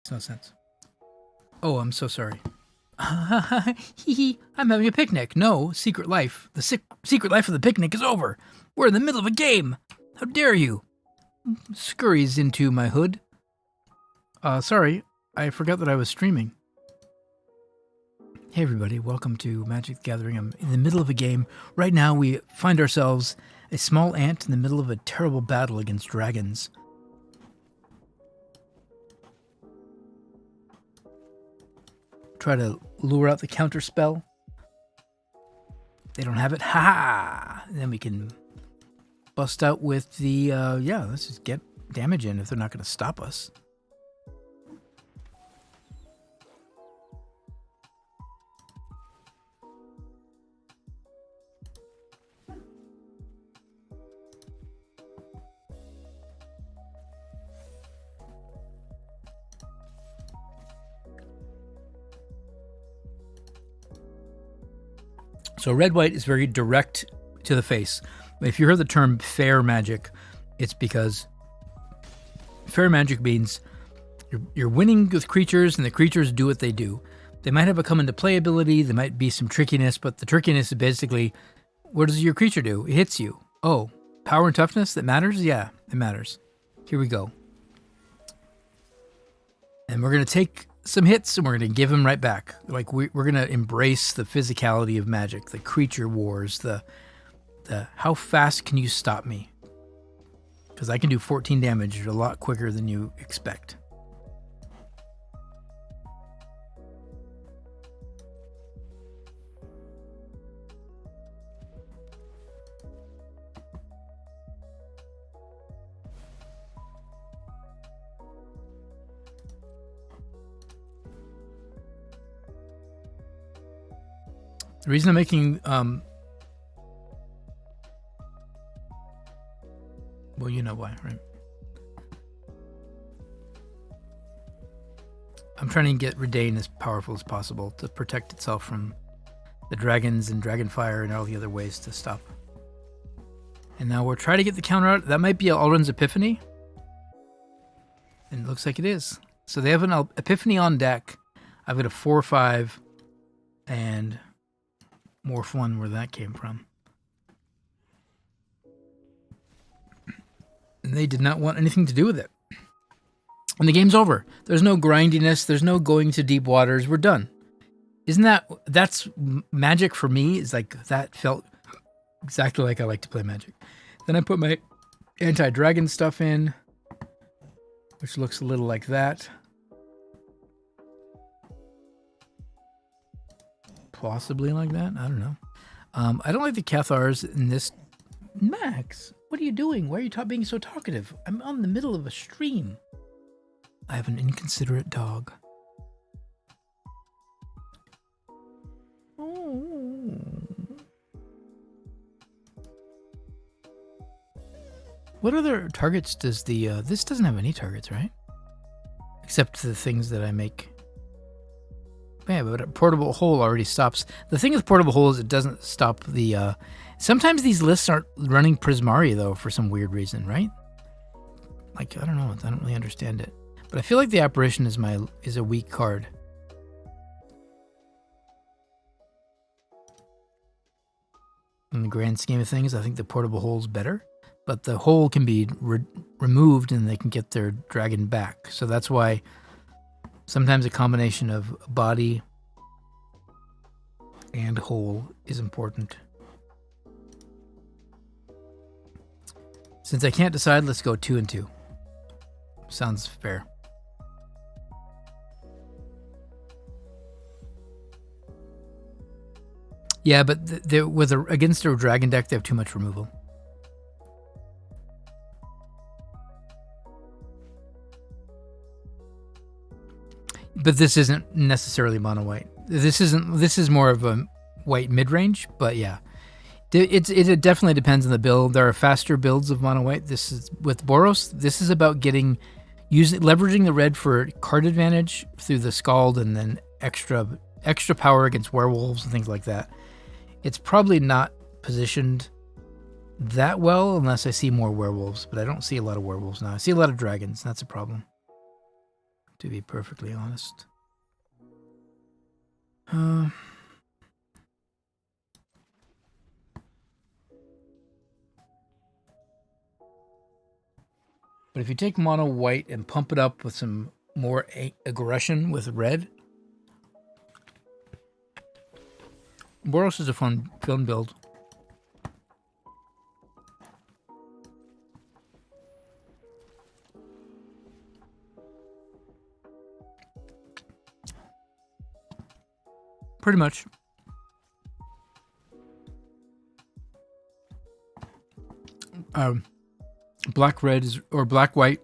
Makes no sense. Oh, I'm so sorry. Hee hee, I'm having a picnic. No, secret life. The secret life of the picnic is over. We're in the middle of a game. How dare you? Scurries into my hood. Sorry, I forgot that I was streaming. Hey everybody, welcome to Magic the Gathering. I'm in the middle of a game. Right now we find ourselves a small ant in the middle of a terrible battle against dragons. Try to lure out the counter spell. They don't have it. Ha! And then we can bust out with the, let's just get damage in if they're not going to stop us. So red-white is very direct to the face. If you hear the term fair magic, it's because fair magic means you're winning with creatures and the creatures do what they do. They might have a come into play ability, there might be some trickiness, but the trickiness is basically, what does your creature do? It hits you. Oh, power and toughness, that matters? Yeah, it matters. Here we go. And we're going to take some hits and we're going to give them right back. Like we're going to embrace the physicality of magic, the creature wars, the how fast can you stop me? Because I can do 14 damage a lot quicker than you expect. The reason I'm making, well, you know why, right? I'm trying to get Reidane as powerful as possible to protect itself from the dragons and dragonfire and all the other ways to stop. And now we're trying to get the counter out. That might be Alrund's Epiphany. And it looks like it is. So they have an Epiphany on deck. I've got a 4/5 and more fun where that came from. And they did not want anything to do with it. And the game's over. There's no grindiness. There's no going to deep waters. We're done. Isn't that's Magic for me? Is like, that felt exactly like I like to play Magic. Then I put my anti-dragon stuff in, which looks a little like that. Possibly like that. I don't know. I don't like the Cathars in this. Max, what are you doing? Why are you being so talkative? I'm on the middle of a stream. I have an inconsiderate dog. Oh. What other targets does the... this doesn't have any targets, right? Except the things that I make. Yeah, but a portable hole already stops. The thing with portable hole is it doesn't stop the... sometimes these lists aren't running Prismari, though, for some weird reason, right? Like, I don't know. I don't really understand it. But I feel like the Apparition is a weak card. In the grand scheme of things, I think the portable hole is better. But the hole can be removed and they can get their dragon back. So that's why... sometimes a combination of body and hole is important. Since I can't decide, let's go 2 and 2. Sounds fair. Yeah, but against a dragon deck, they have too much removal. But this isn't necessarily mono white. This is more of a white mid-range, but yeah. It definitely depends on the build. There are faster builds of mono white. This is with Boros, this is about leveraging the red for card advantage through the Skald and then extra power against werewolves and things like that. It's probably not positioned that well unless I see more werewolves, but I don't see a lot of werewolves now. I see a lot of dragons, and that's a problem. to be perfectly honest. But if you take mono white and pump it up with some more aggression with red, Boros is a fun build. Pretty much. Black-red or black-white,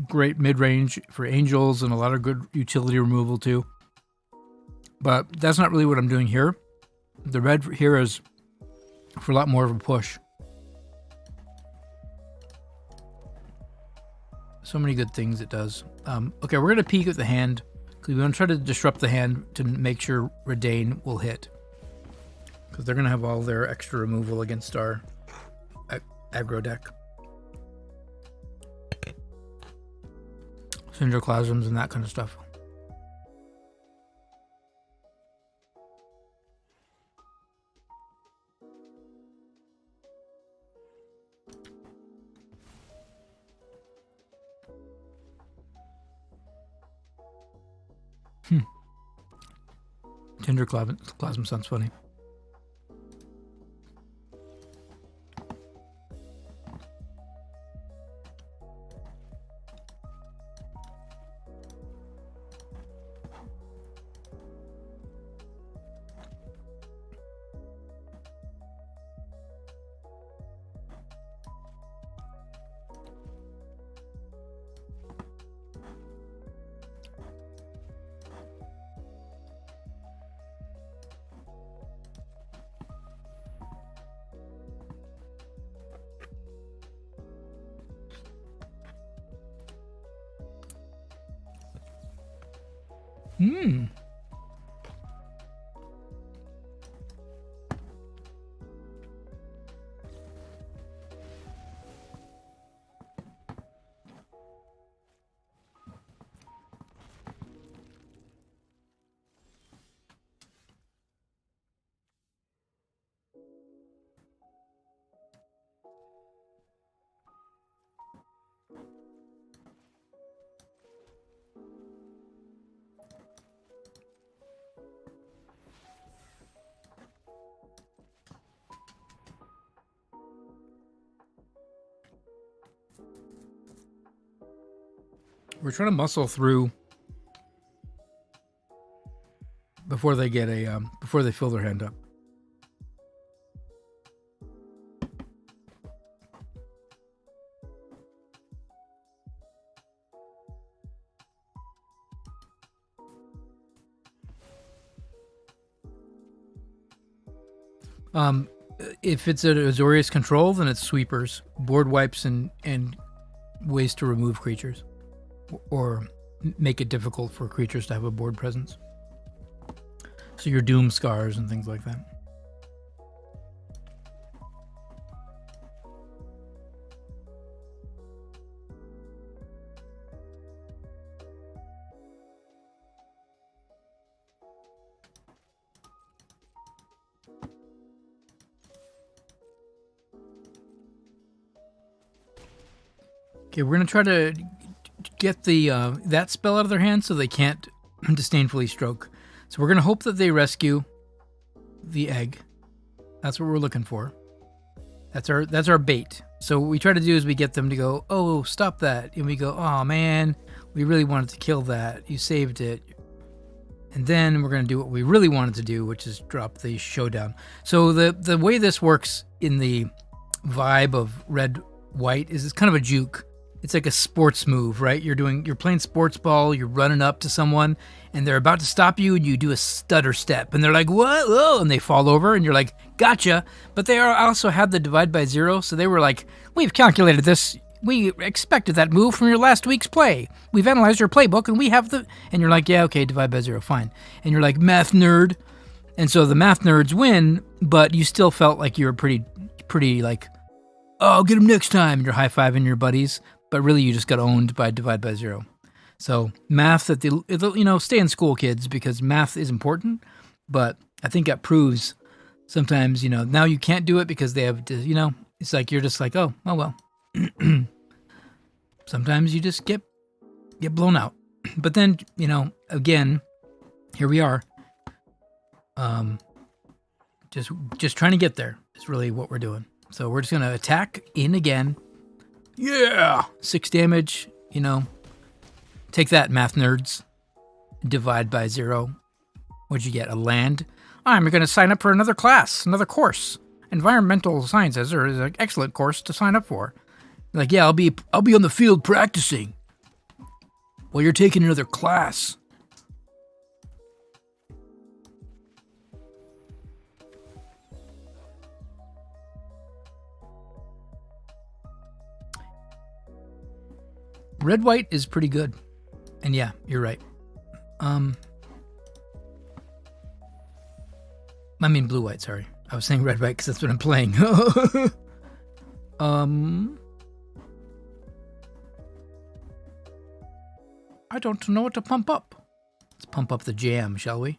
great mid-range for angels and a lot of good utility removal too. But that's not really what I'm doing here. The red here is for a lot more of a push. So many good things it does. Okay, we're going to peek at the hand, because we want to try to disrupt the hand to make sure Reidane will hit. Because they're going to have all their extra removal against our aggro deck. Syndroclasms and that kind of stuff. Syndroclasm sounds funny. We're trying to muscle through before they get a before they fill their hand up. If it's an Azorius control, then it's sweepers, board wipes, and ways to remove creatures, or make it difficult for creatures to have a board presence. So your Doom Scars and things like that. Okay, we're going to try to get the that spell out of their hands so they can't disdainfully stroke. So we're going to hope that they rescue the egg. That's what we're looking for. That's our bait. So what we try to do is we get them to go, oh, stop that. And we go, oh, man, we really wanted to kill that. You saved it. And then we're going to do what we really wanted to do, which is drop the Showdown. So the way this works in the vibe of red-white is it's kind of a juke. It's like a sports move, right? You're playing sports ball, you're running up to someone, and they're about to stop you, and you do a stutter step, and they're like, what? Oh, and they fall over, and you're like, gotcha. But they also had the divide by zero, so they were like, we've calculated this. We expected that move from your last week's play. We've analyzed your playbook, and we have the... And you're like, yeah, okay, divide by zero, fine. And you're like, math nerd. And so the math nerds win, but you still felt like you were pretty like, oh, I'll get him next time. And you're high-fiving your buddies. But really, you just got owned by divide by zero. So math stay in school, kids, because math is important. But I think that proves sometimes, now you can't do it because they have to, it's like you're just like, oh well. Sometimes you just get blown out. But then, again, here we are. Just trying to get there is really what we're doing. So we're just going to attack in again. Yeah! 6 damage, Take that, math nerds. Divide by 0. What'd you get? A land? I'm going to sign up for another class, another course. Environmental sciences is an excellent course to sign up for. Like, yeah, I'll be on the field practicing while you're taking another class. Red-white is pretty good. And yeah, you're right. I mean blue-white, sorry. I was saying red-white because that's what I'm playing. I don't know what to pump up. Let's pump up the jam, shall we?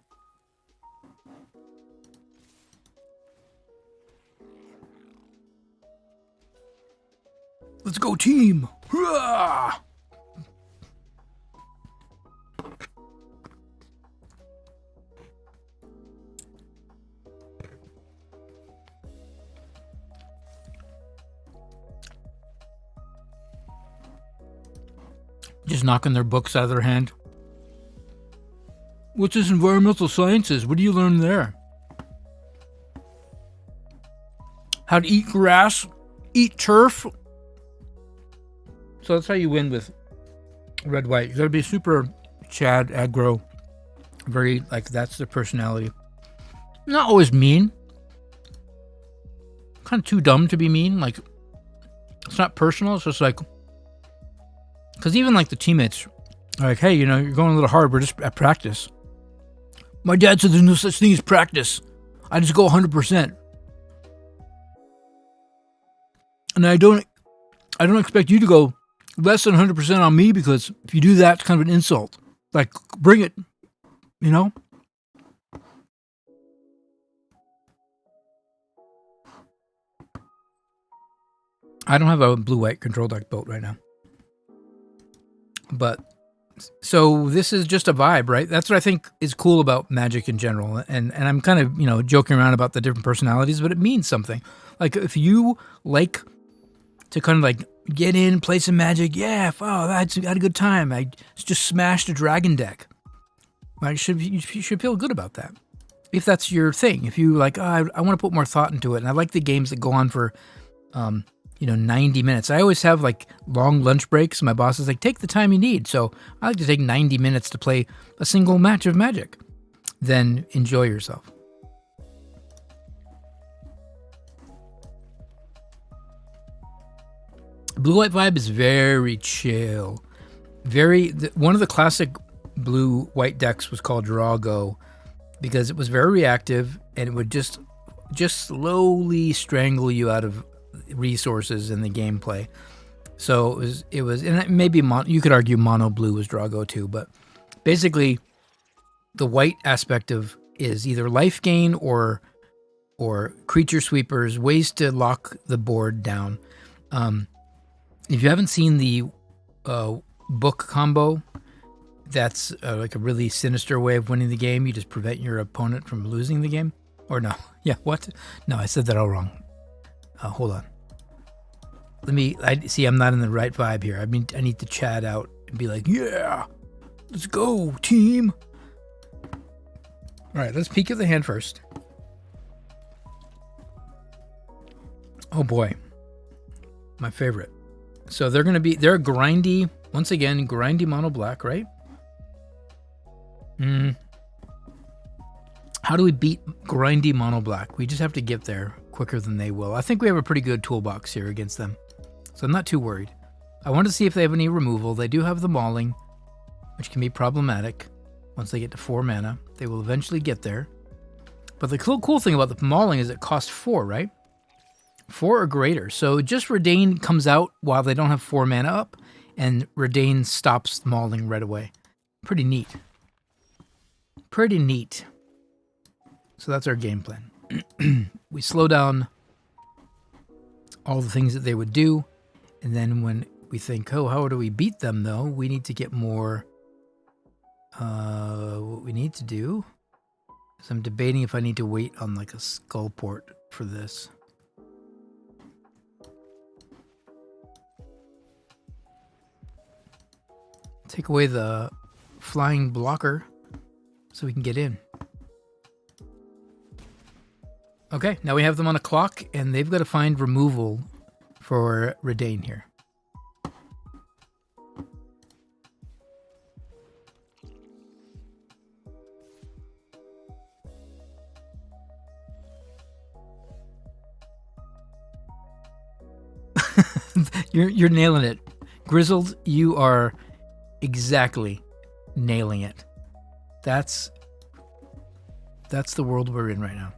Let's go, team! Hurrah! Just knocking their books out of their hand. What's this environmental sciences? What do you learn there? How to eat grass, eat turf. So that's how you win with red-white. You gotta be super Chad, aggro. Very, that's their personality. Not always mean. Kind of too dumb to be mean. It's not personal. It's just because even the teammates are like, hey, you're going a little hard. We're just at practice. My dad said there's no such thing as practice. I just go 100%. And I don't expect you to go less than 100% on me, because if you do that, it's kind of an insult. Bring it, I don't have a blue-white control deck built right now. But, so this is just a vibe, right? That's what I think is cool about Magic in general. And I'm kind of, joking around about the different personalities, but it means something. If you like to kind of get in, play some Magic, yeah, I had a good time. I just smashed a dragon deck. You should feel good about that. If that's your thing. If you I want to put more thought into it. And I like the games that go on for, 90 minutes. I always have long lunch breaks. My boss is like, take the time you need. So I like to take 90 minutes to play a single match of Magic. Then enjoy yourself. Blue-white vibe is very chill. One of the classic blue-white decks was called Draw-Go because it was very reactive and it would just slowly strangle you out of resources in the gameplay. So it was, and maybe you could argue mono blue was Draw-Go too, but basically the white aspect is either life gain or creature sweepers, ways to lock the board down. If you haven't seen the book combo, that's a really sinister way of winning the game. You just prevent your opponent from losing the game. Or no, yeah, what? No, I said that all wrong. Hold on. I'm not in the right vibe here. I need to chat out and be like, yeah, let's go, team. All right, let's peek at the hand first. Oh boy, my favorite. So they're grindy, once again, grindy mono black, right? How do we beat grindy mono black? We just have to get there quicker than they will. I think we have a pretty good toolbox here against them. So I'm not too worried. I want to see if they have any removal. They do have the Mauling, which can be problematic once they get to 4 mana. They will eventually get there. But the cool thing about the Mauling is it costs 4, right? 4 or greater. So just Reidane comes out while they don't have 4 mana up, and Reidane stops mauling right away. Pretty neat. Pretty neat. So that's our game plan. We slow down all the things that they would do, and then when we think, oh, how do we beat them, though, we need to get more... what we need to do is I'm debating if I need to wait on like a skull port for this. Take away the flying blocker so we can get in. Okay, now we have them on a clock, and they've got to find removal for Reidane here. You're nailing it. Grizzled, you are exactly nailing it. That's the world we're in right now.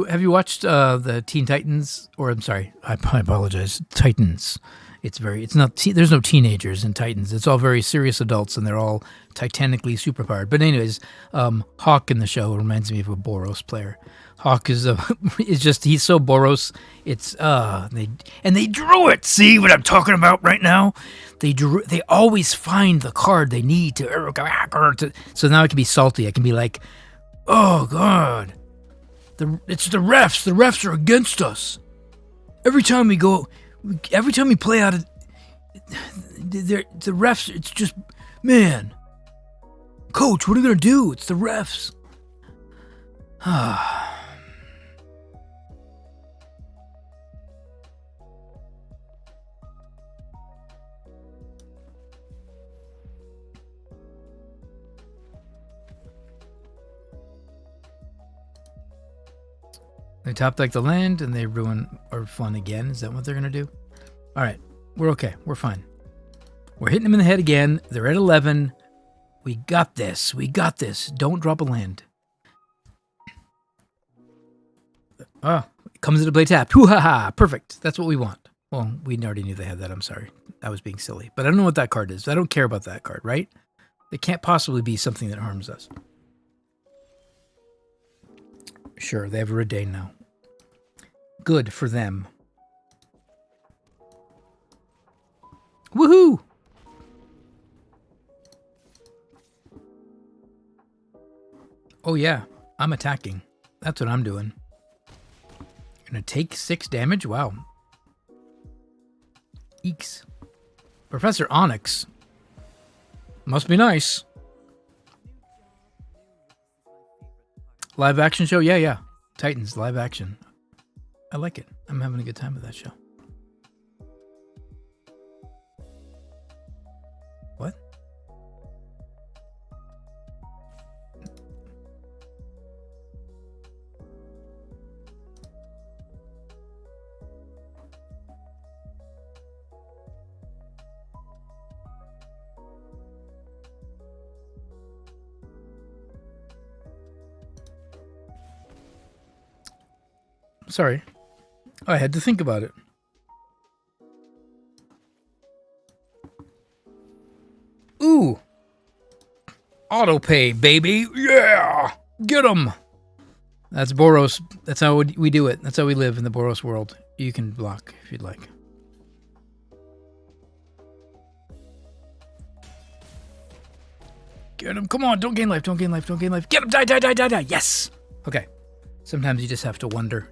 Have you watched the Teen Titans? Or I'm sorry, I apologize. Titans. There's no teenagers in Titans. It's all very serious adults, and they're all titanically superpowered. But anyways, Hawk in the show reminds me of a Boros player. Hawk is he's so Boros. It's they drew it. See what I'm talking about right now? They always find the card they need to. So now I can be salty. I can be like, oh God, it's the refs. The refs are against us. Every time we play out of the refs, it's just, man, coach, what are we going to do? It's the refs. They top deck the land and they ruin our fun again. Is that what they're going to do? All right. We're okay. We're fine. We're hitting them in the head again. They're at 11. We got this. We got this. Don't drop a land. Oh, it comes into play tapped. Hoo-ha-ha. Perfect. That's what we want. Well, we already knew they had that. I'm sorry. I was being silly. But I don't know what that card is. I don't care about that card, right? It can't possibly be something that harms us. Sure, they have a Reidane now. Good for them. Woohoo! Oh yeah, I'm attacking. That's what I'm doing. Gonna take 6 damage? Wow. Eeks. Professor Onyx. Must be nice. Live action show? Yeah. Titans, live action. I like it. I'm having a good time with that show. What? Sorry. I had to think about it. Ooh. Auto pay, baby. Yeah. Get 'em. That's Boros. That's how we do it. That's how we live in the Boros world. You can block if you'd like. Get him. Come on. Don't gain life. Don't gain life. Don't gain life. Get him. Die. Yes. Okay. Sometimes you just have to wonder.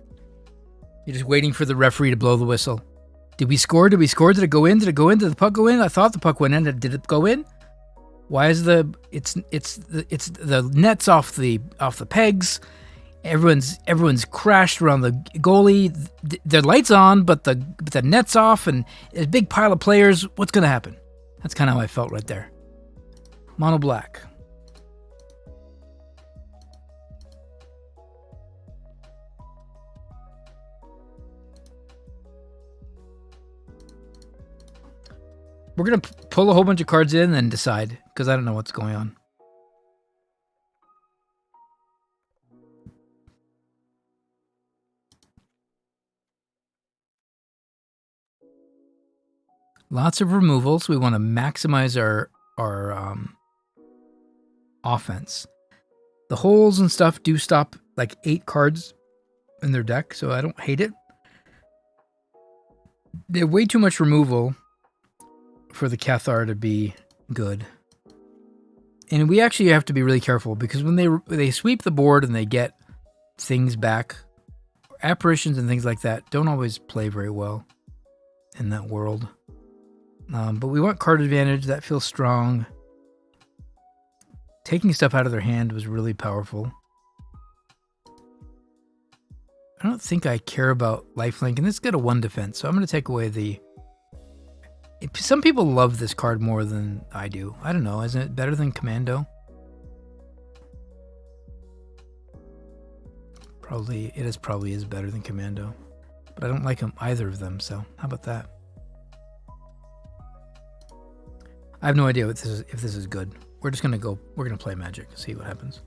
You're just waiting for the referee to blow the whistle. Did we score? Did we score? Did it go in? Did it go in? Did the puck go in? I thought the puck went in. Did it go in? Why is it's the nets off the pegs? Everyone's crashed around the goalie. The lights on, but the net's off, and a big pile of players. What's gonna happen? That's kind of how I felt right there. Mono black. We're going to pull a whole bunch of cards in and then decide, because I don't know what's going on. Lots of removals. We want to maximize our offense. The holes and stuff do stop like 8 cards in their deck, so I don't hate it. They have way too much removal for the Cathar to be good. And we actually have to be really careful because when they sweep the board and they get things back, apparitions and things like that don't always play very well in that world. But we want card advantage. That feels strong. Taking stuff out of their hand was really powerful. I don't think I care about lifelink, and it's got a 1 defense, so I'm going to take away the... Some people love this card more than I do. I don't know. Isn't it better than Commando? Probably is better than Commando. But I don't like either of them, so how about that? I have no idea if this is good. We're just gonna go. We're gonna play Magic, see what happens.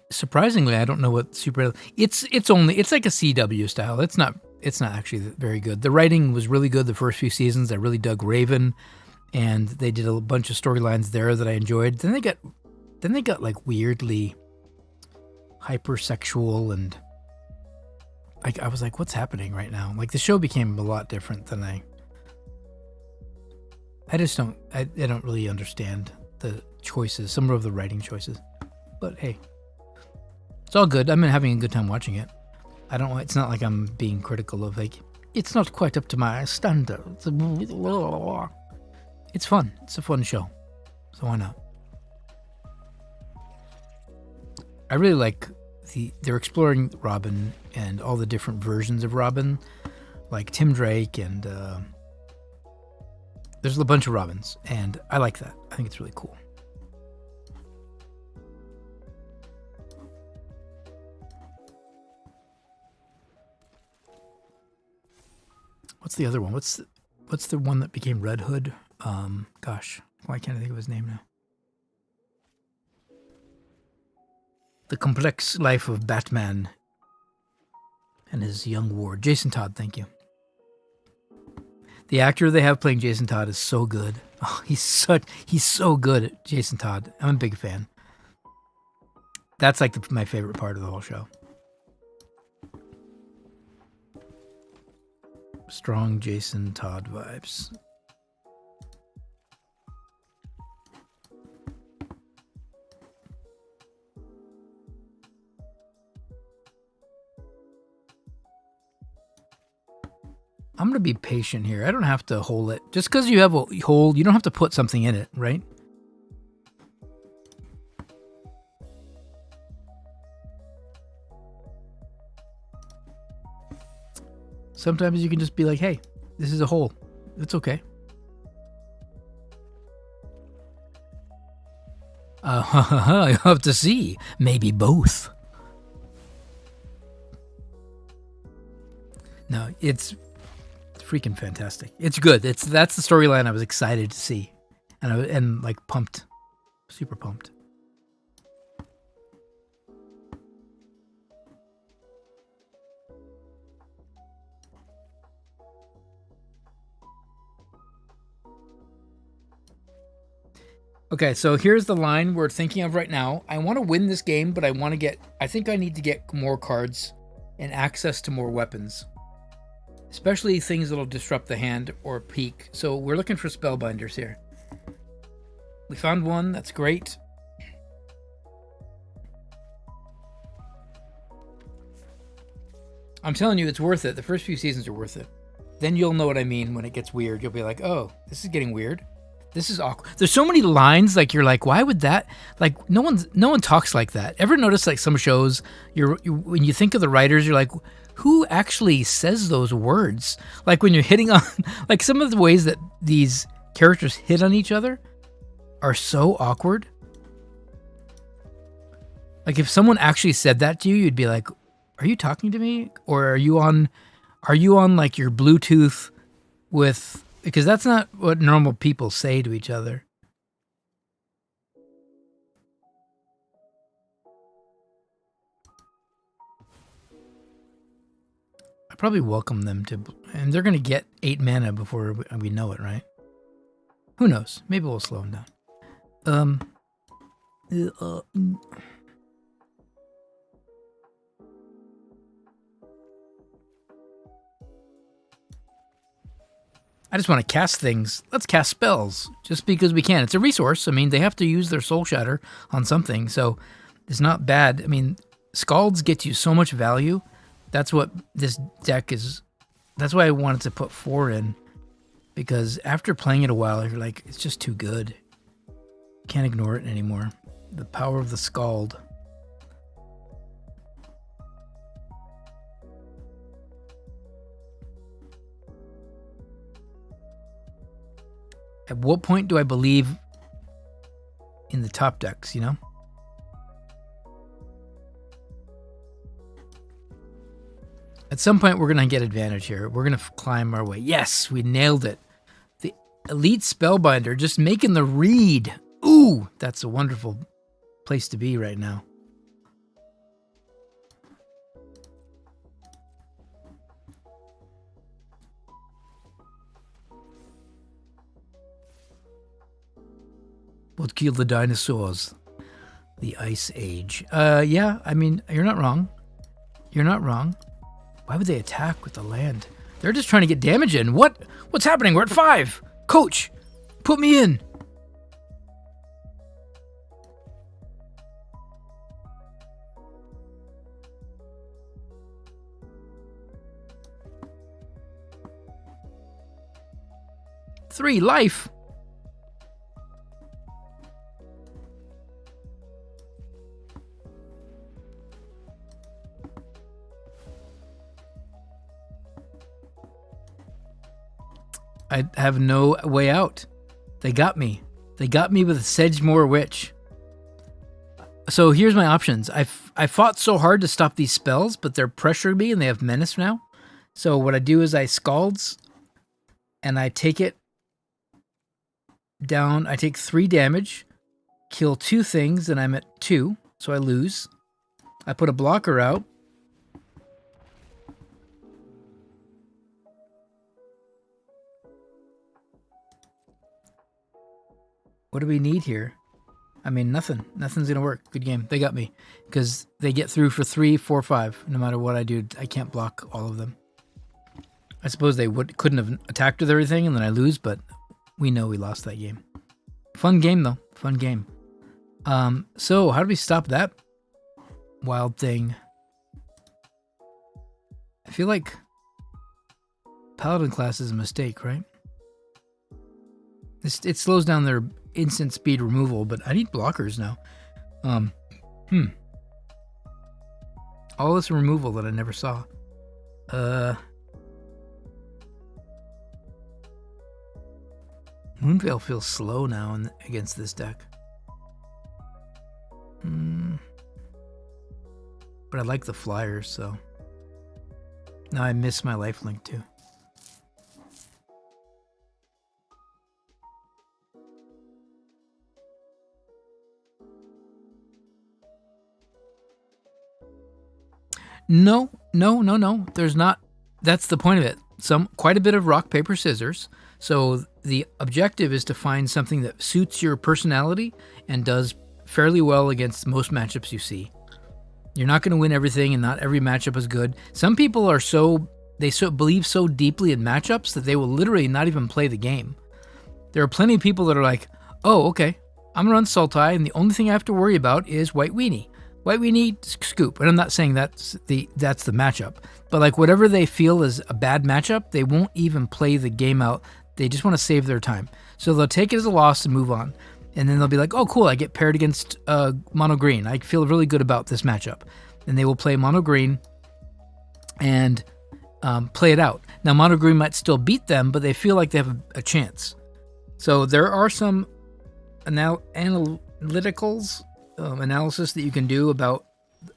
Surprisingly, I don't know what super. It's like a CW style. It's not actually very good. The writing was really good the first few seasons. I really dug Raven, and they did a bunch of storylines there that I enjoyed. Then they got like weirdly hypersexual and. Like, I was like, what's happening right now? Like, the show became a lot different than I don't really understand the choices, some of the writing choices. But hey, it's all good. I'm having a good time watching it. It's not like I'm being critical of, like, it's not quite up to my standards. It's fun. It's a fun show. So why not? I really like they're exploring Robin and all the different versions of Robin, like Tim Drake, and there's a bunch of Robins, and I like that. I think it's really cool. What's the other one? What's the one that became Red Hood? Gosh, why can't I think of his name now? The Complex Life of Batman and his young ward. Jason Todd, thank you. The actor they have playing Jason Todd is so good. Oh, he's so good at Jason Todd. I'm a big fan. That's like my favorite part of the whole show. Strong Jason Todd vibes. I'm going to be patient here. I don't have to hold it. Just because you have a hold, you don't have to put something in it, right? Sometimes you can just be like, hey, this is a hole. It's okay. You have to see. Maybe both. No, it's freaking fantastic. It's good. That's the storyline I was excited to see, and like pumped, super pumped. Okay, so here's the line we're thinking of right now. I want to win this game, but I think I need to get more cards and access to more weapons. Especially things that'll disrupt the hand or peak. So we're looking for spellbinders here. We found one. That's great. I'm telling you, it's worth it. The first few seasons are worth it. Then you'll know what I mean when it gets weird. You'll be like, oh, this is getting weird. This is awkward. There's so many lines, like you're like, why would that? Like no one talks like that. Ever notice like some shows, when you think of the writers, you're like, who actually says those words? Like when you're hitting on, like some of the ways that these characters hit on each other are so awkward. Like if someone actually said that to you, you'd be like, are you talking to me? Or are you on like your Bluetooth with, because that's not what normal people say to each other. probably welcome them to, and they're going to get 8 mana before we know it, right? Who knows? Maybe we'll slow them down. I just want to cast things. Let's cast spells just because we can. It's a resource. I mean, they have to use their Soul Shatter on something, so it's not bad. I mean, Skalds get you so much value. That's what this deck is. That's why I wanted to put 4 in, because after playing it a while, you're like, it's just too good. Can't ignore it anymore. The power of the Skald. At what point do I believe in the top decks, you know? At some point, we're going to get advantage here. We're going to climb our way. Yes, we nailed it. The Elite Spellbinder, just making the read. Ooh, that's a wonderful place to be right now. What killed the dinosaurs? The Ice Age. Yeah, I mean, you're not wrong. You're not wrong. Why would they attack with the land? They're just trying to get damage in. What's happening? We're at 5. Coach, put me in. Three life. I have no way out. They got me. They got me with a Sedgemoor Witch. So here's my options. I fought so hard to stop these spells, but they're pressuring me and they have Menace now. So what I do is I Skalds and I take it down. I take 3 damage, kill 2 things, and I'm at 2, so I lose. I put a blocker out. What do we need here? I mean, nothing. Nothing's going to work. Good game. They got me. Because they get through for 3, 4, 5. No matter what I do, I can't block all of them. I suppose they couldn't have attacked with everything and then I lose, but we know we lost that game. Fun game, though. Fun game. So, how do we stop that wild thing? I feel like Paladin Class is a mistake, right? It slows down their instant speed removal, but I need blockers now. All this removal that I never saw. Moonveil feels slow now against this deck. But I like the flyers, so. Now I miss my lifelink too. No. There's not. That's the point of it. Quite a bit of rock, paper, scissors. So the objective is to find something that suits your personality and does fairly well against most matchups you see. You're not going to win everything, and not every matchup is good. Some people are believe so deeply in matchups that they will literally not even play the game. There are plenty of people that are like, oh, okay, I'm going to run Sultai, and the only thing I have to worry about is White Weenie. White Weenie, scoop. And I'm not saying that's the matchup, but like whatever they feel is a bad matchup, they won't even play the game out. They just want to save their time. So they'll take it as a loss and move on. And then they'll be like, oh, cool, I get paired against mono green. I feel really good about this matchup. And they will play mono green and play it out. Now, mono green might still beat them, but they feel like they have a chance. So there are some analysis that you can do about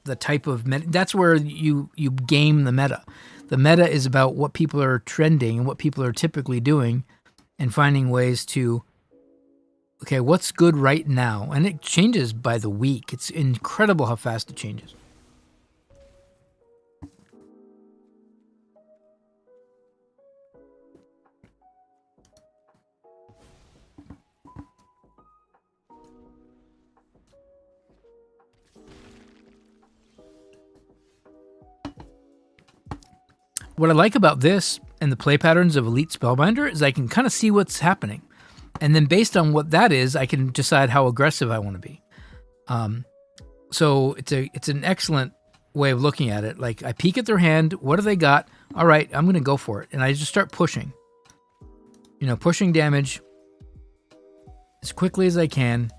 the type of meta. That's where you game the meta. The meta is about what people are trending and what people are typically doing and finding ways to, okay, what's good right now? And it changes by the week. It's incredible how fast it changes. what I like about this and the play patterns of Elite Spellbinder is I can kind of see what's happening. And then based on what that is, I can decide how aggressive I want to be. So it's an excellent way of looking at it. Like, I peek at their hand. What do they got? All right, I'm going to go for it. And I just start pushing. You know, pushing damage as quickly as I can.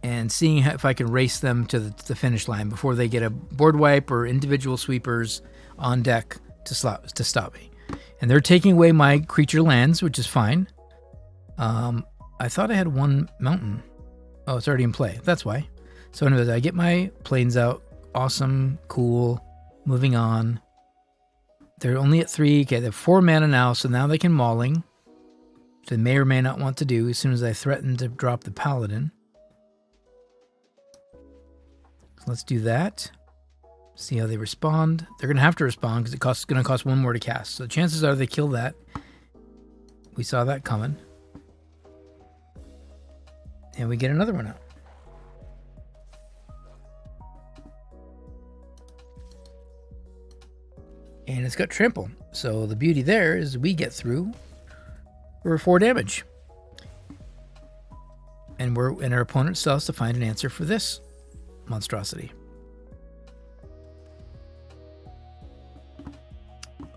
And seeing if I can race them to the finish line before they get a board wipe or individual sweepers on deck to stop me. And they're taking away my creature lands, which is fine. I thought I had one mountain. Oh, it's already in play. That's why. So anyways, I get my planes out. Awesome. Cool. Moving on. They're only at 3. Okay, they have 4 mana now, so now they can Mauling. Which they may or may not want to do as soon as I threaten to drop the Paladin. So let's do that. See how they respond. They're going to have to respond because it's going to cost 1 more to cast. So chances are they kill that. We saw that coming. And we get another one out. And it's got trample. So the beauty there is we get through for 4 damage. And our opponent still has to find an answer for this monstrosity.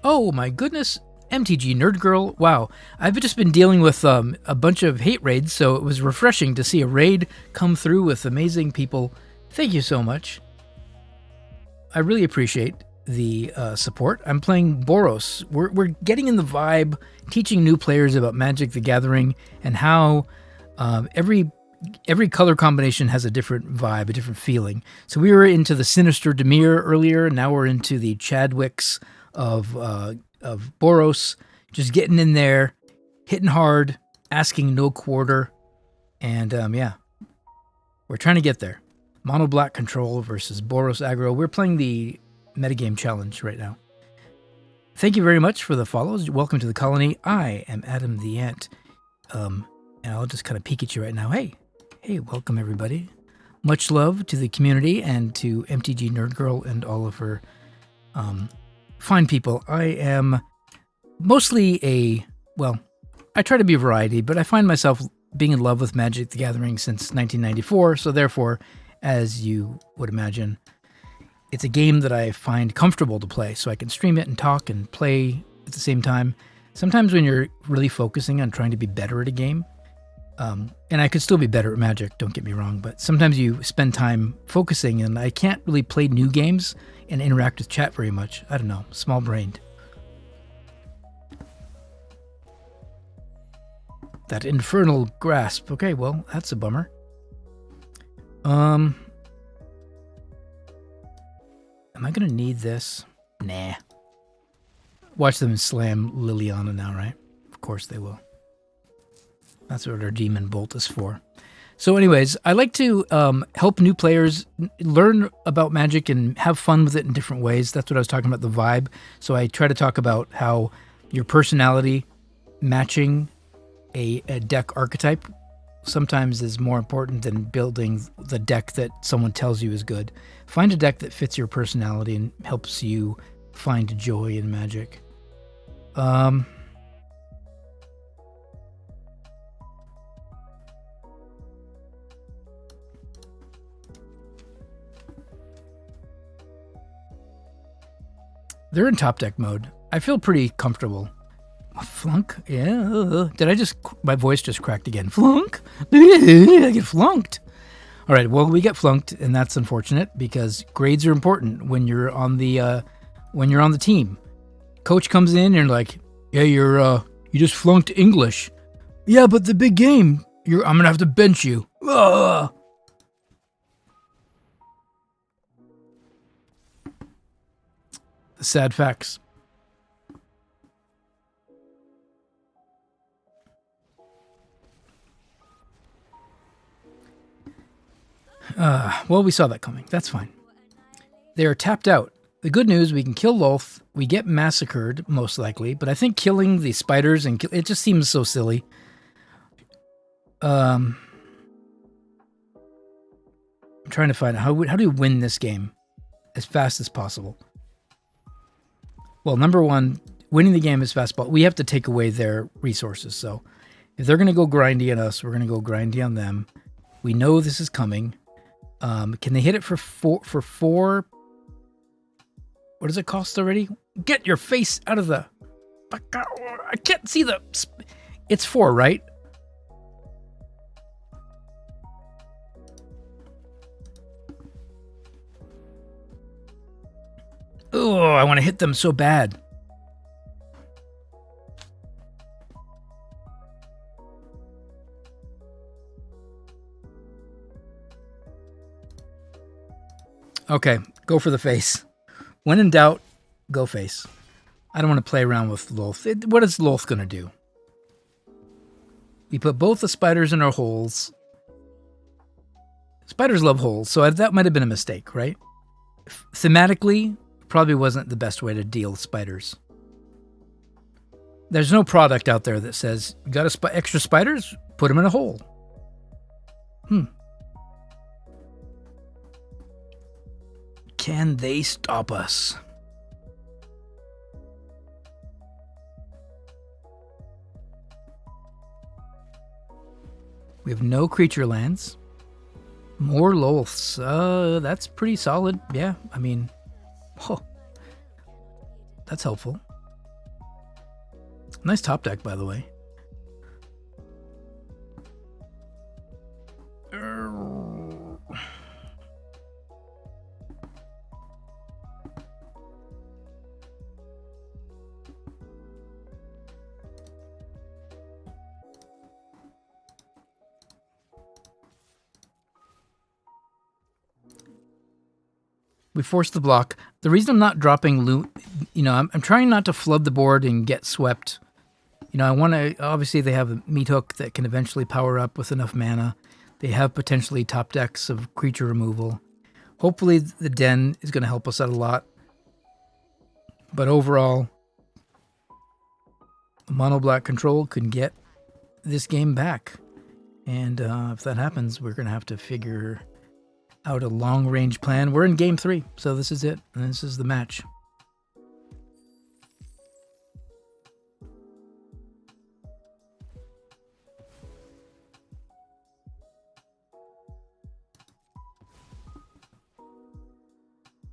Oh my goodness. MTG Nerd Girl. Wow. I've just been dealing with a bunch of hate raids, so it was refreshing to see a raid come through with amazing people. Thank you so much. I really appreciate the support. I'm playing Boros. We're getting in the vibe, teaching new players about Magic the Gathering and how every color combination has a different vibe, a different feeling. So we were into the Sinister Dimir earlier, and now we're into the Chadwicks of Boros, just getting in there, hitting hard, asking no quarter, and yeah, we're trying to get there. Mono Black Control versus Boros Aggro. We're playing the metagame challenge right now. Thank you very much for the follows. Welcome to the colony. I am Adam the Ant, and I'll just kind of peek at you right now. Hey, welcome everybody. Much love to the community and to MTG Nerd Girl and all of her fine people. I am mostly I try to be a variety, but I find myself being in love with Magic the Gathering since 1994, so therefore, as you would imagine, it's a game that I find comfortable to play, so I can stream it and talk and play at the same time. Sometimes when you're really focusing on trying to be better at a game, and I could still be better at Magic, don't get me wrong, but sometimes you spend time focusing, and I can't really play new games and interact with chat very much. I don't know, small-brained. That infernal grasp. Okay, well, that's a bummer. Am I going to need this? Nah. Watch them slam Liliana now, right? Of course they will. That's what our Demon Bolt is for. So anyways, I like to help new players learn about Magic and have fun with it in different ways. That's what I was talking about, the vibe. So I try to talk about how your personality matching a deck archetype sometimes is more important than building the deck that someone tells you is good. Find a deck that fits your personality and helps you find joy in Magic. They're in top deck mode. I feel pretty comfortable. Flunk? Yeah. My voice just cracked again. Flunk? I get flunked. All right, well, we get flunked, and that's unfortunate because grades are important when you're on the team. Coach comes in and like, yeah, you just flunked English. Yeah, but the big game, I'm gonna have to bench you. Ugh. The sad facts. Well, we saw that coming. That's fine. They are tapped out. The good news, we can kill Lolth. We get massacred, most likely, but I think killing the spiders, it just seems so silly. I'm trying to find out how do you win this game as fast as possible. well, number one, winning the game is fastball. We have to take away their resources. So if they're going to go grindy on us, we're going to go grindy on them. We know this is coming. Can they hit it for four? What does it cost already? Get your face out of the... I can't see the... It's 4, right? Oh, I want to hit them so bad. Okay, go for the face. When in doubt, go face. I don't want to play around with Lolth. What is Lolth going to do? We put both the spiders in our holes. Spiders love holes, so that might have been a mistake, right? Thematically, probably wasn't the best way to deal with spiders. There's no product out there that says, you got extra spiders? Put them in a hole. Can they stop us? We have no creature lands. More Lolths. That's pretty solid. Yeah, I mean, that's helpful. Nice top deck, by the way. We forced the block. The reason I'm not dropping loot, I'm trying not to flood the board and get swept. I want to, obviously they have a meat hook that can eventually power up with enough mana. They have potentially top decks of creature removal. Hopefully the Den is going to help us out a lot. But overall, mono black control can get this game back. And if that happens, we're going to have to figure out a long-range plan. We're in game 3, so this is it. And this is the match.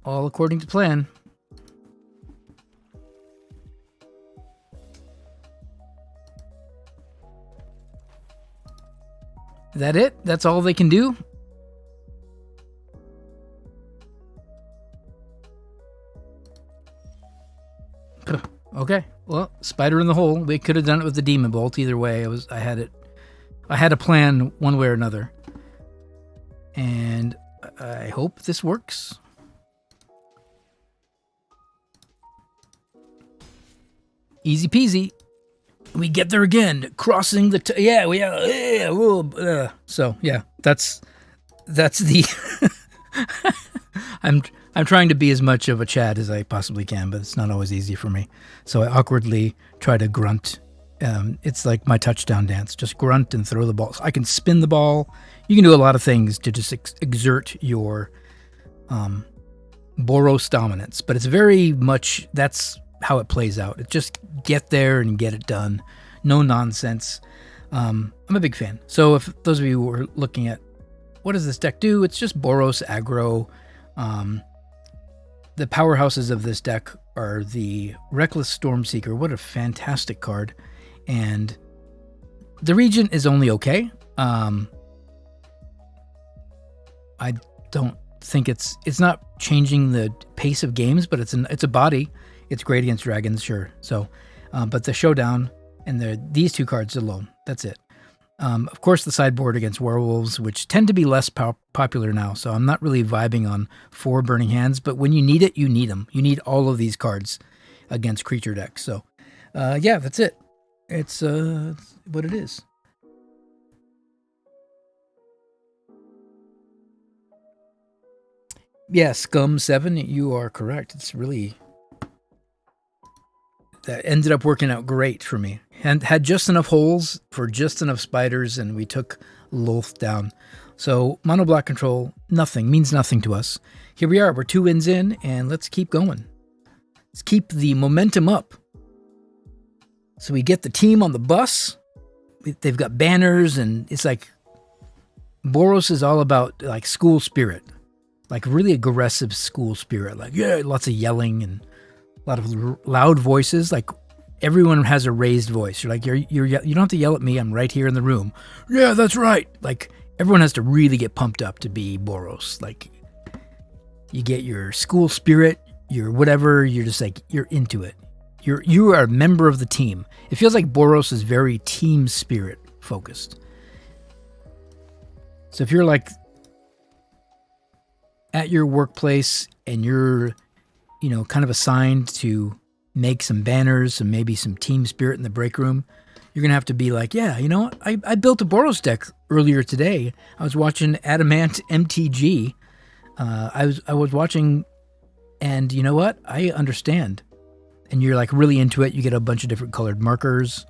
All according to plan. Is that it? That's all they can do? Okay, well, spider in the hole. We could have done it with the demon bolt. Either way, I had a plan one way or another. And I hope this works. Easy peasy. We get there again, crossing the so yeah, that's the I'm trying to be as much of a Chad as I possibly can, but it's not always easy for me. So I awkwardly try to grunt. It's like my touchdown dance. Just grunt and throw the ball. So I can spin the ball. You can do a lot of things to just exert your Boros dominance. But it's very much, that's how it plays out. It just get there and get it done. No nonsense. I'm a big fan. So if those of you who are looking at, what does this deck do? It's just Boros Aggro. The powerhouses of this deck are the Reckless Stormseeker. What a fantastic card. And the Regent is only okay. I don't think it's not changing the pace of games, but it's a body. It's great against dragons, sure. So, but the Showdown and these two cards alone, that's it. Of course, the sideboard against werewolves, which tend to be less popular now, so I'm not really vibing on 4 Burning Hands, but when you need it, you need them. You need all of these cards against creature decks. So, yeah, that's it. It's what it is. Yeah, Scum 7, you are correct. It's really... That ended up working out great for me. And had just enough holes for just enough spiders, and we took Lolth down. So mono black control, means nothing to us. Here we are, we're 2 wins in, and let's keep going. Let's keep the momentum up. So we get the team on the bus. They've got banners, and it's like Boros is all about like school spirit, like really aggressive school spirit. Like, yeah, lots of yelling and a lot of loud voices. Like everyone has a raised voice. You're like, you don't have to yell at me. I'm right here in the room. Yeah, that's right. Like everyone has to really get pumped up to be Boros. Like you get your school spirit, your whatever. You're just like, you're into it. You are a member of the team. It feels like Boros is very team spirit focused. So if you're like at your workplace and you're, kind of assigned to make some banners and maybe some team spirit in the break room, you're going to have to be like, yeah, you know what? I built a Boros deck earlier today. I was watching Adamant MTG. I was watching, and you know what? I understand. And you're like really into it. You get a bunch of different colored markers.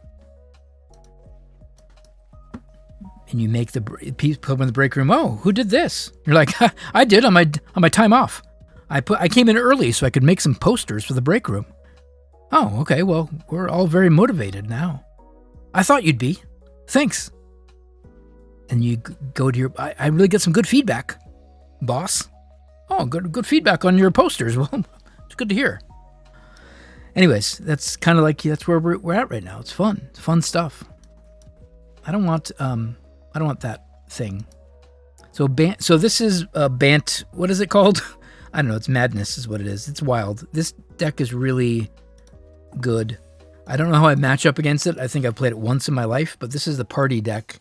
And you make the piece put in the break room. Oh, who did this? You're like, I did on my time off. I came in early so I could make some posters for the break room. Oh, okay. Well, we're all very motivated now. I thought you'd be. Thanks. And you go to your. I really get some good feedback, boss. Oh, good feedback on your posters. Well, it's good to hear. Anyways, that's kind of like that's where we're at right now. It's fun. It's fun stuff. I don't want that thing. So this is Bant. What is it called? I don't know. It's madness is what it is. It's wild. This deck is really good. I don't know how I match up against it. I think I've played it once in my life, but this is the party deck.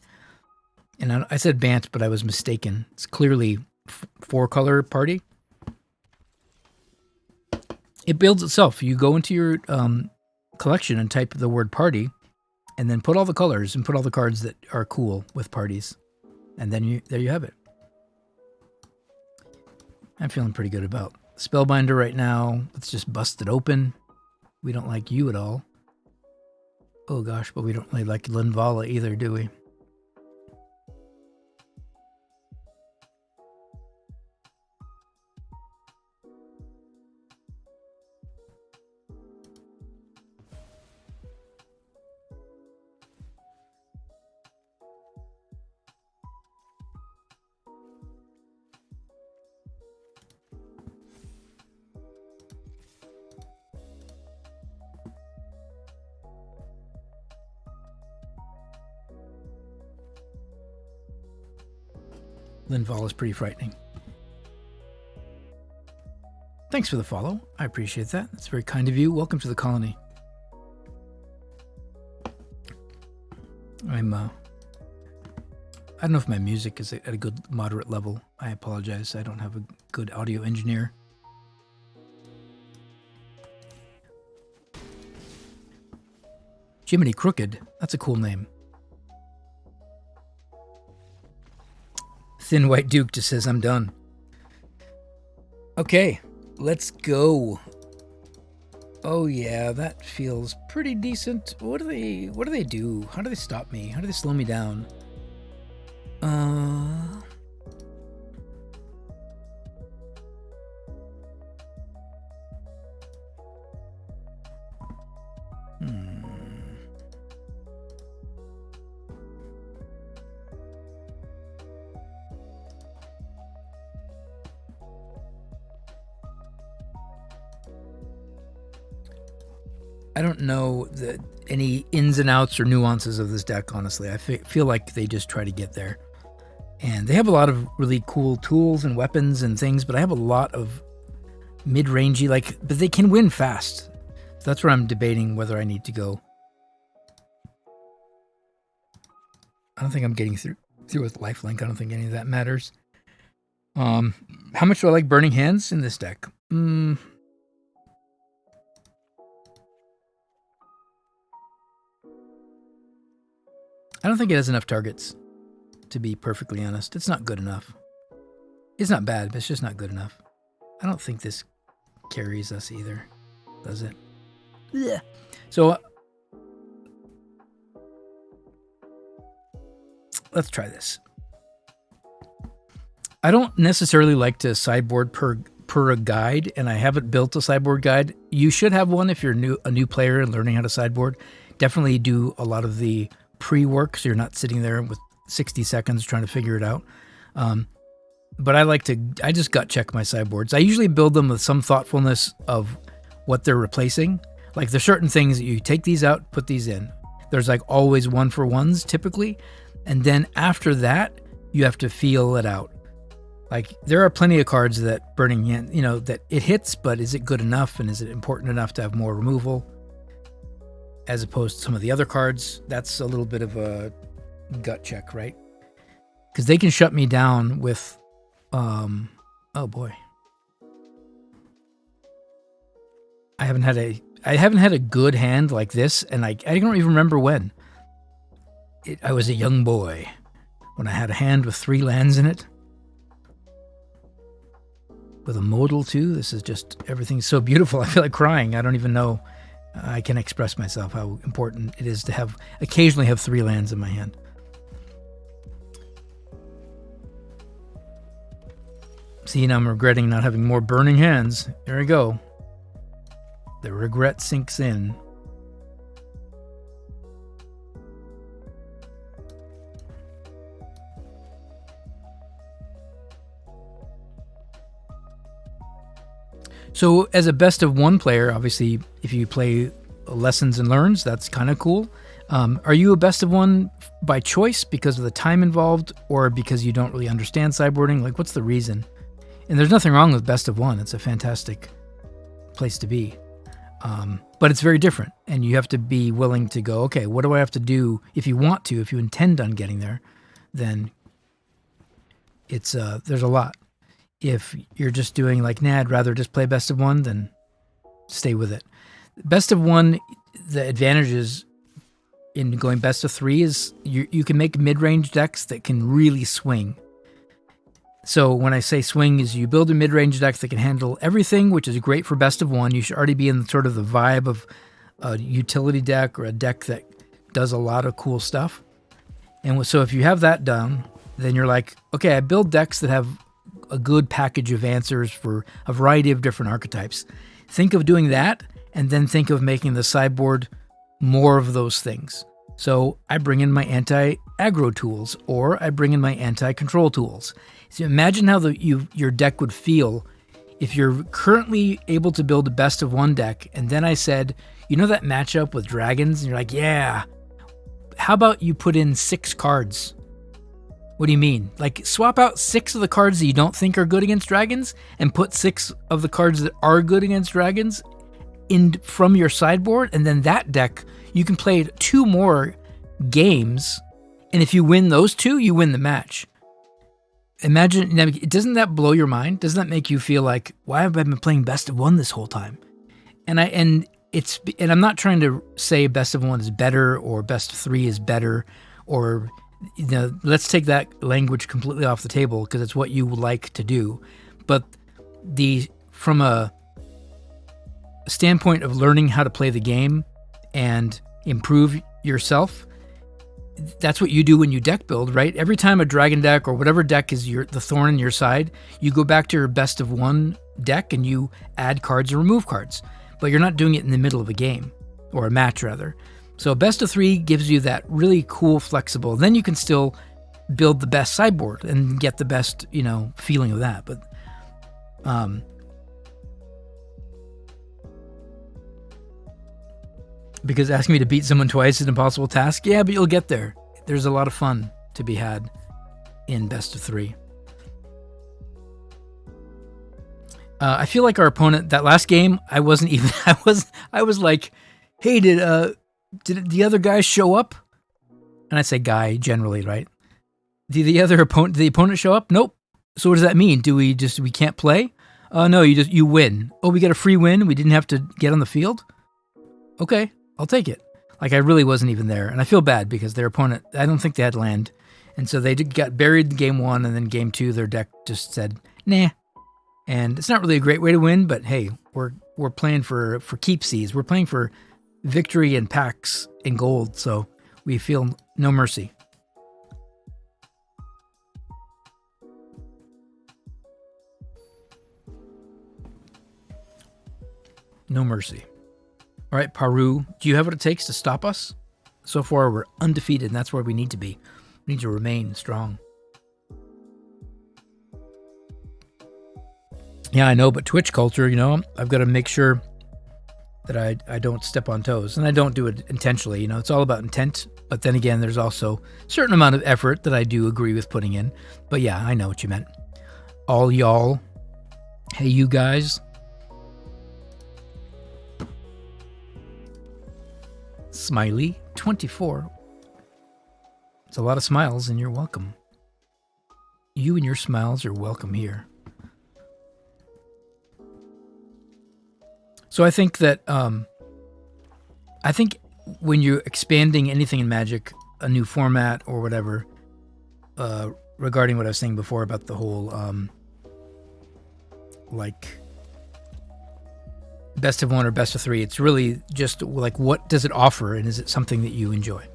And I said Bant, but I was mistaken. It's clearly 4-color party. It builds itself. You go into your collection and type the word party, and then put all the colors and put all the cards that are cool with parties. And then there you have it. I'm feeling pretty good about Spellbinder right now. Let's just bust it open. We don't like you at all. Oh gosh, but we don't really like Linvala either, do we? Linval is pretty frightening. Thanks for the follow. I appreciate that. That's very kind of you. Welcome to the colony. I don't know if my music is at a good moderate level. I apologize. I don't have a good audio engineer. Jiminy Crooked. That's a cool name. Thin White Duke just says, I'm done. Okay, let's go. Oh yeah, that feels pretty decent. What do they do? How do they stop me? How do they slow me down? I don't know any ins and outs or nuances of this deck, honestly. I feel like they just try to get there. And they have a lot of really cool tools and weapons and things, but I have a lot of mid-rangey, but they can win fast. So that's where I'm debating whether I need to go. I don't think I'm getting through with lifelink. I don't think any of that matters. How much do I like Burning Hands in this deck? I don't think it has enough targets, to be perfectly honest. It's not good enough. It's not bad, but it's just not good enough. I don't think this carries us either, does it? Yeah. So, let's try this. I don't necessarily like to sideboard per per a guide, and I haven't built a sideboard guide. You should have one if you're a new player and learning how to sideboard. Definitely do a lot of the pre-work so you're not sitting there with 60 seconds trying to figure it out. But I just gut check my sideboards. I usually build them with some thoughtfulness of what they're replacing. Like there's certain things that you take these out, put these in. There's like always 1-for-1s typically. And then after that, you have to feel it out. Like there are plenty of cards that Burning Hand, that it hits, but is it good enough? And is it important enough to have more removal? As opposed to some of the other cards, that's a little bit of a gut check, right? Because they can shut me down with, oh boy. I haven't had a good hand like this, and I don't even remember when. I was a young boy when I had a hand with 3 lands in it. With a modal too. This is just, everything's so beautiful. I feel like crying. I don't even know I can express myself how important it is to occasionally have 3 lands in my hand. See, now I'm regretting not having more burning hands. There we go. The regret sinks in. So as a best of 1 player, obviously, if you play Lessons and Learns, that's kind of cool. Are you a best of 1 by choice because of the time involved or because you don't really understand sideboarding? Like, what's the reason? And there's nothing wrong with best of 1. It's a fantastic place to be. But it's very different, and you have to be willing to go, okay, what do I have to do? If you want to, if you intend on getting there, then it's there's a lot. If you're just doing like, nah, I'd rather just play best of 1, then stay with it. Best of 1, the advantages in going best of 3 is you can make mid-range decks that can really swing. So when I say swing is you build a mid-range deck that can handle everything, which is great for best of 1. You should already be in sort of the vibe of a utility deck or a deck that does a lot of cool stuff. And so if you have that done, then you're like, okay, I build decks that have a good package of answers for a variety of different archetypes. Think of doing that, and then think of making the sideboard more of those things. So I bring in my anti-aggro tools, or I bring in my anti-control tools. So imagine how your deck would feel if you're currently able to build a best of 1 deck, and then I said, that matchup with dragons, and you're like, yeah, how about you put in 6 cards? What do you mean? Like, swap out 6 of the cards that you don't think are good against dragons and put 6 of the cards that are good against dragons in from your sideboard, and then that deck, you can play 2 more games, and if you win those 2, you win the match. Imagine, doesn't that blow your mind? Doesn't that make you feel like, why have I been playing best of 1 this whole time? And I'm not trying to say best of 1 is better or best of 3 is better, or let's take that language completely off the table because it's what you like to do. But from a standpoint of learning how to play the game and improve yourself, that's what you do when you deck build, right? Every time a dragon deck or whatever deck is the thorn in your side, you go back to your best of 1 deck and you add cards or remove cards. But you're not doing it in the middle of a game, or a match rather. So best of 3 gives you that really cool, flexible. Then you can still build the best sideboard and get the best, feeling of that. But because asking me to beat someone twice is an impossible task. Yeah, but you'll get there. There's a lot of fun to be had in best of 3. I feel like our opponent, that last game, I wasn't even, I was like, hey, did the other guy show up? And I say guy generally, right? Did the opponent show up? Nope. So what does that mean? We can't play? No, you win. Oh, we got a free win? We didn't have to get on the field? Okay, I'll take it. Like, I really wasn't even there. And I feel bad because their opponent, I don't think they had land. And so they got buried in game 1, and then game 2, their deck just said, nah. And it's not really a great way to win, but hey, we're playing for keepsies. We're playing for victory and packs in gold, so we feel no mercy. No mercy. All right, Paru, do you have what it takes to stop us? So far, we're undefeated, and that's where we need to be. We need to remain strong. Yeah, I know, but Twitch culture, you know, I've got to make sure that I don't step on toes. And I don't do it intentionally, you know, it's all about intent. But then again, there's also a certain amount of effort that I do agree with putting in. But yeah, I know what you meant. All y'all. Hey, you guys. Smiley 24. It's a lot of smiles, and you're welcome. You and your smiles are welcome here. So I think that when you're expanding anything in Magic, a new format or whatever, regarding what I was saying before about the whole like best of one or best of three, it's really just like, what does it offer, and is it something that you enjoy?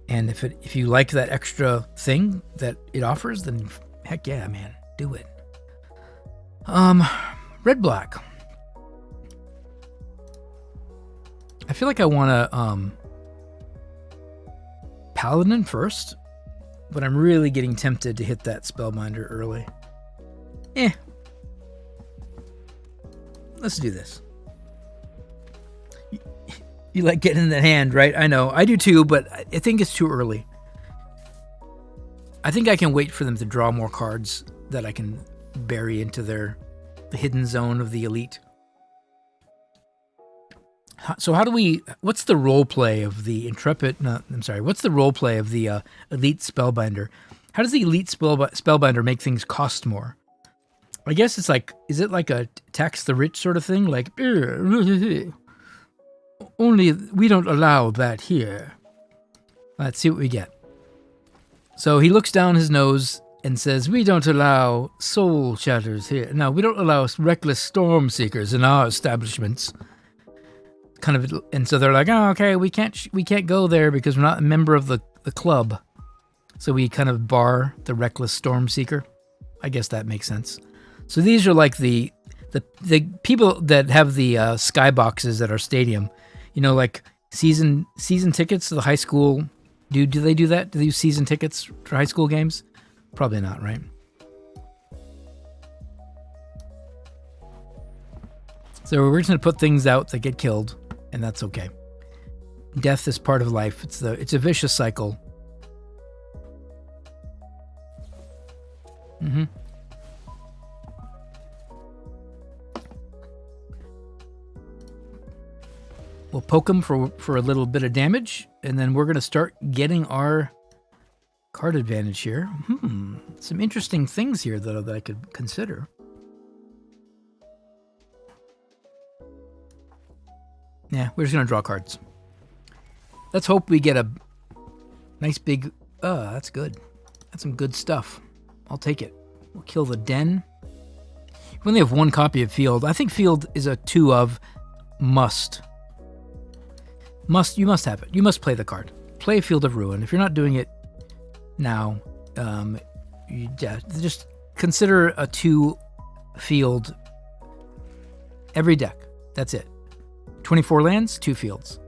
And if you like that extra thing that it offers, then heck yeah, man, do it. Red black. I feel like I want to Paladin first, but I'm really getting tempted to hit that Spellbinder early. Let's do this. You like getting in the hand, right? I know. I do too, but I think it's too early. I think I can wait for them to draw more cards that I can bury into the hidden zone of the elite. So what's the role play of the what's the role play of the Elite Spellbinder? How does the Elite Spellbinder make things cost more? I guess it's like, is it like a tax the rich sort of thing? Like, only we don't allow that here. Let's see what we get. So he looks down his nose and says, we don't allow soul shatters here. No, we don't allow reckless stormseekers in our establishments. Kind of, and so they're like, oh, okay, we can't go there because we're not a member of the club. So we kind of bar the Reckless Stormseeker. I guess that makes sense. So these are like the people that have the skyboxes at our stadium. You know, like season tickets to the high school. Do they do that? Do they use season tickets for high school games? Probably not, right? So we're just going to put things out that get killed, and that's okay. Death is part of life. It's a vicious cycle. We'll poke them for a little bit of damage, and then we're going to start getting our card advantage here. Some interesting things here, though, that I could consider. Yeah, we're just going to draw cards. Let's hope we get a nice big... that's good. That's some good stuff. I'll take it. We'll kill the den. We only have one copy of Field. I think Field is a 2 of must. You must have it. You must play the card. Play Field of Ruin. If you're not doing it now, just consider a 2 field every deck. That's it. 24 lands, 2 fields.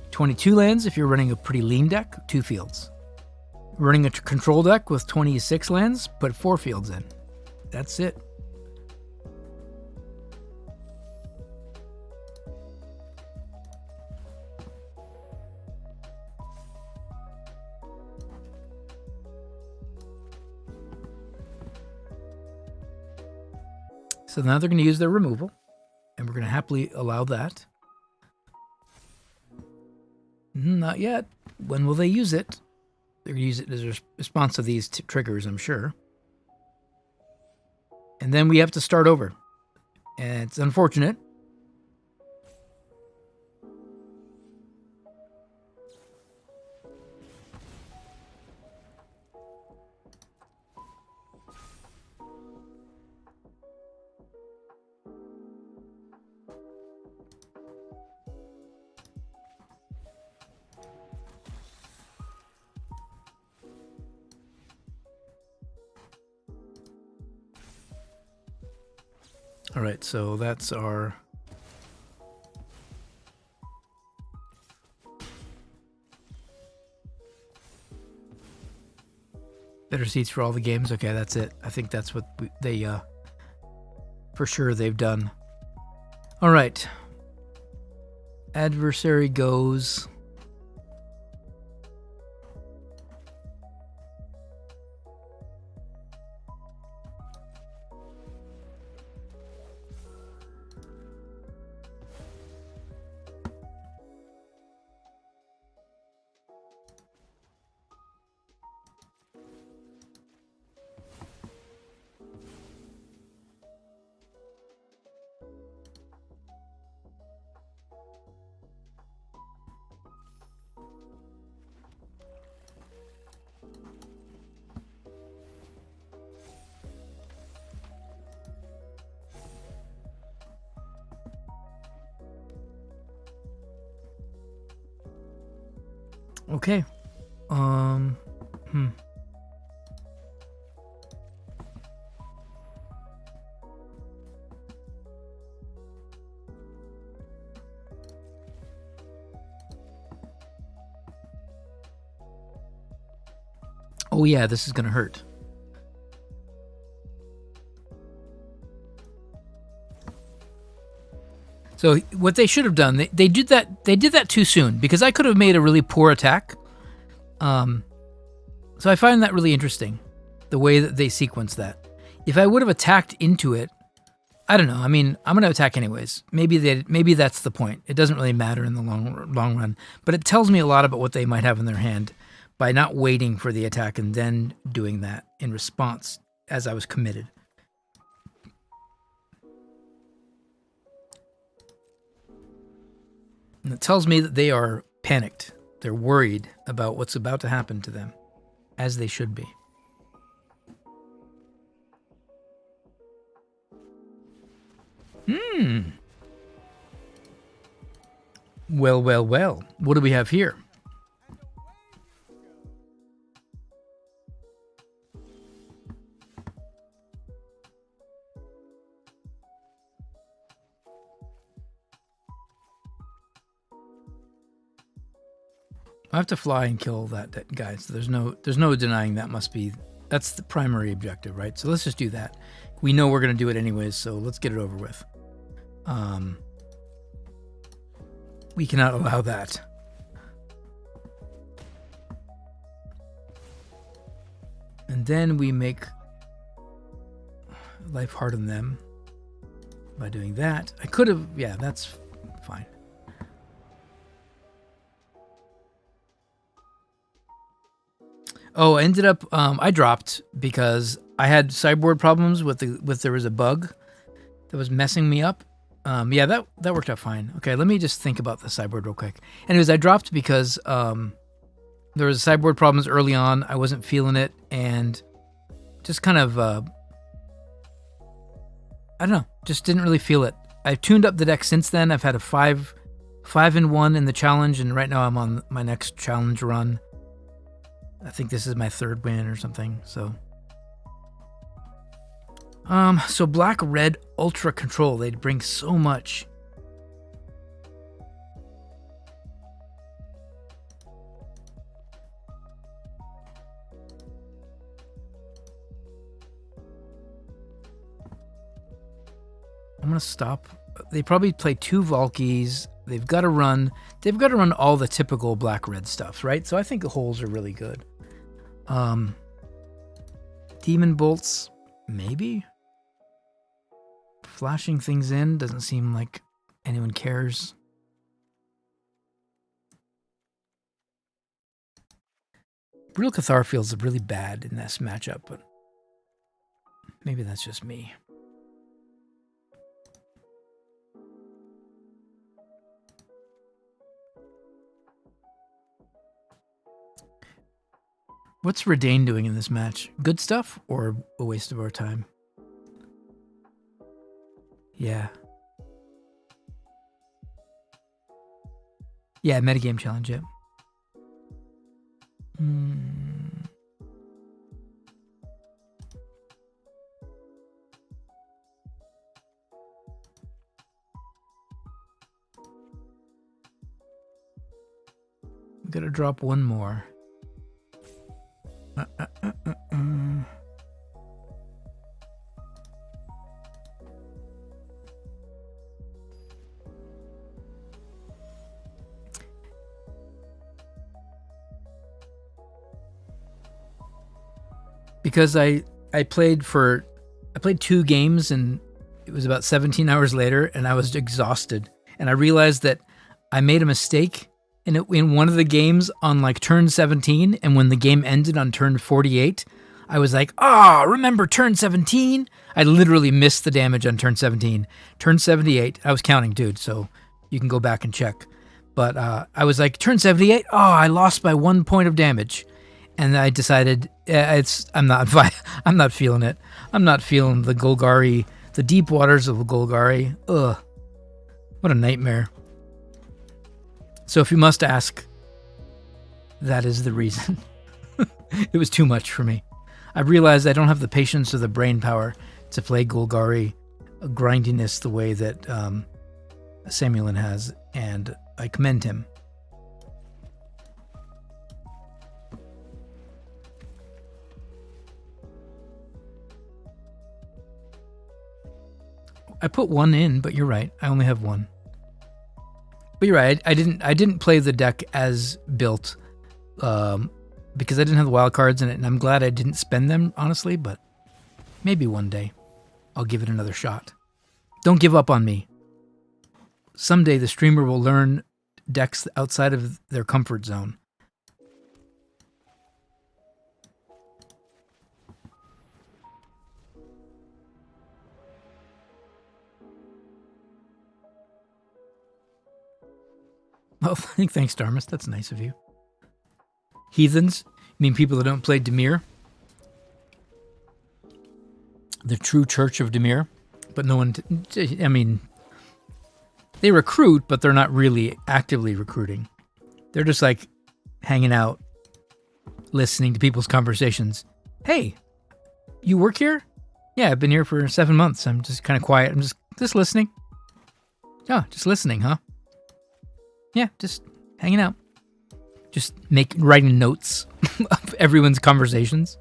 22 lands if you're running a pretty lean deck, 2 fields. Running a control deck with 26 lands, put 4 fields in. That's it. So now they're going to use their removal, and we're going to happily allow that. Not yet. When will they use it? They're going to use it as a response to these triggers, I'm sure. And then we have to start over. And it's unfortunate. All right, so that's our better seats for all the games. Okay, that's it. I think that's what they for sure they've done. All right. Adversary goes. Okay. Oh yeah, this is gonna hurt. So what they should have done, they did that too soon, because I could have made a really poor attack. So I find that really interesting, the way that they sequence that. If I would have attacked into it, I don't know. I mean, I'm going to attack anyways. Maybe that's the point. It doesn't really matter in the long run, but it tells me a lot about what they might have in their hand by not waiting for the attack and then doing that in response as I was committed. And it tells me that they are panicked. They're worried about what's about to happen to them, as they should be. Well, well, well. What do we have here? I have to fly and kill that guy, so there's no denying that's the primary objective, right? So let's just do that. We know we're going to do it anyways, so let's get it over with. We cannot allow that. And then we make life hard on them by doing that. I could have, yeah, that's fine. Oh, I ended up, I dropped because I had sideboard problems there was a bug that was messing me up. Yeah, that worked out fine. Okay, let me just think about the sideboard real quick. Anyways, I dropped because there was sideboard problems early on. I wasn't feeling it, and just kind of, I don't know, just didn't really feel it. I've tuned up the deck since then. I've had a 5-1 in the challenge, and right now I'm on my next challenge run. I think this is my 3rd win or something, so. So black-red ultra control, they'd bring so much. I'm gonna stop. They probably play 2 Valkies. They've got to run all the typical black-red stuff, right? So I think the holes are really good. Demon bolts, maybe? Flashing things in doesn't seem like anyone cares. Brutal Cathar feels really bad in this matchup, but maybe that's just me. What's Reidane doing in this match? Good stuff or a waste of our time? Yeah. Yeah, metagame challenge, yeah. We gotta drop one more. because I played 2 games, and it was about 17 hours later, and I was exhausted. And I realized that I made a mistake in one of the games on like turn 17, and when the game ended on turn 48, I was like, remember turn 17? I literally missed the damage on turn 17. Turn 78, I was counting, dude, so you can go back and check. But I was like, turn 78, I lost by 1 point of damage. And I decided, I'm not feeling it. I'm not feeling the Golgari, the deep waters of the Golgari. Ugh, what a nightmare. So if you must ask, that is the reason. It was too much for me. I realized I don't have the patience or the brain power to play Golgari grindiness the way that Samuelin has, and I commend him. I put 1 in, but you're right. I only have 1. But you're right. I didn't play the deck as built because I didn't have the wild cards in it, and I'm glad I didn't spend them, honestly. But maybe one day I'll give it another shot. Don't give up on me. Someday the streamer will learn decks outside of their comfort zone. Oh, thanks, Darmus. That's nice of you. Heathens? You mean people that don't play Dimir? The true Church of Dimir? But no one... I mean... They recruit, but they're not really actively recruiting. They're just like hanging out, listening to people's conversations. Hey, you work here? Yeah, I've been here for 7 months. I'm just kind of quiet. I'm just listening. Oh, just listening, huh? Yeah, just hanging out. Just writing notes of everyone's conversations.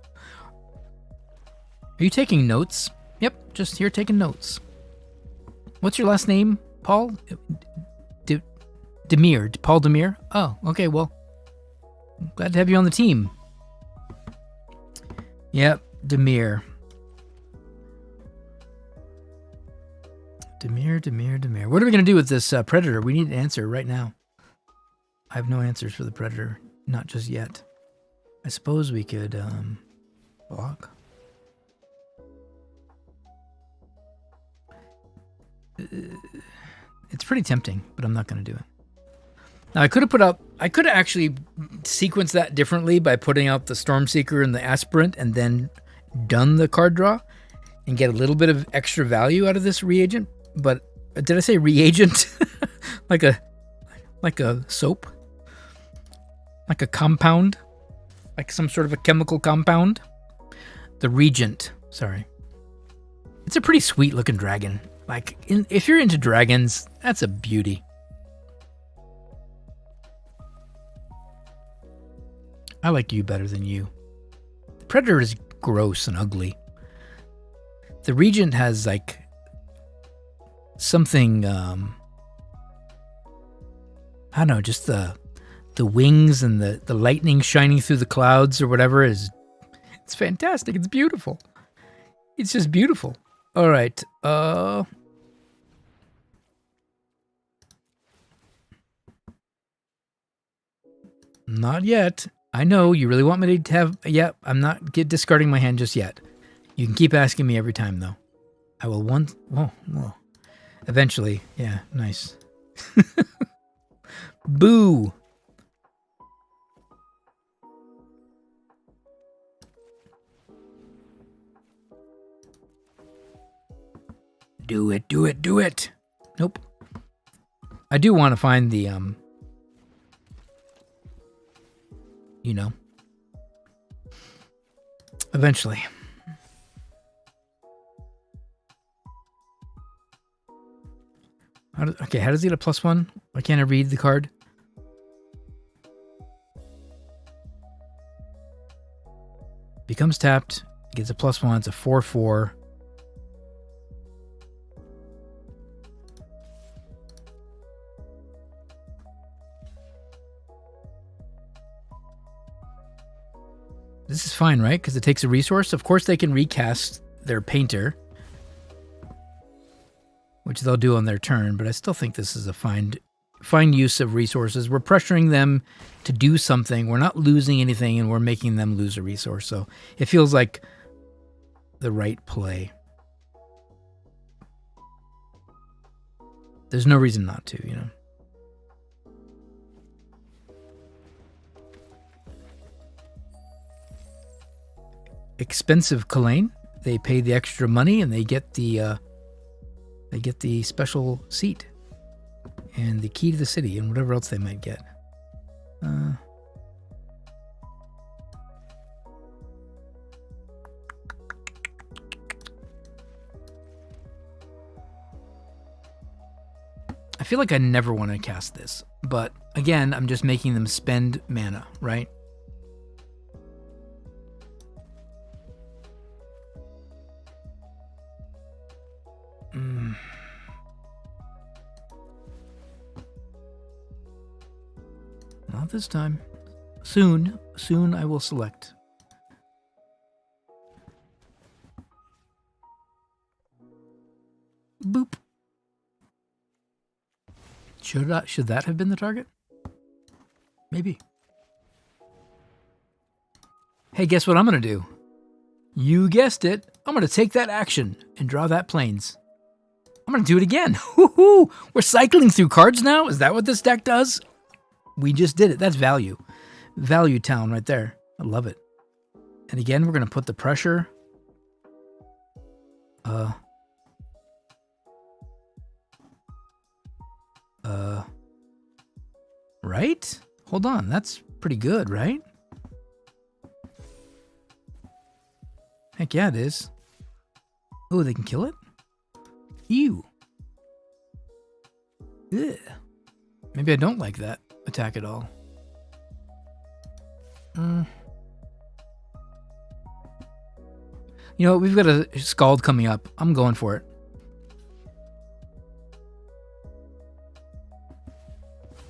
Are you taking notes? Yep, just here taking notes. What's your last name, Paul? Dimir. Paul Dimir? Oh, okay, well, glad to have you on the team. Yep, Dimir. Dimir. What are we going to do with this Predator? We need an answer right now. I have no answers for the Predator. Not just yet. I suppose we could block. It's pretty tempting, but I'm not going to do it. Now, I could have actually sequenced that differently by putting out the Stormseeker and the Aspirant and then done the card draw and get a little bit of extra value out of this reagent. But did I say reagent? like a soap? Like a compound? Like some sort of a chemical compound? The Regent. Sorry. It's a pretty sweet looking dragon. Like, if you're into dragons, that's a beauty. I like you better than you. The Predator is gross and ugly. The Regent has, like, something, I don't know, just the wings and the lightning shining through the clouds or whatever it's fantastic. It's beautiful. It's just beautiful. All right. Not yet. I know you really want me to have... Yeah, I'm not discarding my hand just yet. You can keep asking me every time, though. I will once... Whoa. Eventually. Yeah, nice. Boo! Do it. Nope. I do want to find the, you know, eventually. How does he get a +1? Why can't I read the card? Becomes tapped, gets a +1, it's a 4/4. This is fine, right? Because it takes a resource. Of course, they can recast their painter, which they'll do on their turn, but I still think this is a fine use of resources. We're pressuring them to do something. We're not losing anything, and we're making them lose a resource. So it feels like the right play. There's no reason not to, you know. Expensive Kalane. They pay the extra money and they get the special seat and the key to the city and whatever else they might get. I feel like I never want to cast this, but again, I'm just making them spend mana, right? Not this time. Soon I will select. Boop. Should that have been the target? Maybe. Hey, guess what I'm going to do? You guessed it. I'm going to take that action and draw that plains. I'm going to do it again. Woohoo! We're cycling through cards now? Is that what this deck does? We just did it. That's value. Value town right there. I love it. And again, we're going to put the pressure. Right? Hold on. That's pretty good, right? Heck yeah, it is. Oh, they can kill it? Ew. Ugh. Maybe I don't like that attack at all. You know, we've got a Skald coming up. I'm going for it.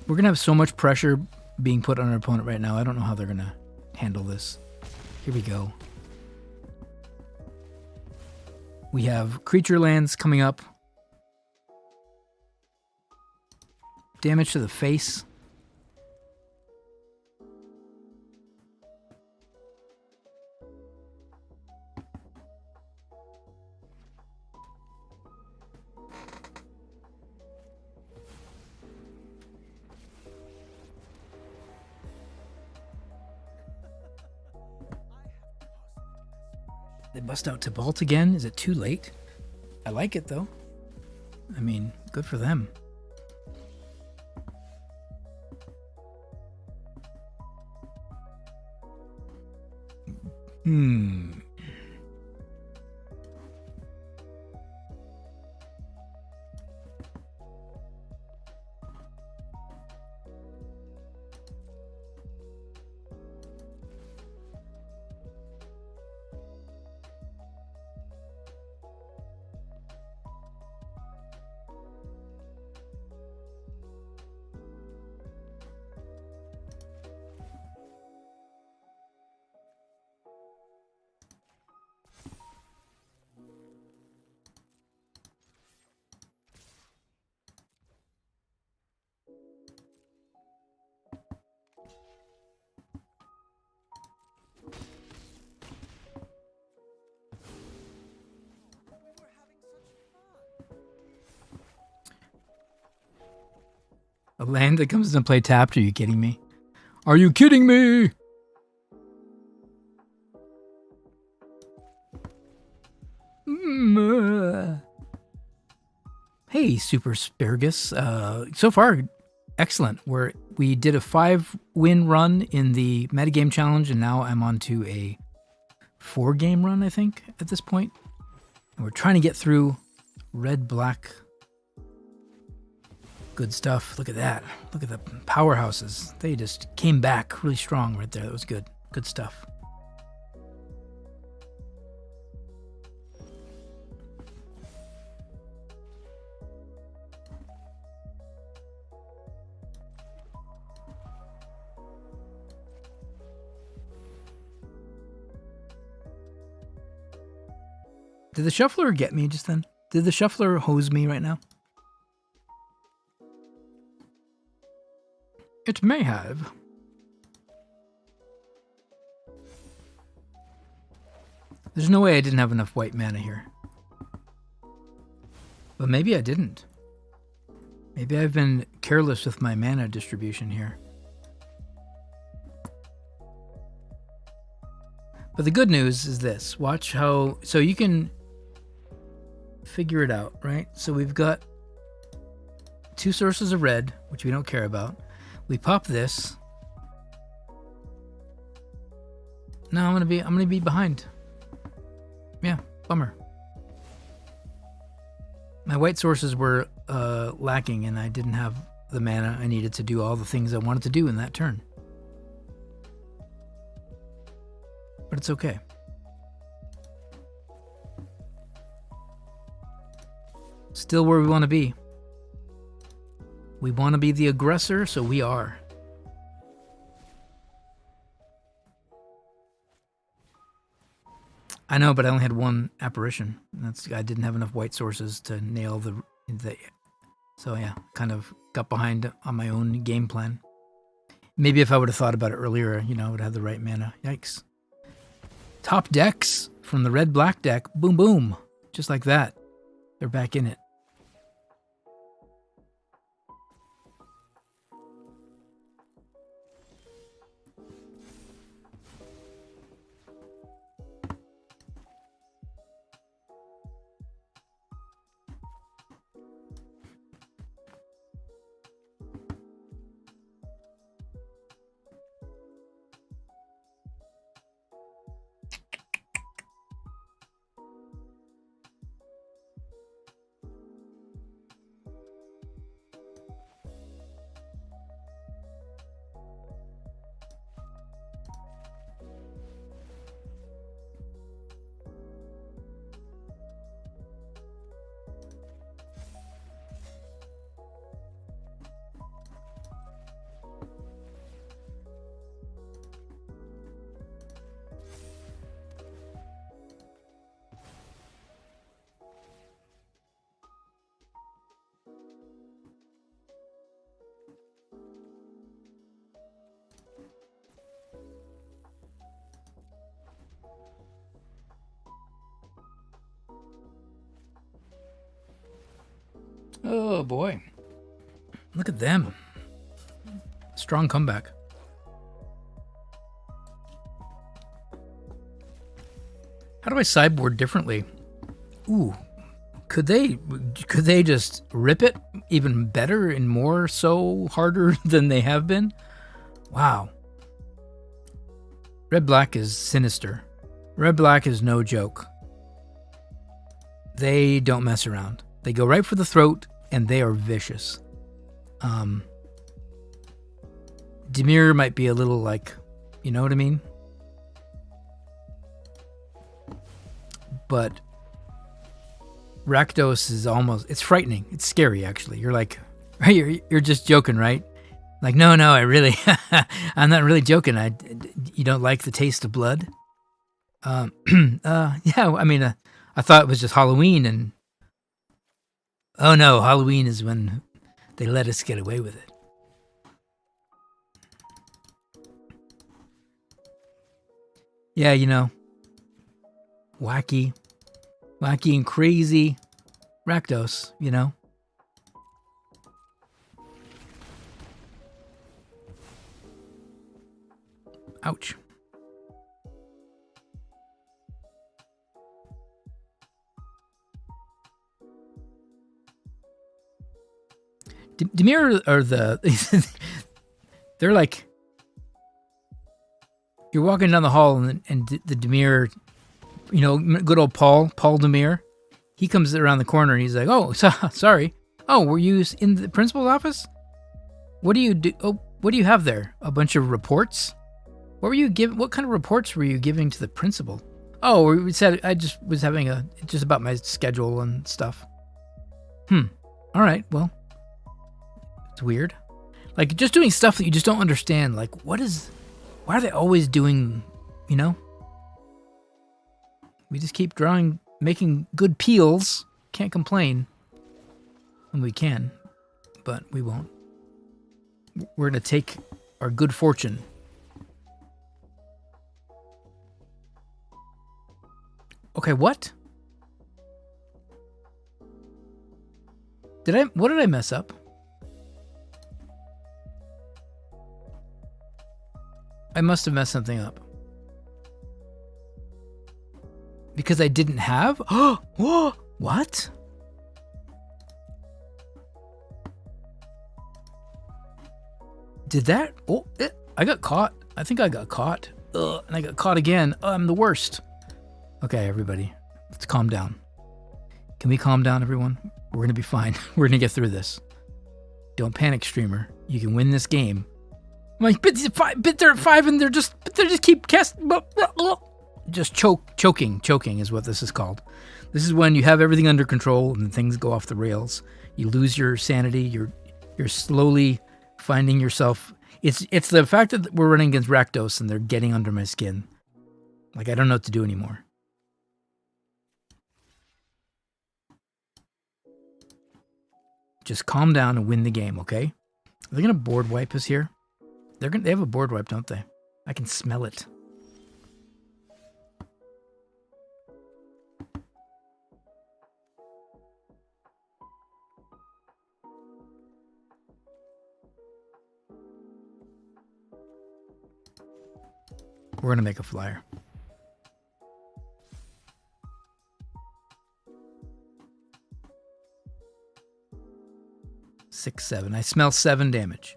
We're going to have so much pressure being put on our opponent right now. I don't know how they're going to handle this. Here we go. We have creature lands coming up. Damage to the face. They bust out Tibalt again. Is it too late? I like it, though. I mean, good for them. A land that comes into play tapped? Are you kidding me? Are you kidding me? Hey, Super Spargus. So far, excellent. We did a 5-win run in the metagame challenge, and now I'm on to a 4-game run, I think, at this point. And we're trying to get through red-black. Good stuff. Look at that. Look at the powerhouses. They just came back really strong right there. That was good. Good stuff. Did the shuffler get me just then? Did the shuffler hose me right now? It may have. There's no way I didn't have enough white mana here. But maybe I didn't. Maybe I've been careless with my mana distribution here. But the good news is this. Watch how... So you can figure it out, right? So we've got 2 sources of red, which we don't care about. We pop this. No, I'm gonna be behind. Yeah, bummer. My white sources were lacking, and I didn't have the mana I needed to do all the things I wanted to do in that turn. But it's okay. Still where we want to be. We want to be the aggressor, so we are. I know, but I only had 1 apparition. I didn't have enough white sources to nail the. So yeah, kind of got behind on my own game plan. Maybe if I would have thought about it earlier, you know, I would have the right mana. Yikes. Top decks from the red-black deck. Boom, boom. Just like that. They're back in it. Oh boy. Look at them. Strong comeback. How do I sideboard differently? Ooh. Could they just rip it even better and more so harder than they have been? Wow. Red-black is sinister. Red-black is no joke. They don't mess around. They go right for the throat, and they are vicious. Dimir might be a little like, you know what I mean? But Rakdos is almost, it's frightening. It's scary, actually. You're like, you're just joking, right? Like, no, I really, I'm not really joking. You don't like the taste of blood? Yeah, I mean, I thought it was just Halloween, and oh no, Halloween is when they let us get away with it. Yeah, you know, wacky and crazy Rakdos, you know. Ouch. Dimir are the... they're like... You're walking down the hall and the Dimir, you know, good old Paul Dimir, he comes around the corner and he's like, oh, sorry. Oh, were you in the principal's office? What do you do? Oh, what do you have there? A bunch of reports? What kind of reports were you giving to the principal? Oh, we said I just was having just about my schedule and stuff. All right, well, it's weird. Like, just doing stuff that you just don't understand. Like, why are they always doing, you know? We just keep drawing making good peels. Can't complain. And we can, but we won't. We're going to take our good fortune. Okay, what? What did I mess up? I must have messed something up. Because I didn't have? Oh, what? Did that? Oh, I got caught. I think I got caught. And I got caught again. I'm the worst. Okay, everybody, let's calm down. Can we calm down, everyone? We're going to be fine. We're going to get through this. Don't panic, streamer. You can win this game. I'm like, but they're at 5 and they just keep casting. Just choking is what this is called. This is when you have everything under control and things go off the rails. You lose your sanity. You're slowly finding yourself. It's the fact that we're running against Rakdos and they're getting under my skin. Like, I don't know what to do anymore. Just calm down and win the game, okay? Are they gonna board wipe us here? They have a board wipe, don't they? I can smell it. We're gonna make a flyer. Six, 7. I smell 7 damage.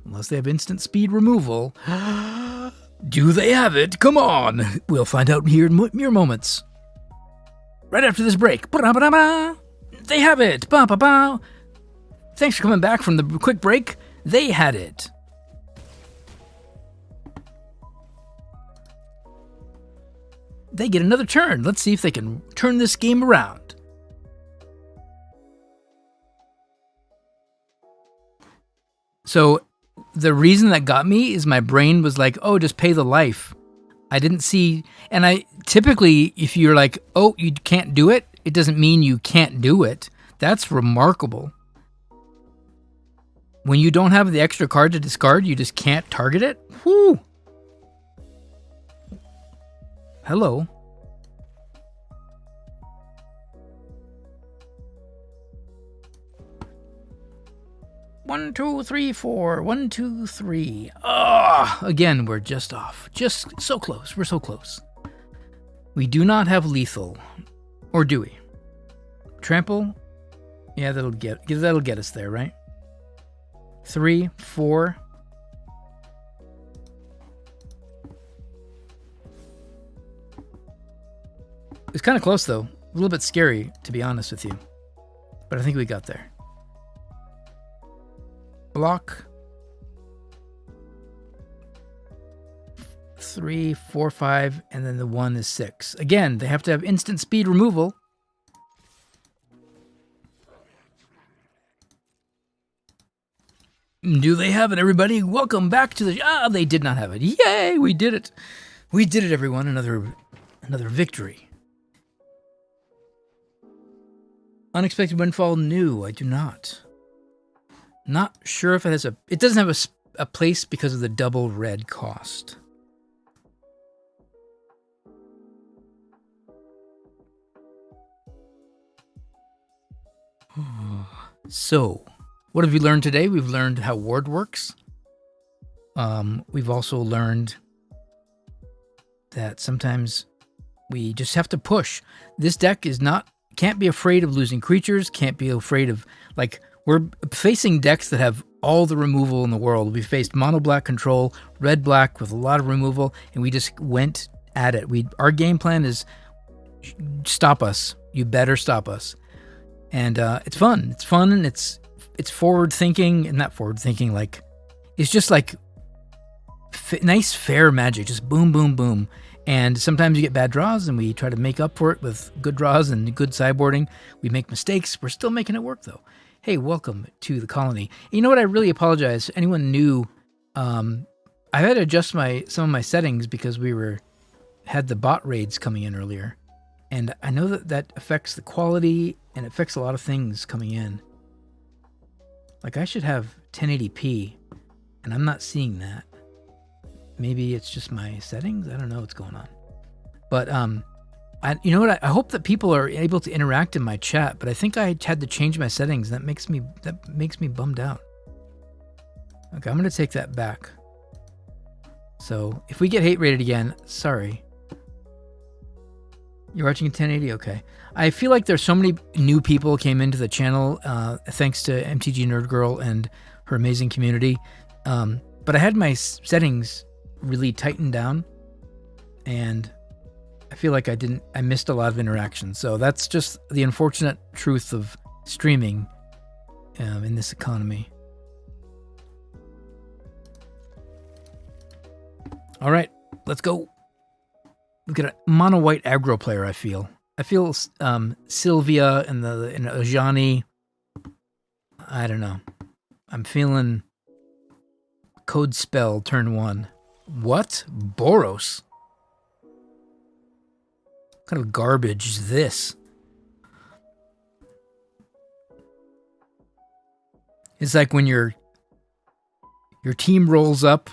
Unless they have instant speed removal. Do they have it? Come on. We'll find out here in mere moments. Right after this break. They have it. Thanks for coming back from the quick break. They had it. They get another turn. Let's see if they can turn this game around. So the reason that got me is my brain was like, oh, just pay the life. I didn't see, and I typically, if you're like, oh, you can't do it, it doesn't mean you can't do it. That's remarkable. When you don't have the extra card to discard, you just can't target it? Whoo! Hello. One, two, three, 4. 1, 2, 3. Again, we're just off. Just so close. We're so close. We do not have lethal. Or do we? Trample? Yeah, that'll get us there, right? 3, 4. It's kind of close, though. A little bit scary, to be honest with you. But I think we got there. Block. 3, 4, 5, and then the 1 is 6. Again, they have to have instant speed removal. Do they have it, everybody? Welcome back to the... they did not have it. Yay, we did it. We did it, everyone. Another victory. Unexpected windfall, new. I do not. Not sure if it has it doesn't have a place because of the double red cost. So, what have we learned today? We've learned how ward works. We've also learned that sometimes we just have to push. This deck can't be afraid of losing creatures, can't be afraid of, like, we're facing decks that have all the removal in the world. We faced mono-black control, red-black with a lot of removal, and we just went at it. Our game plan is stop us. You better stop us. And it's fun. It's fun, and it's forward-thinking, and not forward-thinking, like, it's just like nice, fair magic. Just boom, boom, boom. And sometimes you get bad draws, and we try to make up for it with good draws and good sideboarding. We make mistakes. We're still making it work, though. Hey, welcome to the colony. You know what? I really apologize. Anyone new? I had to adjust some of my settings because we had the bot raids coming in earlier, and I know that affects the quality and affects a lot of things coming in. Like I should have 1080p, and I'm not seeing that. Maybe it's just my settings. I don't know what's going on. But you know what? I hope that people are able to interact in my chat. But I think I had to change my settings. That makes me bummed out. Okay, I'm gonna take that back. So if we get hate rated again, sorry. You're watching in 1080? Okay. I feel like there's so many new people came into the channel thanks to MTG Nerd Girl and her amazing community. But I had my settings really tightened down, and I feel like I missed a lot of interaction. So that's just the unfortunate truth of streaming in this economy. All right, let's go. Look at a mono white aggro player. I feel Sylvia and Ajani. I don't know. I'm feeling Code Spell turn 1. What? Boros? What kind of garbage is this? It's like when your team rolls up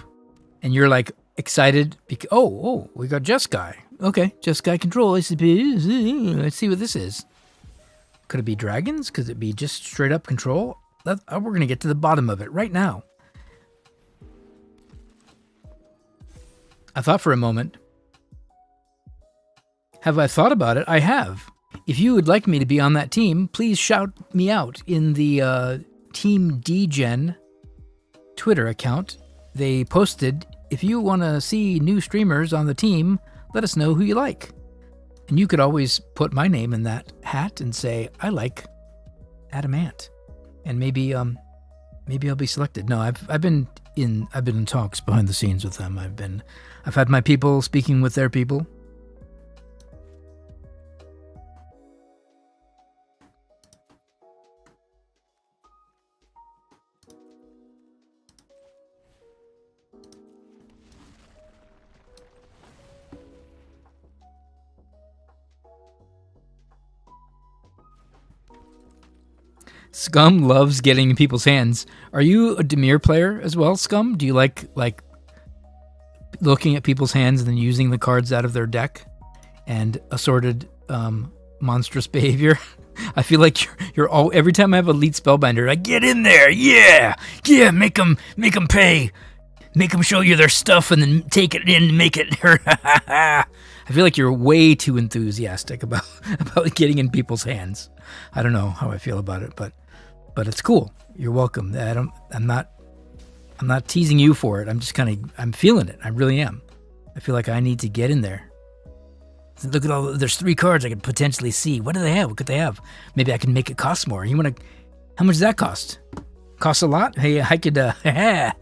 and you're like excited because oh, we got Jeskai. Okay, Jeskai control. Let's see what this is. Could it be dragons? Could it be just straight up control? We're gonna get to the bottom of it right now. I thought for a moment. Have I thought about it? I have. If you would like me to be on that team, please shout me out in the Team DGen Twitter account. They posted, if you want to see new streamers on the team, let us know who you like. And you could always put my name in that hat and say, I like Adamant. And maybe I'll be selected. No, I've been in talks behind the scenes with them. I've had my people speaking with their people. Scum loves getting in people's hands. Are you a Dimir player as well, Scum? Do you like looking at people's hands and then using the cards out of their deck and assorted monstrous behavior? I feel like you're all every time I have Elite Spellbinder, like get in there, yeah, make them pay, make them show you their stuff and then take it in and make it hurt. I feel like you're way too enthusiastic about getting in people's hands. I don't know how I feel about it, but it's cool. You're welcome. I'm not teasing you for it. I'm just I'm feeling it. I really am. I feel like I need to get in there. Look at there's 3 cards I could potentially see. What do they have? What could they have? Maybe I can make it cost more. How much does that cost? Costs a lot? Hey, I could, I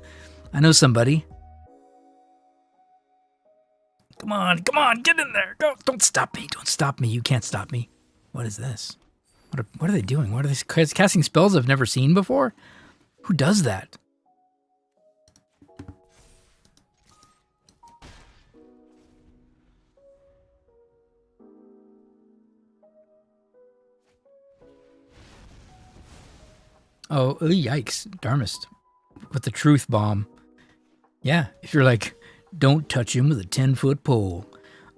know somebody. Come on, get in there. Go. Don't stop me. You can't stop me. What is this? What are they doing? What are they casting spells I've never seen before? Who does that? Oh, yikes. Darmist. With the truth bomb. Yeah, if you're like, don't touch him with a 10-foot pole.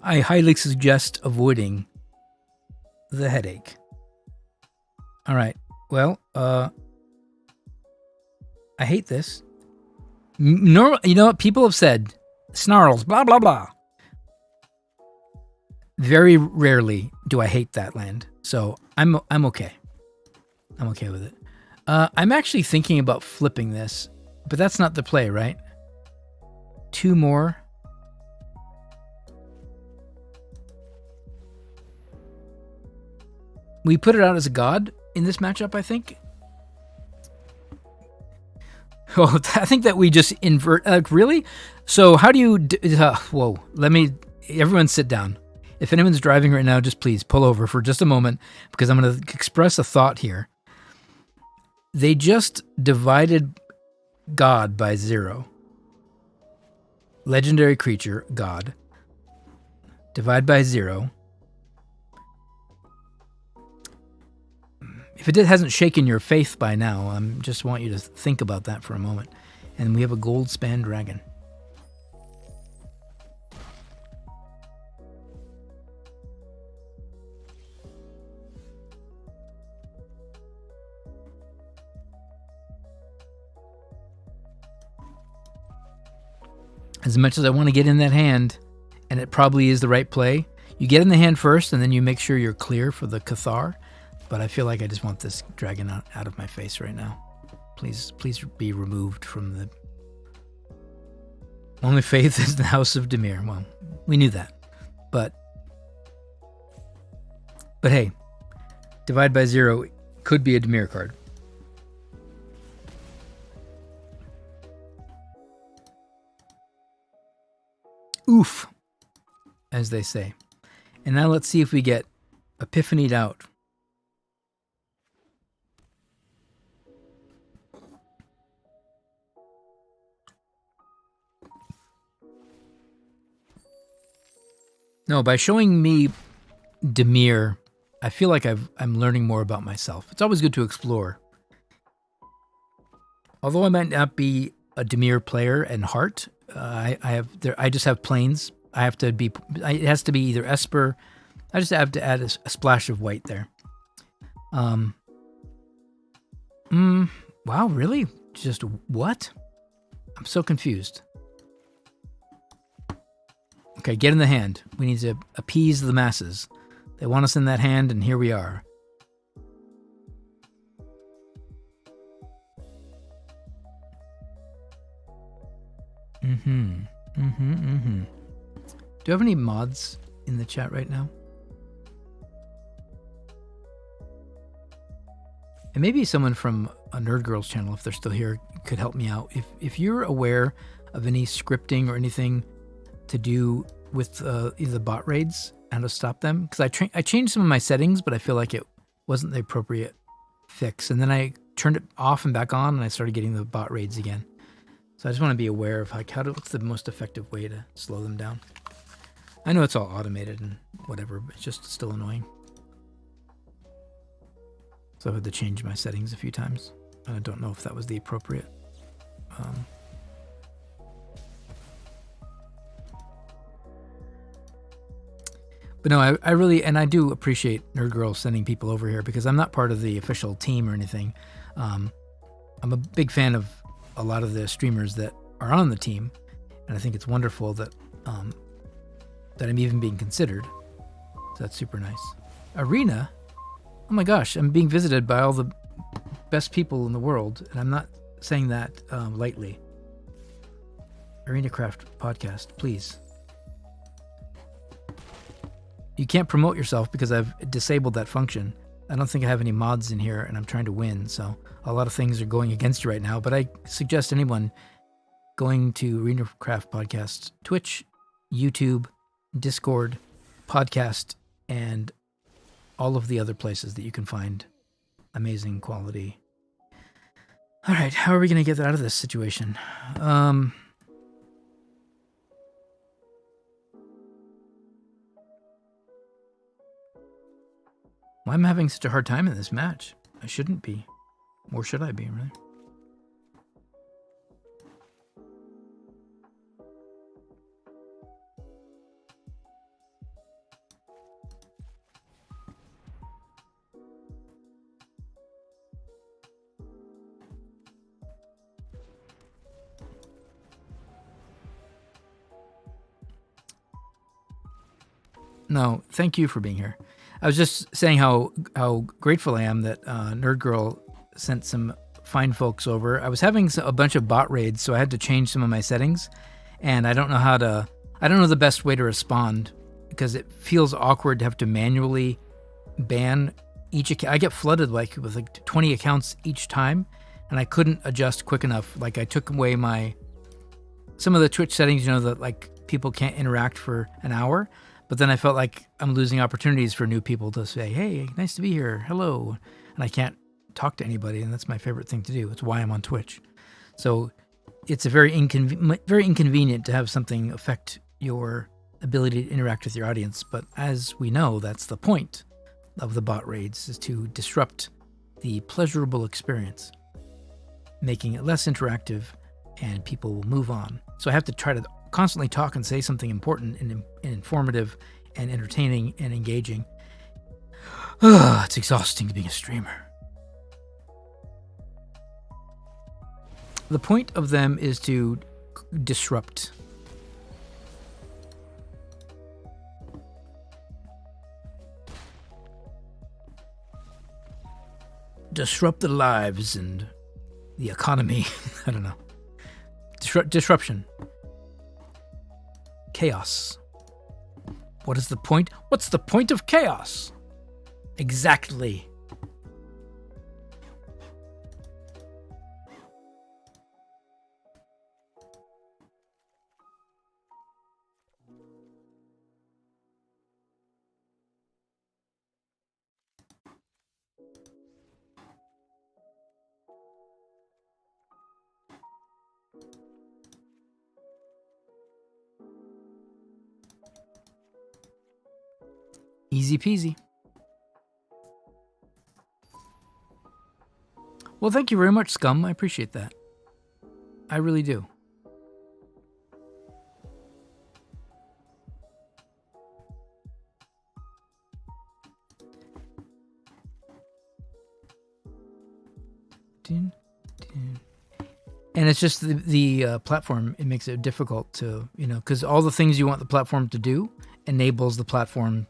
I highly suggest avoiding the headache. All right. Well, I hate this. You know what? People have said, snarls, blah, blah, blah. Very rarely do I hate that land. So I'm okay. I'm okay with it. I'm actually thinking about flipping this, but that's not the play, right? 2 more. We put it out as a god in this matchup, I think. Oh, I think that we just invert. Really? So how do you... whoa. Everyone sit down. If anyone's driving right now, just please pull over for just a moment because I'm going to express a thought here. They just divided God by 0. Legendary creature, God. Divide by 0. If it hasn't shaken your faith by now, I just want you to think about that for a moment. And we have a gold span dragon. As much as I want to get in that hand, and it probably is the right play, you get in the hand first, and then you make sure you're clear for the Cathar. But I feel like I just want this dragon out of my face right now. Please be removed from the... Only faith is the House of Dimir. Well, we knew that. But hey, divide by 0 could be a Dimir card. Oof, as they say. And now let's see if we get epiphanied out. No, by showing me Dimir, I feel like I'm learning more about myself. It's always good to explore. Although I might not be a Dimir player and heart, I just have planes. I have to be. It has to be either Esper. I just have to add a splash of white there. Wow, really? Just what? I'm so confused. Okay, get in the hand. We need to appease the masses. They want us in that hand, and here we are. Do you have any mods in the chat right now? And maybe someone from a Nerd Girls channel, if they're still here, could help me out. If you're aware of any scripting or anything to do with either bot raids, how to stop them, because I changed some of my settings, but I feel like it wasn't the appropriate fix. And then I turned it off and back on, and I started getting the bot raids again. So I just want to be aware of what's the most effective way to slow them down. I know it's all automated and whatever, but it's just still annoying. So I had to change my settings a few times, and I don't know if that was the appropriate. But no, I really, and I do appreciate Nerd Girl sending people over here, because I'm not part of the official team or anything. I'm a big fan of a lot of the streamers that are on the team, and I think it's wonderful that that I'm even being considered. So that's super nice. Arena? Oh my gosh, I'm being visited by all the best people in the world, and I'm not saying that lightly. ArenaCraft podcast, please. You can't promote yourself because I've disabled that function. I don't think I have any mods in here, and I'm trying to win, so a lot of things are going against you right now, but I suggest anyone going to ArenaCraft podcast, Twitch, YouTube, Discord, podcast, and all of the other places that you can find amazing quality. All right, how are we going to get out of this situation? Why am I having such a hard time in this match? I shouldn't be. Or should I be, really? No, thank you for being here. I was just saying how grateful I am that Nerd Girl sent some fine folks over. I was having a bunch of bot raids, so I had to change some of my settings, and I don't know the best way to respond, because it feels awkward to have to manually ban each account. I get flooded with 20 accounts each time, and I couldn't adjust quick enough. Like, I took away some of the Twitch settings, that people can't interact for an hour. But then I felt like I'm losing opportunities for new people to say, hey, nice to be here, hello. And I can't talk to anybody, and that's my favorite thing to do. It's why I'm on Twitch. So it's a very inconvenient to have something affect your ability to interact with your audience. But as we know, that's the point of the bot raids, is to disrupt the pleasurable experience, making it less interactive, and people will move on. So I have to try to constantly talk and say something important and informative and entertaining and engaging. It's exhausting being a streamer. The point of them is to disrupt. Disrupt the lives and the economy. I don't know. Disruption. Chaos. What is the point? What's the point of chaos? Exactly. Easy peasy. Well, thank you very much, Scum. I appreciate that. I really do. And it's just the platform. It makes it difficult to, because all the things you want the platform to do enables the platform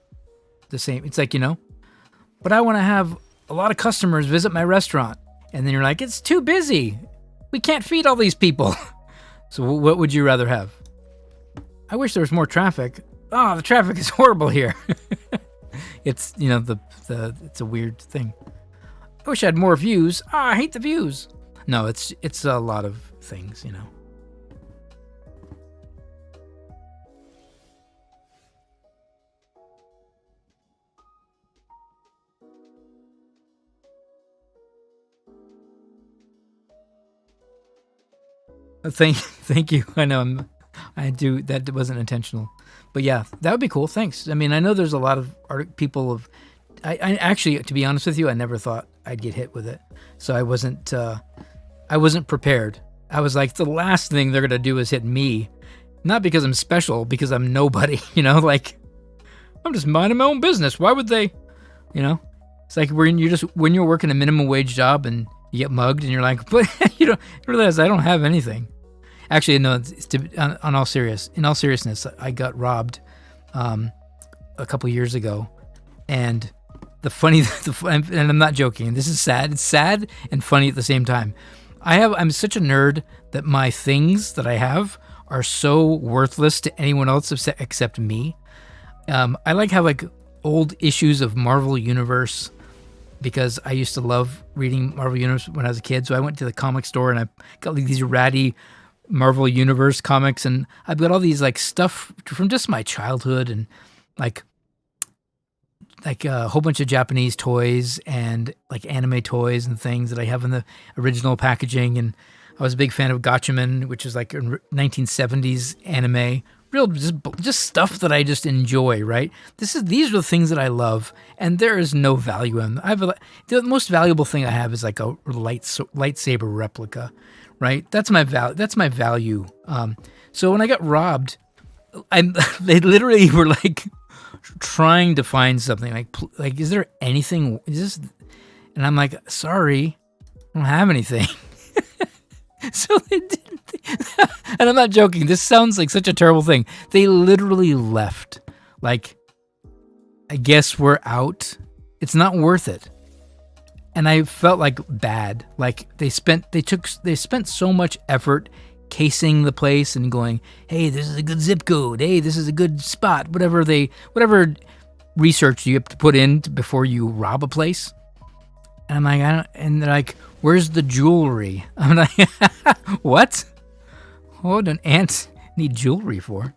the same. It's like, but I want to have a lot of customers visit my restaurant. And then you're like, it's too busy. We can't feed all these people. So what would you rather have? I wish there was more traffic. Oh, the traffic is horrible here. It's, it's a weird thing. I wish I had more views. I hate the views. No, it's a lot of things, Thank you. I know that wasn't intentional, but yeah, that would be cool. Thanks. I mean, I know there's a lot of people I actually, to be honest with you, I never thought I'd get hit with it. So I wasn't prepared. I was like, the last thing they're going to do is hit me. Not because I'm special, because I'm nobody, like I'm just minding my own business. Why would they, it's like when you're working a minimum wage job and you get mugged and you're like, but you realize I don't have anything. Actually, no, in all seriousness, I got robbed a couple years ago. And and I'm not joking, this is sad. It's sad and funny at the same time. I'm such a nerd that my things that I have are so worthless to anyone else except me. I have old issues of Marvel Universe, because I used to love reading Marvel Universe when I was a kid. So I went to the comic store and I got these ratty Marvel Universe comics, and I've got all these stuff from just my childhood, and like a whole bunch of Japanese toys and anime toys and things that I have in the original packaging. And I was a big fan of Gatchaman, which is a 1970s anime. Real just stuff that I just enjoy, right? These are the things that I love, and there is no value in them. The most valuable thing I have is a lightsaber replica, right? That's my value. So when I got robbed, they literally were trying to find something is there anything? And I'm like, sorry, I don't have anything. So they didn't. And I'm not joking. This sounds like such a terrible thing. They literally left. I guess we're out. It's not worth it. And I felt bad. They spent so much effort casing the place and going, hey, this is a good zip code. Hey, this is a good spot. Whatever research you have to put in before you rob a place. And I'm like, and they're like, where's the jewelry? I'm like, what? What would an ant need jewelry for?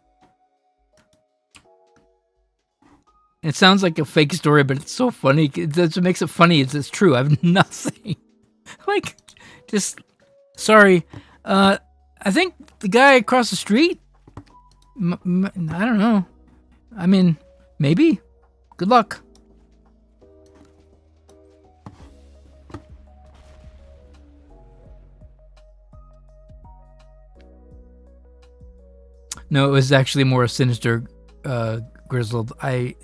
It sounds like a fake story, but it's so funny. That's what makes it funny. It's true. I have nothing. Like, just sorry. I think the guy across the street. I don't know. I mean, maybe. Good luck. No, it was actually more sinister, Grizzled. They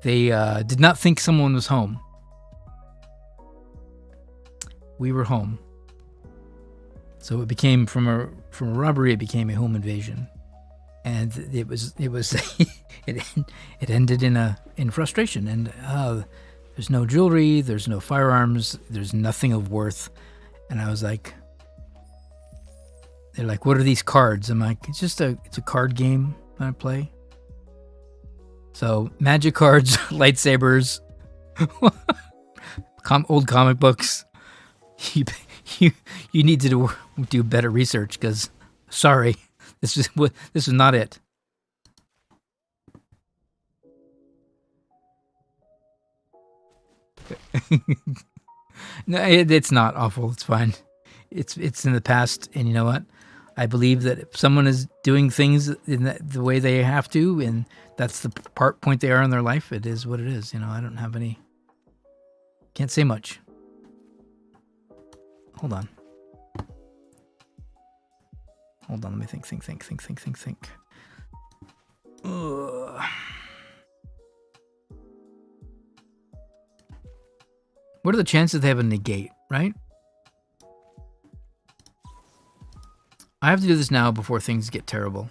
did not think someone was home. We were home. So it became from a robbery. It became a home invasion, and it ended in frustration. And there's no jewelry, there's no firearms, there's nothing of worth. And I was like, they're like, what are these cards? I'm like, it's a card game that I play. So magic cards, lightsabers, old comic books. You need to do better research, because sorry, this is not it. No, it's not awful. It's fine. It's in the past, and you know what? I believe that if someone is doing things in the way they have to, and that's the point they are in their life, it is what it is. You know, I don't have any. Can't say much. Hold on. Let me think. Ugh. What are the chances they have a negate, right? I have to do this now before things get terrible.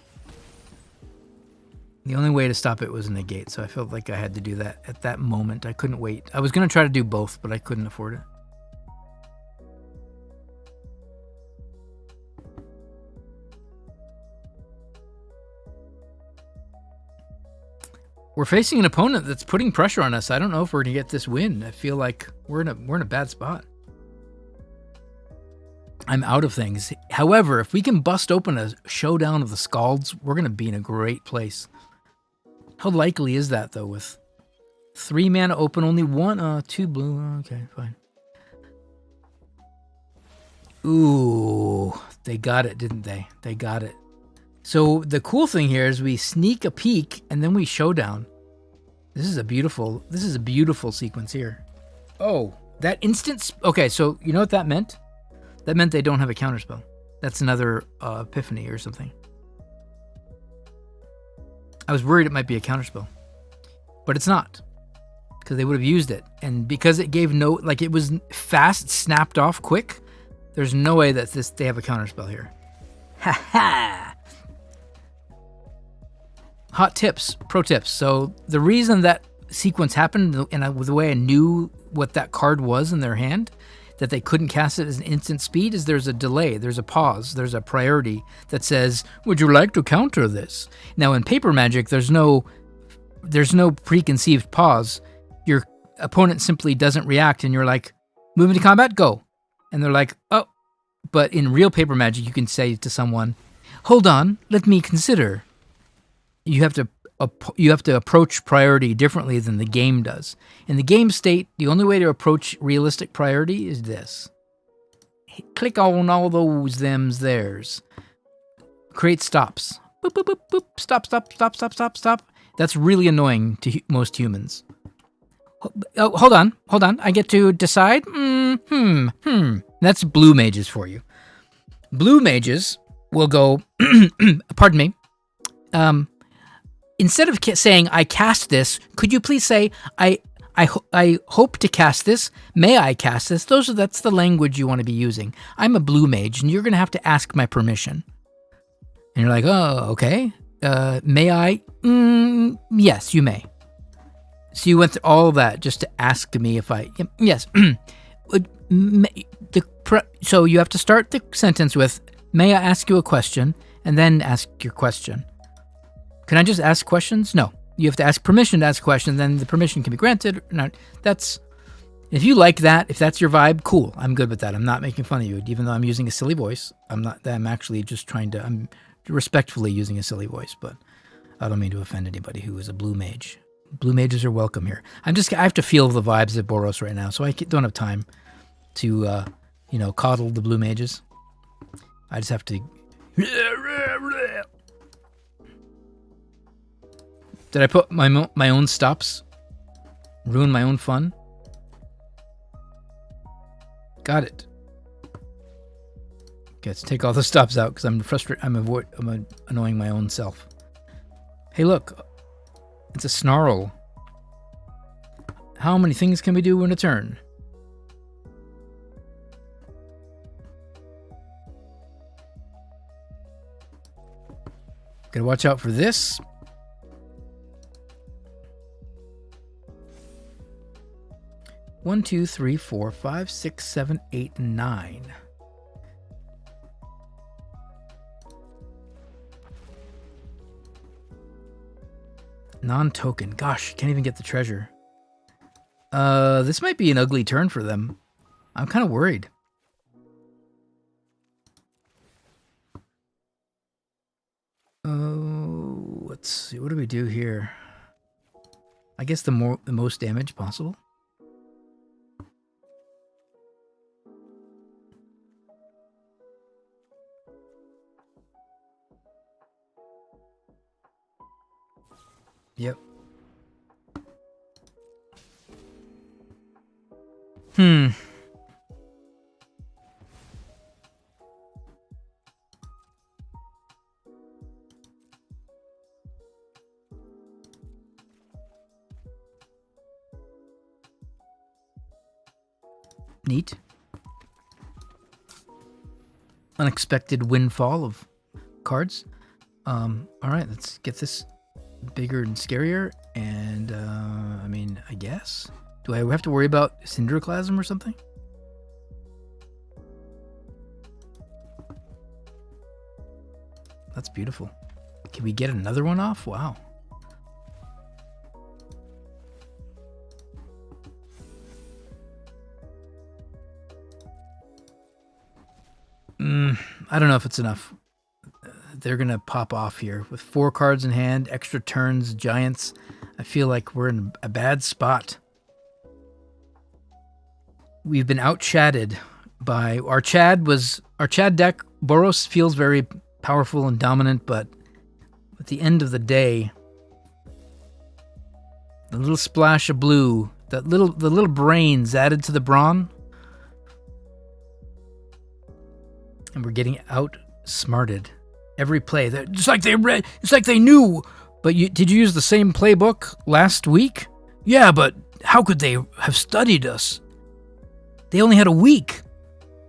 The only way to stop it was a negate, so I felt like I had to do that at that moment. I couldn't wait. I was going to try to do both, but I couldn't afford it. We're facing an opponent that's putting pressure on us. I don't know if we're going to get this win. I feel like we're in a bad spot. I'm out of things. However, if we can bust open a showdown of the Skalds, we're going to be in a great place. How likely is that, though, with 3 mana open, only 2 blue? Okay, fine. Ooh, they got it, didn't they? They got it. So the cool thing here is we sneak a peek, and then we showdown. This is a beautiful sequence here. Oh, that instant... Okay, so you know what that meant? That meant they don't have a counterspell. That's another epiphany or something. I was worried it might be a counterspell, but it's not, because they would have used it. And because it gave no, like, it was fast, snapped off quick, there's no way that they have a counterspell here. Ha ha! Hot tips, pro tips. So the reason that sequence happened, and the way I knew what that card was in their hand, that they couldn't cast it as an instant speed, is there's a delay, there's a pause, there's a priority that says, would you like to counter this? Now in paper magic, there's no preconceived pause. Your opponent simply doesn't react, and you're like, move into combat, go. And they're like, oh. But in real paper magic, you can say to someone, hold on, let me consider. You have to approach priority differently than the game does. In the game state, the only way to approach realistic priority is this. Click on all those thems theirs. Create stops. Boop, boop, boop, boop. Stop, stop, stop, stop, stop, stop. That's really annoying to most humans. Oh, hold on. I get to decide? That's blue mages for you. Blue mages will go, pardon me, instead of saying, I cast this, could you please say, I hope to cast this, may I cast this? That's the language you want to be using. I'm a blue mage, and you're going to have to ask my permission. And you're like, oh, okay. May I? Yes, you may. So you went through all of that just to ask me if I... Yes. So you have to start the sentence with, may I ask you a question, and then ask your question. Can I just ask questions? No. You have to ask permission to ask a question, then the permission can be granted or not. If you like that, if that's your vibe, cool. I'm good with that. I'm not making fun of you, even though I'm using a silly voice. I'm actually just I'm respectfully using a silly voice, but I don't mean to offend anybody who is a blue mage. Blue mages are welcome here. I have to feel the vibes of Boros right now, so I don't have time to, coddle the blue mages. I just have to... Did I put my own stops? Ruin my own fun? Got it. Okay, let's take all the stops out because I'm frustrated. I'm annoying my own self. Hey, look. It's a Snarl. How many things can we do in a turn? Gotta watch out for this. One, two, three, four, five, 6, 7, 8, 9. Non-token. Gosh, can't even get the treasure. This might be an ugly turn for them. I'm kind of worried. Oh, let's see. What do we do here? I guess the most damage possible. Yep. Neat. Unexpected windfall of cards. All right, let's get this bigger and scarier. And, I mean, I guess. Do I have to worry about Cinderclasm or something? That's beautiful. Can we get another one off? Wow. I don't know if it's enough. They're going to pop off here. With 4 cards in hand, extra turns, giants. I feel like we're in a bad spot. We've been out-chatted by... Our Chad deck, Boros, feels very powerful and dominant, but at the end of the day, the little splash of blue, the little brains added to the brawn, and we're getting outsmarted every play. It's like they read. It's like they knew. But did you use the same playbook last week? Yeah, but how could they have studied us? They only had a week.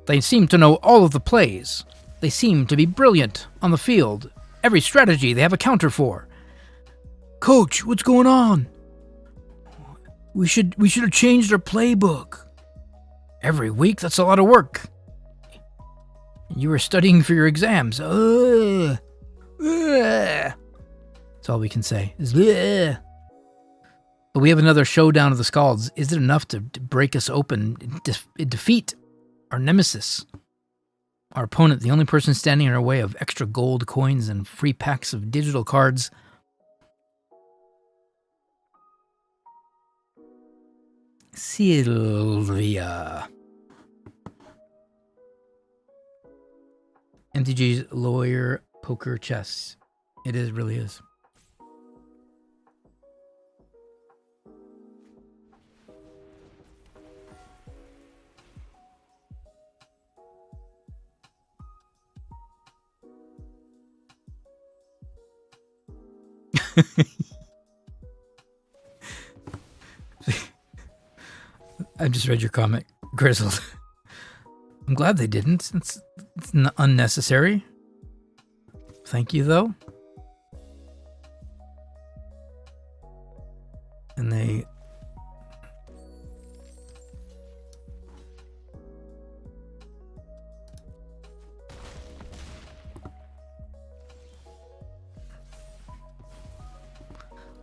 They seem to know all of the plays. They seem to be brilliant on the field. Every strategy they have a counter for. Coach, what's going on? We should have changed our playbook. Every week? That's a lot of work. You were studying for your exams. That's all we can say. But we have another showdown of the Skalds. Is it enough to break us open and defeat our nemesis? Our opponent, the only person standing in our way of extra gold coins and free packs of digital cards. Sylvia. MTG's lawyer poker chess. It is, really is. I just read your comment, Grizzled. I'm glad they didn't. It's unnecessary. Thank you, though. And they...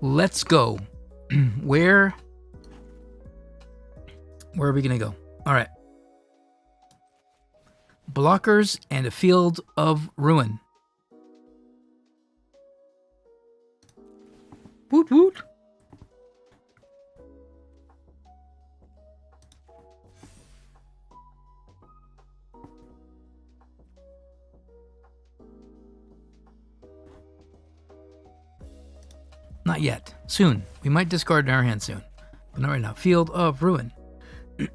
Let's go. Where are we going to go? All right. Blockers and a field of ruin. Woot woot. Not yet. Soon. We might discard in our hand soon. But not right now. Field of Ruin.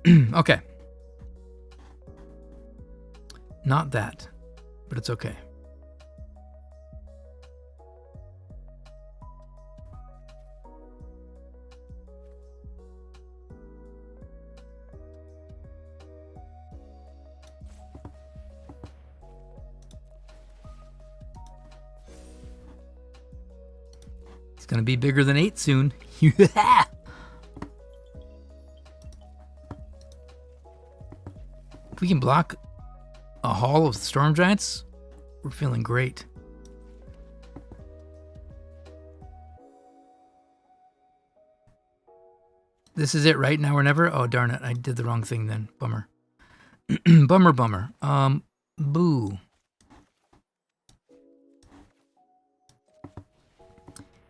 Okay. Not that. But it's okay. It's going to be bigger than 8 soon. If we can block a Hall of Storm Giants, we're feeling great. This is it, right? Now or never? Oh, darn it. I did the wrong thing then. Bummer. Bummer. Boo.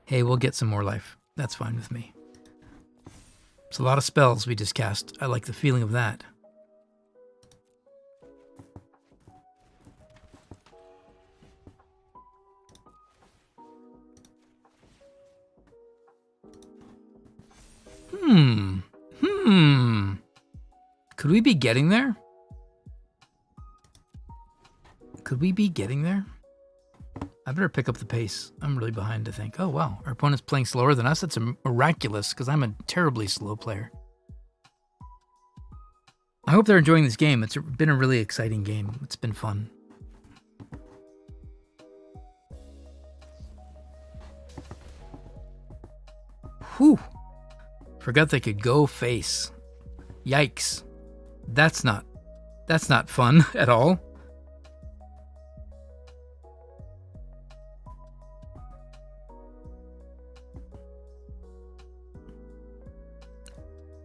Hey, we'll get some more life. That's fine with me. It's a lot of spells we just cast. I like the feeling of that. Could we be getting there? Could we be getting there? I better pick up the pace. I'm really behind, I think. Oh, wow. Our opponent's playing slower than us. That's miraculous, because I'm a terribly slow player. I hope they're enjoying this game. It's been a really exciting game. It's been fun. Whew. Forgot they could go face. Yikes. That's not fun at all.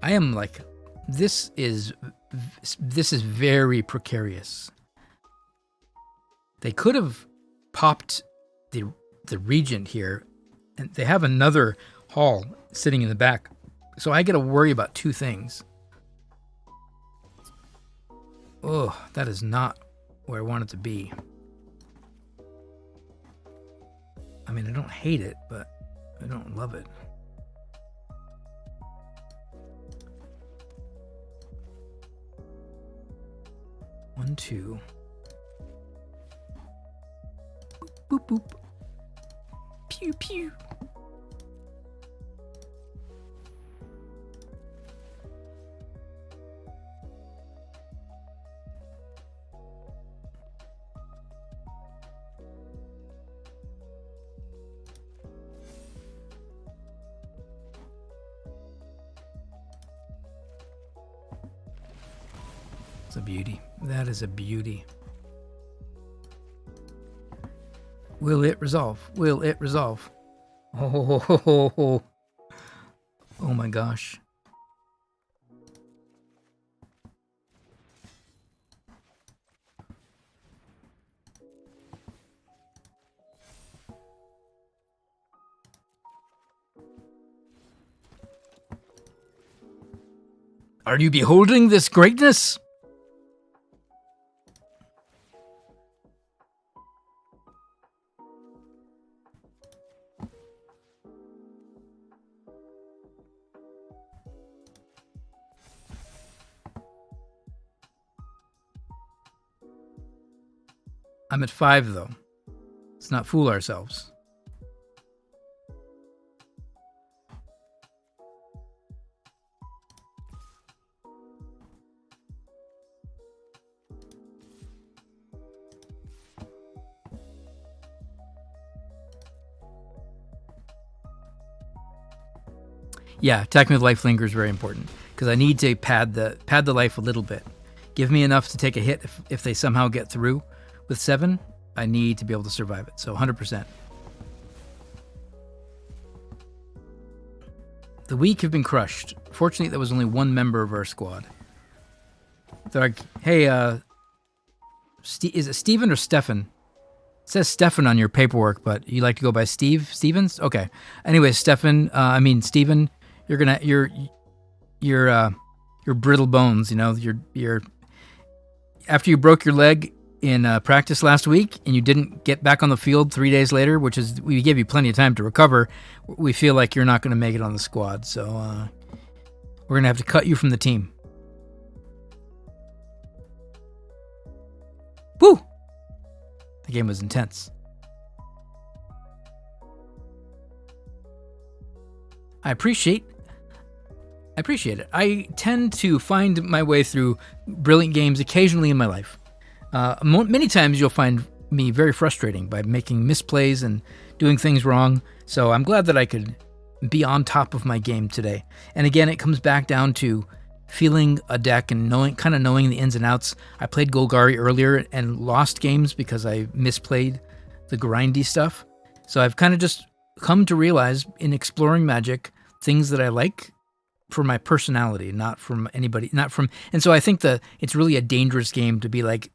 I am like, this is very precarious. They could have popped the Regent here, and they have another Hall sitting in the back. So I got to worry about 2 things. Oh, that is not where I want it to be. I mean, I don't hate it, but I don't love it. One, 2. Boop, boop, boop. Pew, pew. It's a beauty. That is a beauty. Will it resolve? Will it resolve? Oh my gosh. Are you beholding this greatness? I'm at 5, though. Let's not fool ourselves. Yeah, attacking with lifelinker is very important because I need to pad the life a little bit. Give me enough to take a hit if they somehow get through. With 7, I need to be able to survive it. So 100%. The weak have been crushed. Fortunately, there was only 1 member of our squad. They're like, hey, is it Steven or Stefan? It says Stefan on your paperwork, but you like to go by Stevens? Okay. Anyway, Stefan, Steven, your brittle bones, you know, your after you broke your leg in practice last week and you didn't get back on the field 3 days later, which is, we gave you plenty of time to recover, we feel like you're not going to make it on the squad. So we're going to have to cut you from the team. Woo! The game was intense. I appreciate it. I tend to find my way through brilliant games occasionally in my life. Many times you'll find me very frustrating by making misplays and doing things wrong. So I'm glad that I could be on top of my game today. And again, it comes back down to feeling a deck and knowing the ins and outs. I played Golgari earlier and lost games because I misplayed the grindy stuff. So I've kind of just come to realize in exploring Magic things that I like for my personality, not from anybody, and so I think it's really a dangerous game to be like,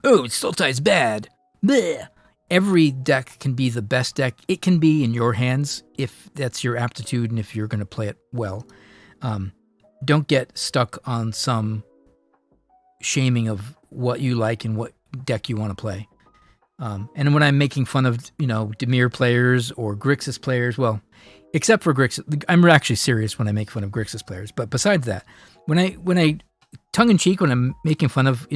oh, Sultai's bad. Bleh. Every deck can be the best deck it can be in your hands if that's your aptitude and if you're going to play it well. Don't get stuck on some shaming of what you like and what deck you want to play. And when I'm making fun of, Dimir players or Grixis players, well, except for Grixis, I'm actually serious when I make fun of Grixis players. But besides that, when I tongue-in-cheek, when I'm making fun of,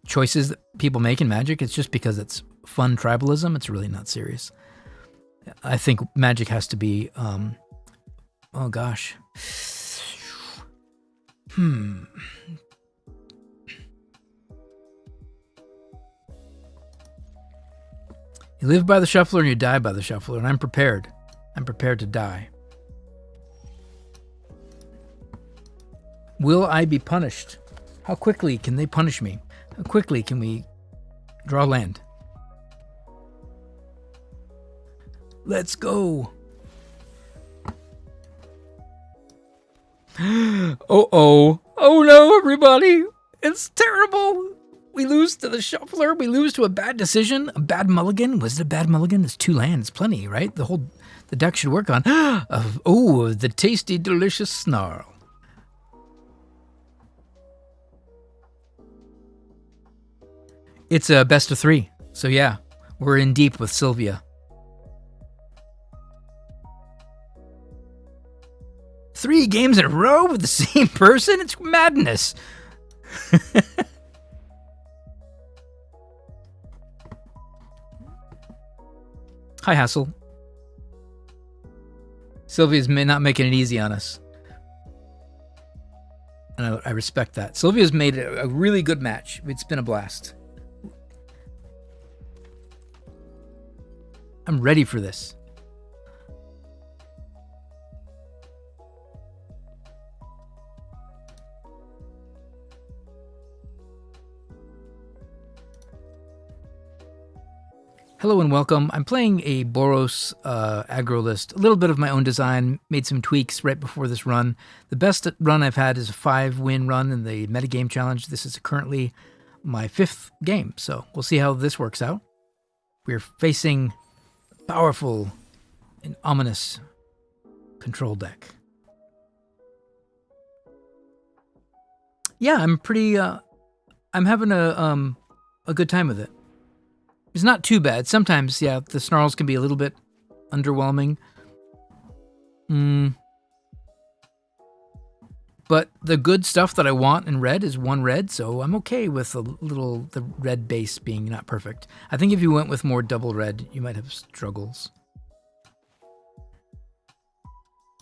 choices that people make in Magic, it's just because it's fun tribalism. It's really not serious. I think Magic has to be, oh gosh. You live by the shuffler and you die by the shuffler, and I'm prepared. I'm prepared to die. Will I be punished? How quickly can they punish me? How quickly can we draw land? Let's go. Oh no, everybody. It's terrible. We lose to the shuffler. We lose to a bad decision. A bad mulligan. Was it a bad mulligan? It's 2 lands. Plenty, right? The deck should work on. The tasty, delicious Snarl. It's a best of 3. So yeah, we're in deep with Sylvia. 3 games in a row with the same person? It's madness. Hi, Hassel. Sylvia's not making it easy on us. And I respect that. Sylvia's made it a really good match. It's been a blast. I'm ready for this. Hello and welcome. I'm playing a Boros Aggro list, a little bit of my own design, made some tweaks right before this run. The best run I've had is a 5-win run in the metagame challenge. This is currently my 5th game, so we'll see how this works out. We're facing a powerful and ominous control deck. Yeah, I'm pretty, I'm having a good time with it. It's not too bad. Sometimes, yeah, the snarls can be a little bit underwhelming. But the good stuff that I want in red is 1 red, so I'm okay with the red base being not perfect. I think if you went with more double red, you might have struggles.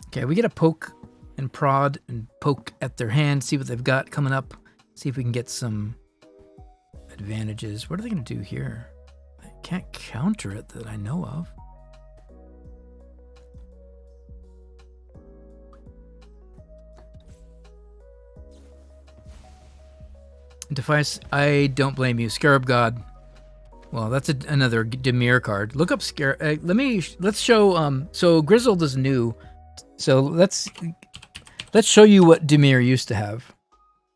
Okay, we get a poke and prod and poke at their hand, see what they've got coming up, see if we can get some advantages. What are they going to do here? I can't counter it that I know of. Defiance, I don't blame you. Scarab God. Well, that's another Dimir card. Look up Scarab. Let's show. So Grizzled is new. So let's show you what Dimir used to have.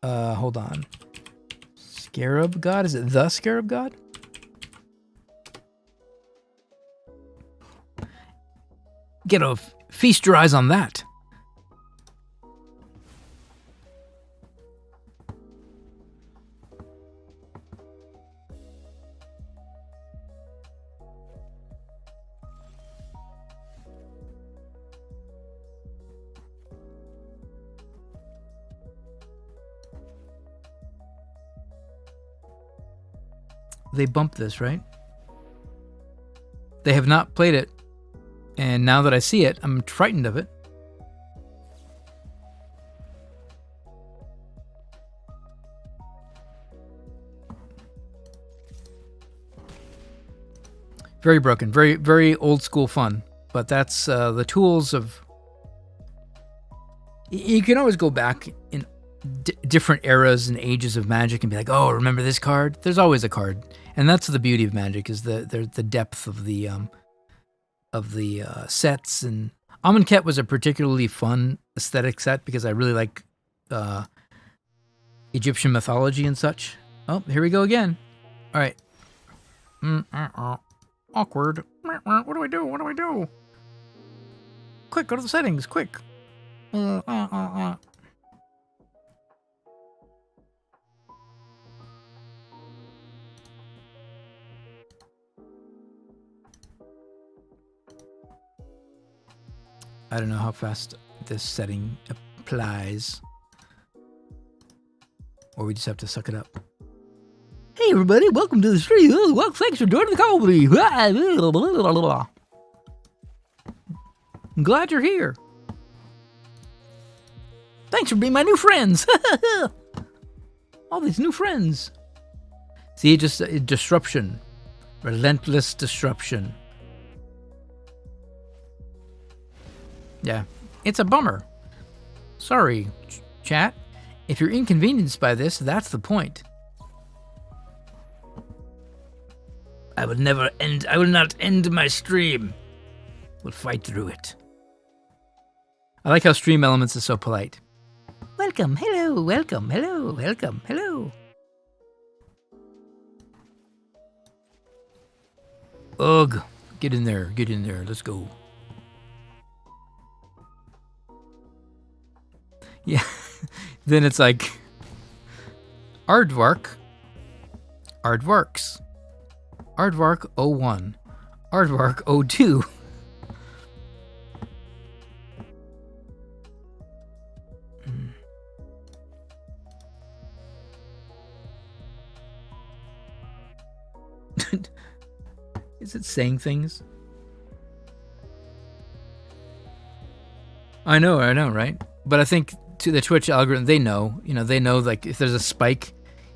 Hold on. Scarab God. Is it the Scarab God? Get a feast your eyes on that. They bumped this, right? They have not played it. And now that I see it, I'm frightened of it. Very broken, very, very old school fun. But that's the tools of... You can always go back in different eras and ages of Magic and be like, oh, remember this card? There's always a card. And that's the beauty of Magic, is the depth of the sets. And Amonkhet was a particularly fun aesthetic set because I really like Egyptian mythology and such. Oh, here we go again. All right. Awkward. What do I do? What do I do? Quick, go to the settings, quick. I don't know how fast this setting applies. Or we just have to suck it up. Hey everybody, welcome to the stream. Well, thanks for joining the comedy. I'm glad you're here. Thanks for being my new friends. All these new friends. See, just disruption. Relentless disruption. Yeah, it's a bummer. Sorry, chat. If you're inconvenienced by this, that's the point. I will not end my stream. We'll fight through it. I like how Stream Elements is so polite. Welcome, hello, welcome, hello, welcome, hello. Ugh, get in there, let's go. Yeah, then it's like Aardvark, Aardvarks, Aardvark 01, Aardvark 02. Is it saying things? I know, right? But I think to the Twitch algorithm, they know, like if there's a spike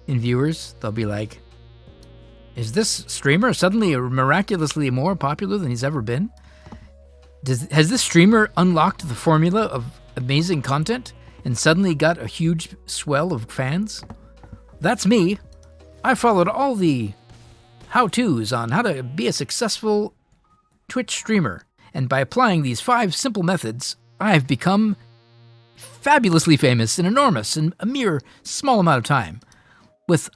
in viewers, they'll be like, is this streamer suddenly miraculously more popular than he's ever been? Has this streamer unlocked the formula of amazing content and suddenly got a huge swell of fans? That's me. I followed all the how-tos on how to be a successful Twitch streamer, and by applying these 5 simple methods, I've become fabulously famous and enormous in a mere small amount of time, with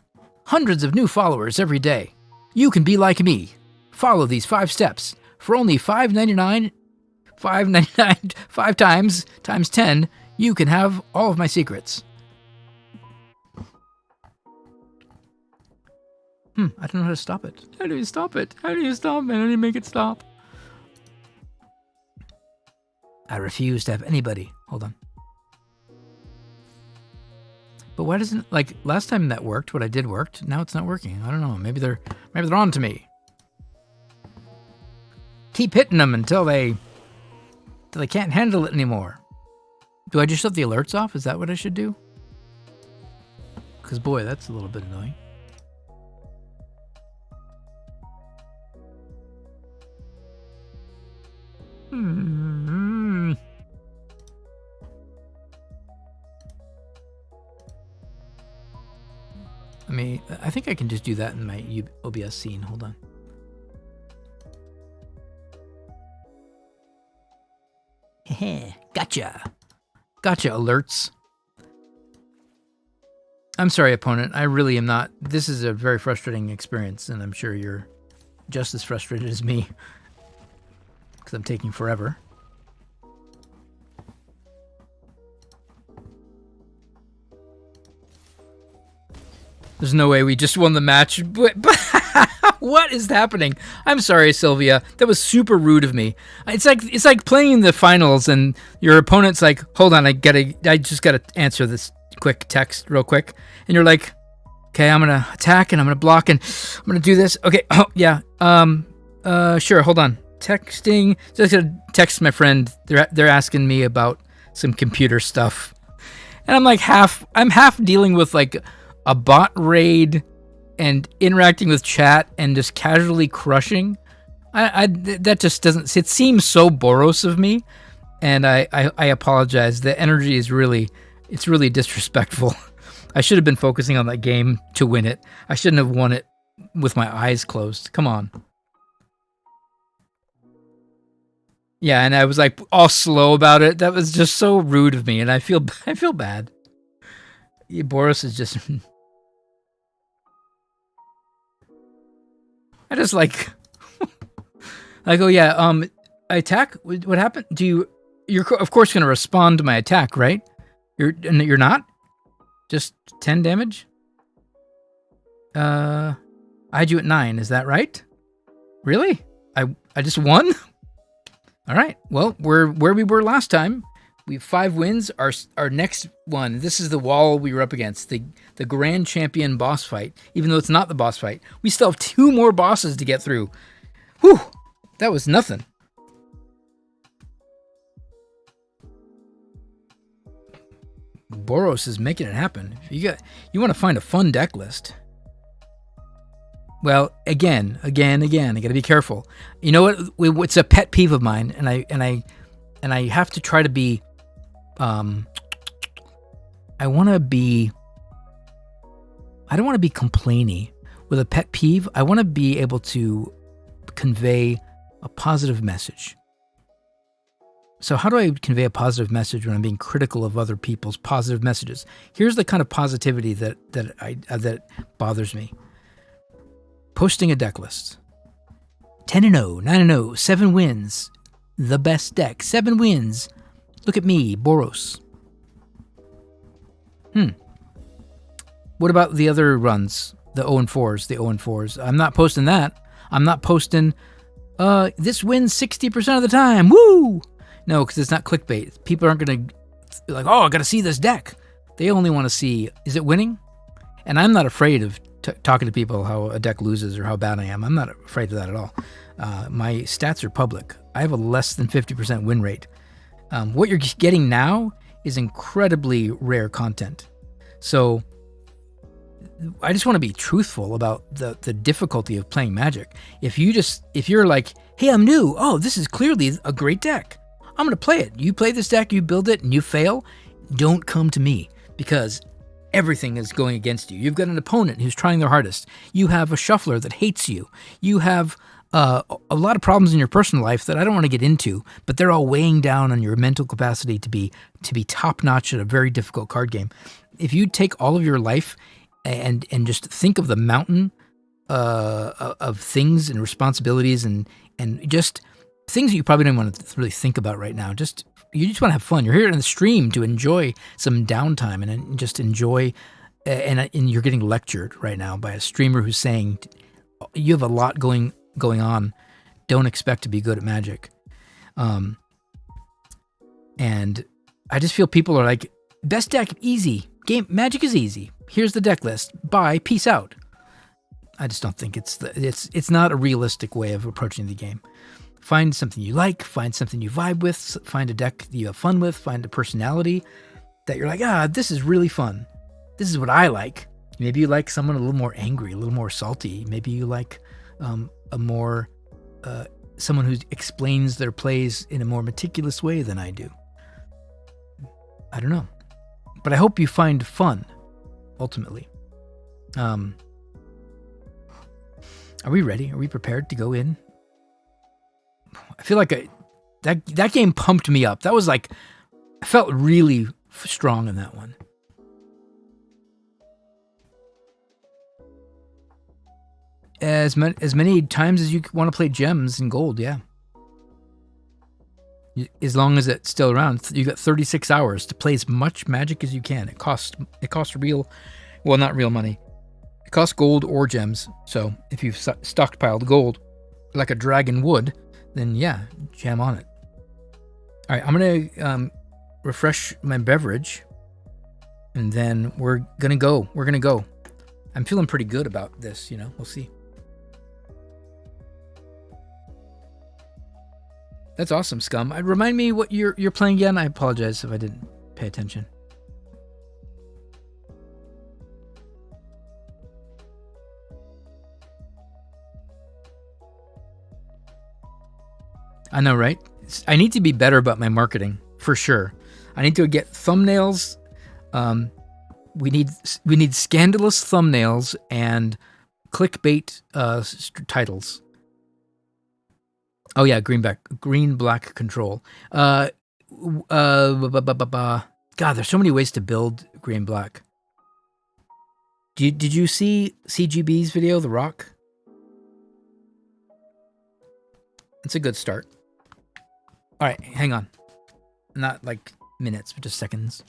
hundreds of new followers every day. You can be like me. Follow these 5 steps. For only $5.99, 5 times 10, you can have all of my secrets. I don't know how to stop it. How do you stop it? How do you stop it? How do you make it stop? I refuse to have anybody. Hold on. But why doesn't, like, last time that worked, what I did worked. Now it's not working. I don't know. Maybe they're on to me. Keep hitting them until they can't handle it anymore. Do I just shut the alerts off? Is that what I should do? Because, boy, that's a little bit annoying. I think I can just do that in my OBS scene. Hold on. Heh, gotcha. Gotcha, alerts. I'm sorry, opponent. I really am not. This is a very frustrating experience, and I'm sure you're just as frustrated as me. Because I'm taking forever. There's no way we just won the match. But what is happening? I'm sorry, Sylvia. That was super rude of me. It's like playing the finals and your opponent's like, hold on, I just gotta answer this quick text real quick. And you're like, okay, I'm gonna attack and I'm gonna block and I'm gonna do this. Okay, oh yeah. Sure, hold on. Texting. Just gonna text my friend. They're asking me about some computer stuff. And I'm like I'm half dealing with like a bot raid and interacting with chat and just casually crushing. That just doesn't, it seems so Boros of me, and I apologize. The energy is really disrespectful. I should have been focusing on that game to win it. I shouldn't have won it with my eyes closed. Come on. Yeah, and I was like all slow about it. That was just so rude of me, and I feel bad. Yeah, Boros is just I just like I go, yeah, I attack. What happened? You're of course going to respond to my attack, right? You're not? Just 10 damage? I had you at 9, is that right? Really? I just won? All right. Well, we're where we were last time. We have 5 wins. Our next one, this is the wall we were up against, the Grand Champion boss fight. Even though it's not the boss fight, we still have 2 more bosses to get through. Whew, that was nothing. Boros is making it happen. You want to find a fun deck list. Well, again, I got to be careful. You know what? It's a pet peeve of mine, and I have to try to be. I don't want to be complainy with a pet peeve. I want to be able to convey a positive message. So how do I convey a positive message when I'm being critical of other people's positive messages? Here's the kind of positivity that bothers me. Posting a deck list. 10-0, 9-0, 7 wins. The best deck. 7 wins. Look at me, Boros. What about the other runs? The 0-4s. I'm not posting that. I'm not posting, this wins 60% of the time. Woo! No, because it's not clickbait. People aren't going to be like, oh, I got to see this deck. They only want to see, is it winning? And I'm not afraid of talking to people how a deck loses or how bad I am. I'm not afraid of that at all. My stats are public. I have a less than 50% win rate. What you're getting now is incredibly rare content. So I just want to be truthful about the difficulty of playing Magic. If you're like, hey, I'm new. Oh, this is clearly a great deck. I'm going to play it. You play this deck, you build it, and you fail. Don't come to me because everything is going against you. You've got an opponent who's trying their hardest. You have a shuffler that hates you. You have a lot of problems in your personal life that I don't want to get into, but they're all weighing down on your mental capacity to be top-notch at a very difficult card game. If you take all of your life and just think of the mountain of things and responsibilities and just things that you probably don't want to really think about right now, you just want to have fun. You're here in the stream to enjoy some downtime and just enjoy, and you're getting lectured right now by a streamer who's saying you have a lot going on. Don't expect to be good at Magic. And I just feel people are like, best deck, easy. Magic is easy. Here's the deck list. Bye. Peace out. I just don't think it's not a realistic way of approaching the game. Find something you like, find something you vibe with, find a deck that you have fun with, find a personality that you're like, this is really fun. This is what I like. Maybe you like someone a little more angry, a little more salty. Maybe you like someone who explains their plays in a more meticulous way than I do. I don't know. But I hope you find fun, ultimately. Are we ready? Are we prepared to go in? I feel like that game pumped me up. That was like, I felt really strong in that one. As many times as you want to play gems and gold, yeah. As long as it's still around, you got 36 hours to play as much Magic as you can. It costs real, well, not real money. It costs gold or gems. So if you've stockpiled gold like a dragon would, then yeah, jam on it. All right, I'm going to refresh my beverage, and then we're going to go. We're going to go. I'm feeling pretty good about this, you know. We'll see. That's awesome, Scum. Remind me what you're playing again. I apologize if I didn't pay attention. I know, right? I need to be better about my marketing, for sure. I need to get thumbnails. We need scandalous thumbnails and clickbait titles. Oh yeah, green black control. God, there's so many ways to build green black. Did you see CGB's video, The Rock? It's a good start. All right, hang on. Not like minutes, but just seconds.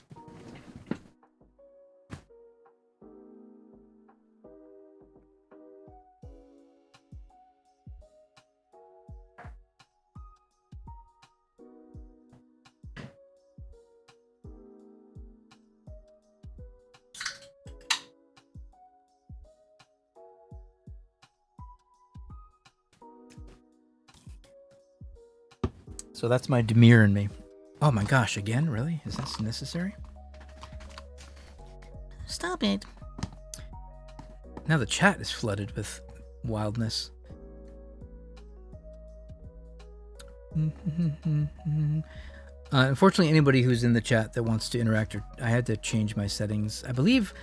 So that's my Demir in me. Oh my gosh, again? Really? Is this necessary? Stop it. Now the chat is flooded with wildness. Unfortunately, anybody who's in the chat that wants to interact, I had to change my settings, I believe.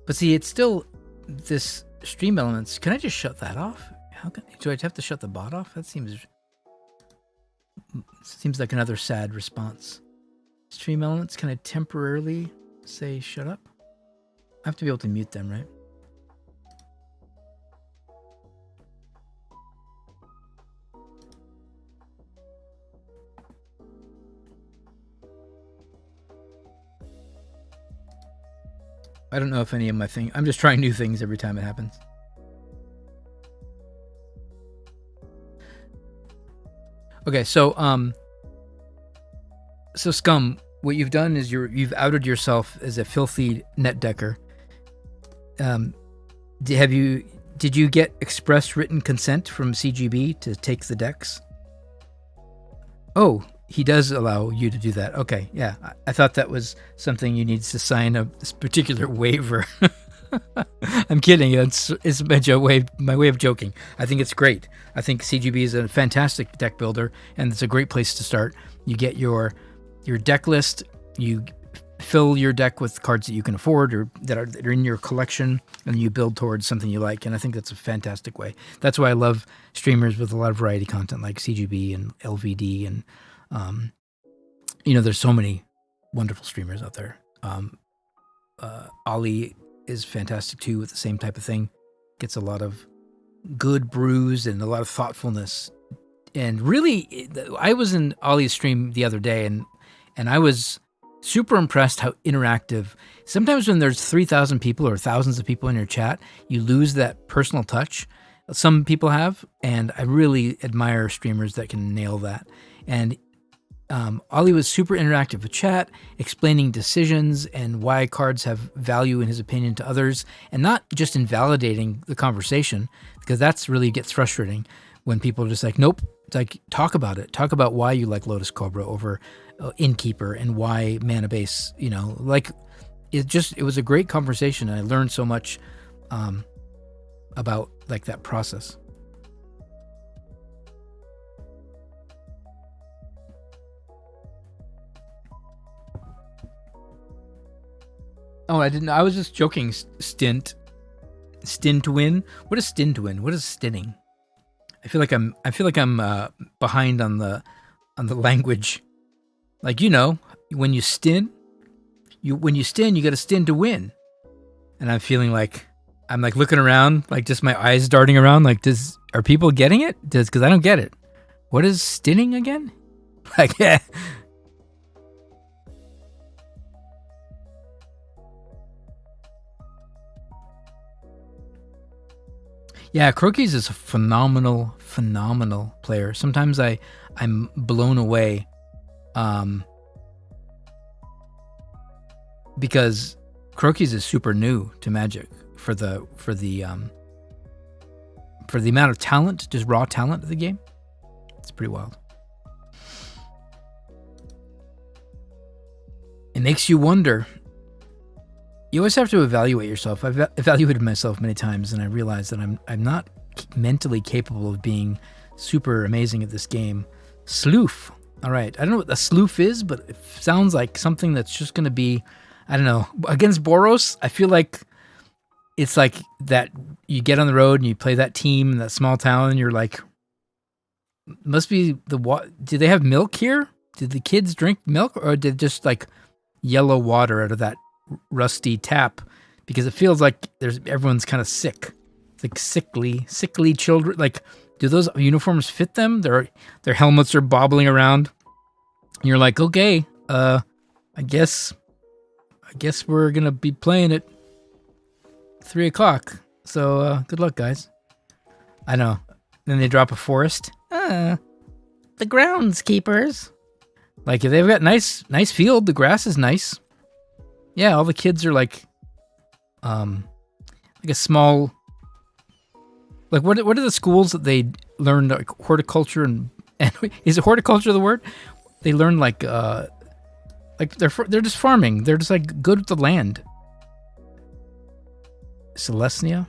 But see, it's still this stream elements. Can I just shut that off? Do I have to shut the bot off? That seems like another sad response. Stream elements, can I temporarily say shut up? I have to be able to mute them, right? I don't know if any of my things... I'm just trying new things every time it happens. Okay, so Scum, what you've done is you've outed yourself as a filthy net decker. Did you get express written consent from CGB to take the decks? Oh, he does allow you to do that. Okay, yeah. I thought that was something you need to sign this particular waiver. I'm kidding. It's my way of joking. I think it's great. I think CGB is a fantastic deck builder, and it's a great place to start. You get your deck list. You fill your deck with cards that you can afford or that are in your collection, and you build towards something you like. And I think that's a fantastic way. That's why I love streamers with a lot of variety content like CGB and LVD, and there's so many wonderful streamers out there. Ollie is fantastic too with the same type of thing. Gets a lot of good brews and a lot of thoughtfulness. And really, I was in Ollie's stream the other day, and I was super impressed how interactive. Sometimes when there's 3,000 people or thousands of people in your chat, you lose that personal touch. Some people have, and I really admire streamers that can nail that. And Ollie was super interactive with chat, explaining decisions and why cards have value in his opinion to others, and not just invalidating the conversation, because that's really gets frustrating when people are just like, nope. It's like, talk about it. Talk about why you like Lotus Cobra over Innkeeper and why Mana Base, it was a great conversation, and I learned so much about like that process. Oh, I didn't. I was just joking. Stint to win. What is stint to win? What is stinning? I feel like I'm behind on the language. Like, when you stin, you got to stin to win. And I'm feeling like I'm like looking around, like just my eyes darting around. Like, are people getting it? Because I don't get it. What is stinning again? Like, yeah. Yeah, Croakies is a phenomenal player. Sometimes I'm blown away, because Croakies is super new to Magic for the amount of talent, just raw talent of the game. It's pretty wild. It makes you wonder. You always have to evaluate yourself. I've evaluated myself many times, and I realized that I'm not mentally capable of being super amazing at this game. Sloof. All right. I don't know what a sloof is, but it sounds like something that's just going to be, I don't know. Against Boros, I feel like it's like that you get on the road and you play that team in that small town, and you're like, must be do they have milk here? Did the kids drink milk, or did just like yellow water out of that rusty tap? Because it feels like everyone's kind of sick. It's like sickly children. Like, do those uniforms fit them? Their helmets are bobbling around. And you're like, okay, I guess we're gonna be playing at 3 o'clock. So good luck, guys. I know. Then they drop a forest. The groundskeepers. Like, if they've got nice field, the grass is nice. Yeah, all the kids are like a small. Like, what are the schools that they learn, like horticulture and is it horticulture the word? They learn like they're just farming. They're just like good with the land. Celestia.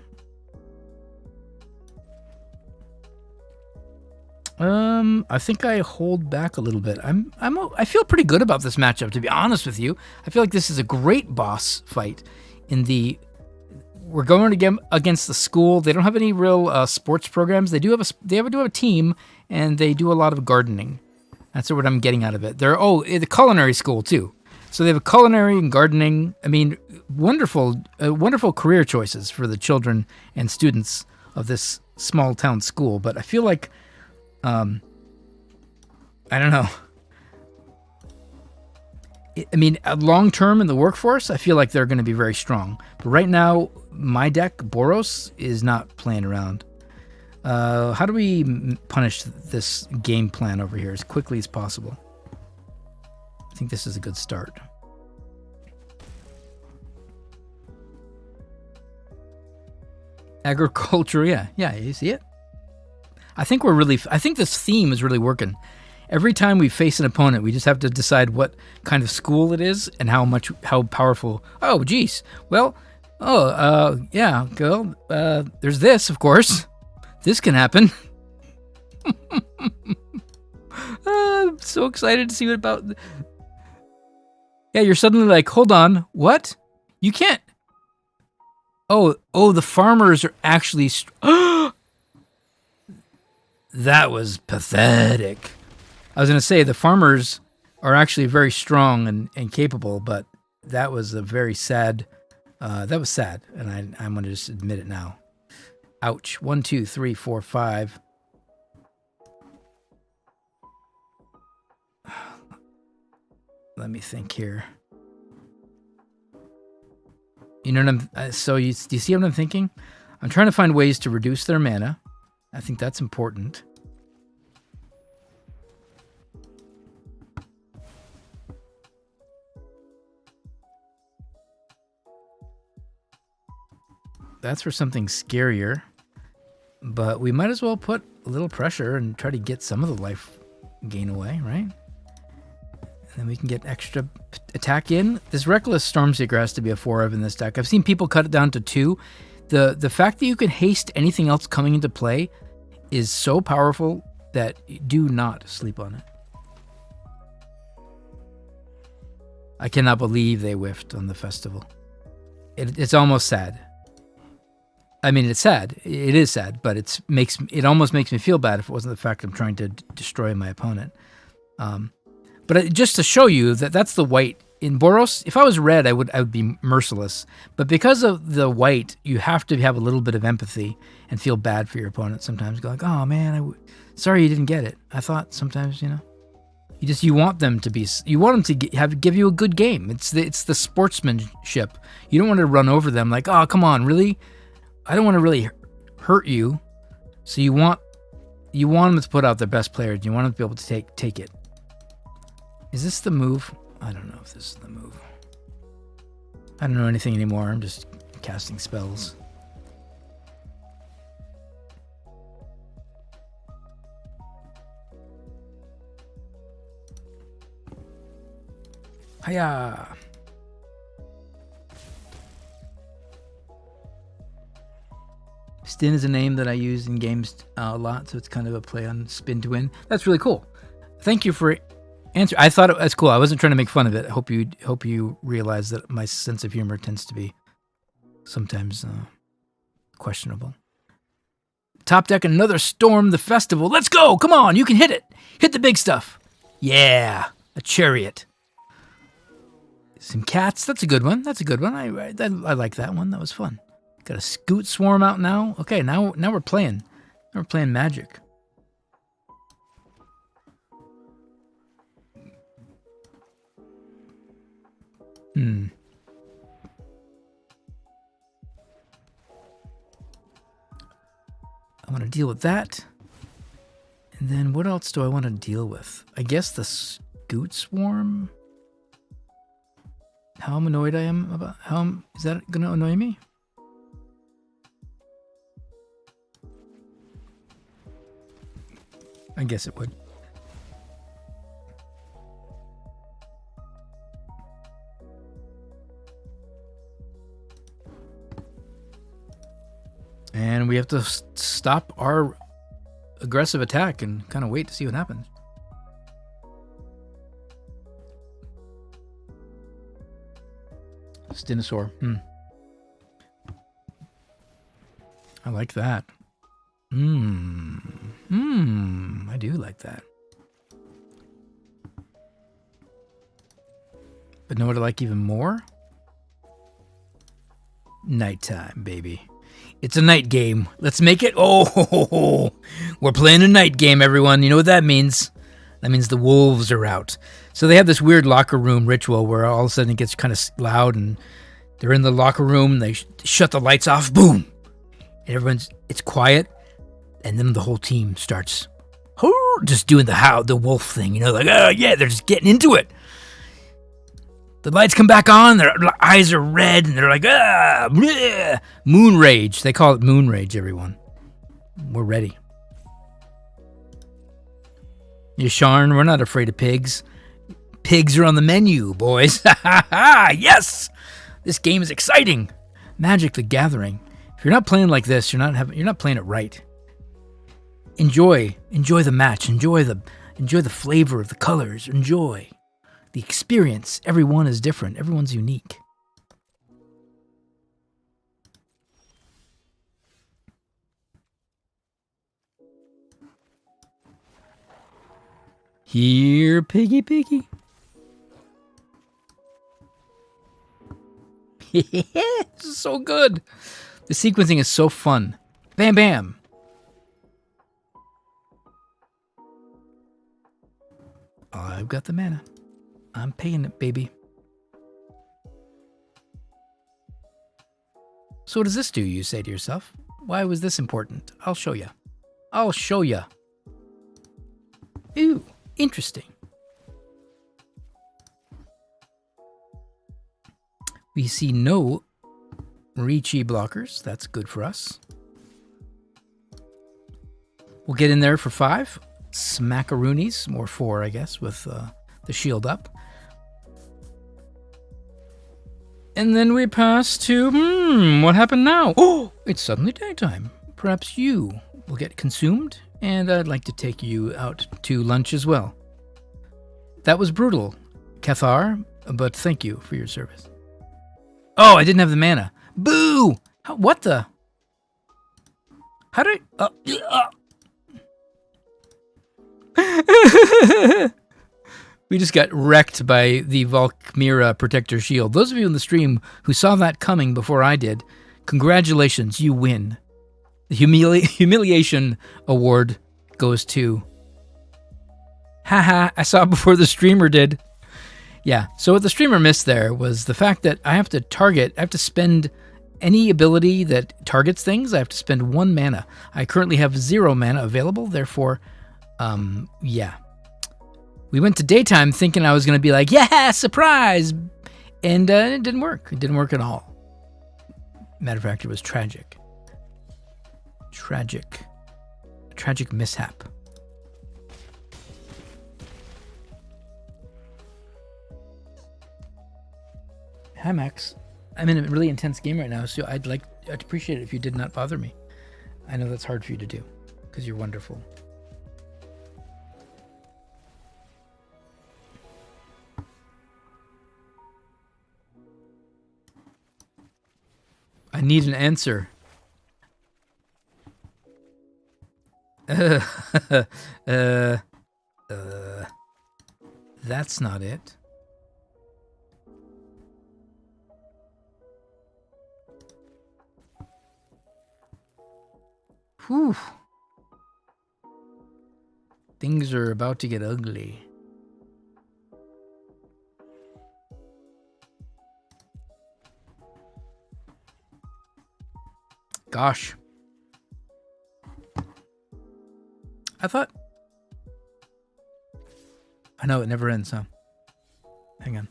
I think I hold back a little bit. I feel pretty good about this matchup, to be honest with you. I feel like this is a great boss fight. We're going against the school. They don't have any real sports programs. They do have a team, and they do a lot of gardening. That's what I'm getting out of it. The culinary school too. So they have a culinary and gardening. I mean, wonderful career choices for the children and students of this small town school. But I feel like, I don't know. I mean, long term in the workforce, I feel like they're going to be very strong. But right now, my deck, Boros, is not playing around. How do we punish this game plan over here as quickly as possible? I think this is a good start. Agriculture, yeah, you see it? I think this theme is really working. Every time we face an opponent, we just have to decide what kind of school it is and how powerful. Oh, geez. Well, yeah, girl. There's this, of course. This can happen. I'm so excited to see what about. Yeah, you're suddenly like, hold on, what? You can't. Oh, the farmers are actually. That was pathetic. I was going to say the farmers are actually very strong and capable, but that was a very sad. That was sad, and I'm going to just admit it now. Ouch. 1, 2, 3, 4, 5. Let me think here. You know what do you see what I'm thinking? I'm trying to find ways to reduce their mana. I think that's important. That's for something scarier. But we might as well put a little pressure and try to get some of the life gain away, right? And then we can get extra attack in. This Reckless Stormseeker has to be a 4 in this deck. I've seen people cut it down to 2. The fact that you can haste anything else coming into play is so powerful that do not sleep on it. I cannot believe they whiffed on the festival. It's almost sad. I mean, it's sad. It is sad, but it almost makes me feel bad if it wasn't the fact I'm trying to destroy my opponent. But just to show you that that's the white in Boros. If I was red, I would be merciless. But because of the white, you have to have a little bit of empathy and feel bad for your opponent. Sometimes go like, oh man, sorry you didn't get it. I thought sometimes, you want them to give you a good game. It's the sportsmanship. You don't want to run over them like, oh come on, really. I don't want to really hurt you. So you want them to put out their best player. You want them to be able to take it. Is this the move? I don't know if this is the move. I don't know anything anymore. I'm just casting spells. Hiya! Stin is a name that I use in games a lot, so it's kind of a play on spin to win. That's really cool. Thank you for answering. I thought it was cool. I wasn't trying to make fun of it. I hope you realize that my sense of humor tends to be sometimes questionable. Top deck, another Storm the Festival. Let's go! Come on, you can hit it. Hit the big stuff. Yeah, a chariot. Some cats. That's a good one. That's a good one. I like that one. That was fun. Got a Scoot Swarm out now. Okay, now we're playing. Now we're playing Magic. I want to deal with that. And then what else do I want to deal with? I guess the Scoot Swarm. How annoyed I am about is that going to annoy me? I guess it would. And we have to stop our aggressive attack and kind of wait to see what happens. Stinosaur. I like that. I do like that. But know what I like even more? Nighttime, baby. It's a night game. Let's make it. Oh, we're playing a night game, everyone. You know what that means? That means the wolves are out. So they have this weird locker room ritual where all of a sudden it gets kind of loud and they're in the locker room. They shut the lights off. Boom. And it's quiet. And then the whole team starts just doing the wolf thing, like, oh yeah, they're just getting into it. The lights come back on, their eyes are red, and they're like, bleh. Moon Rage. They call it Moon Rage, everyone. We're ready. Yasharn, we're not afraid of pigs. Pigs are on the menu, boys. Yes! This game is exciting. Magic the Gathering. If you're not playing like this, you're not playing it right. Enjoy the match. Enjoy the flavor of the colors. Enjoy the experience. Everyone is different. Everyone's unique. Here, piggy. This is so good. The sequencing is so fun. Bam, bam. I've got the mana. I'm paying it, baby. So what does this do, you say to yourself? Why was this important? I'll show you. Ooh, interesting. We see no Reachy blockers. That's good for us. We'll get in there for 5. Smackaroonies, or 4, I guess, with the shield up. And then we pass to, what happened now? Oh, it's suddenly daytime. Perhaps you will get consumed, and I'd like to take you out to lunch as well. That was brutal, Cathar, but thank you for your service. Oh, I didn't have the mana. Boo! What the? How did I... We just got wrecked by the Valkmira Protector Shield. Those of you in the stream who saw that coming before I did, congratulations, you win. The humiliation award goes to... Haha, I saw it before the streamer did. Yeah, so what the streamer missed there was the fact that I have to spend any ability that targets things, I have to spend 1 mana. I currently have 0 mana available, therefore, yeah. We went to daytime thinking I was going to be like, yeah, surprise! And it didn't work. It didn't work at all. Matter of fact, it was tragic. Tragic. A tragic mishap. Hi, Max. I'm in a really intense game right now, so I'd appreciate it if you did not bother me. I know that's hard for you to do, because you're wonderful. I need an answer. That's not it. Whew. Things are about to get ugly. Gosh. I thought... I know it never ends, huh? Hang on.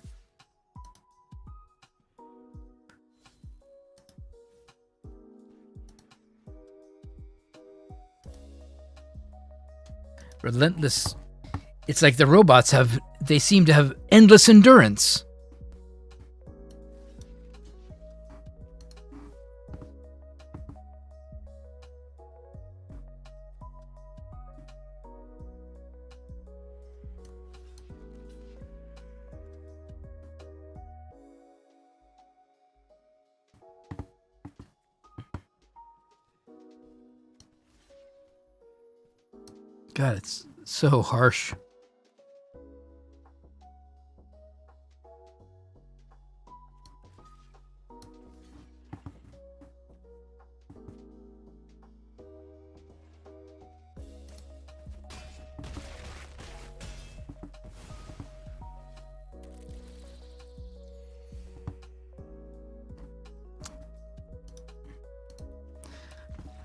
Relentless. It's like the robots they seem to have endless endurance. God, it's so harsh.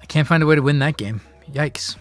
I can't find a way to win that game. Yikes.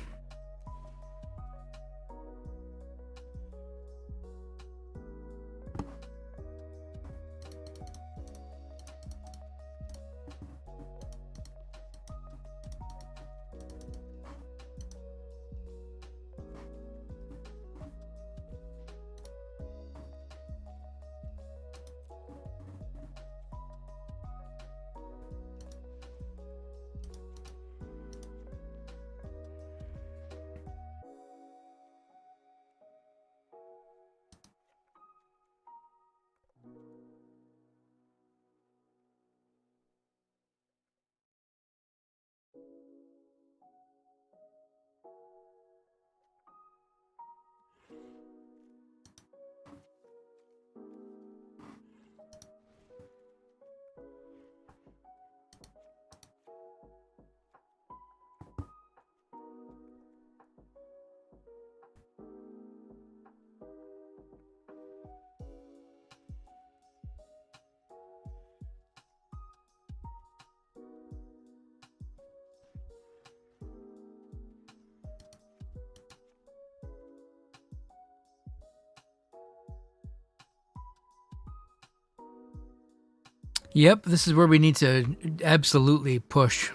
Yep, this is where we need to absolutely push.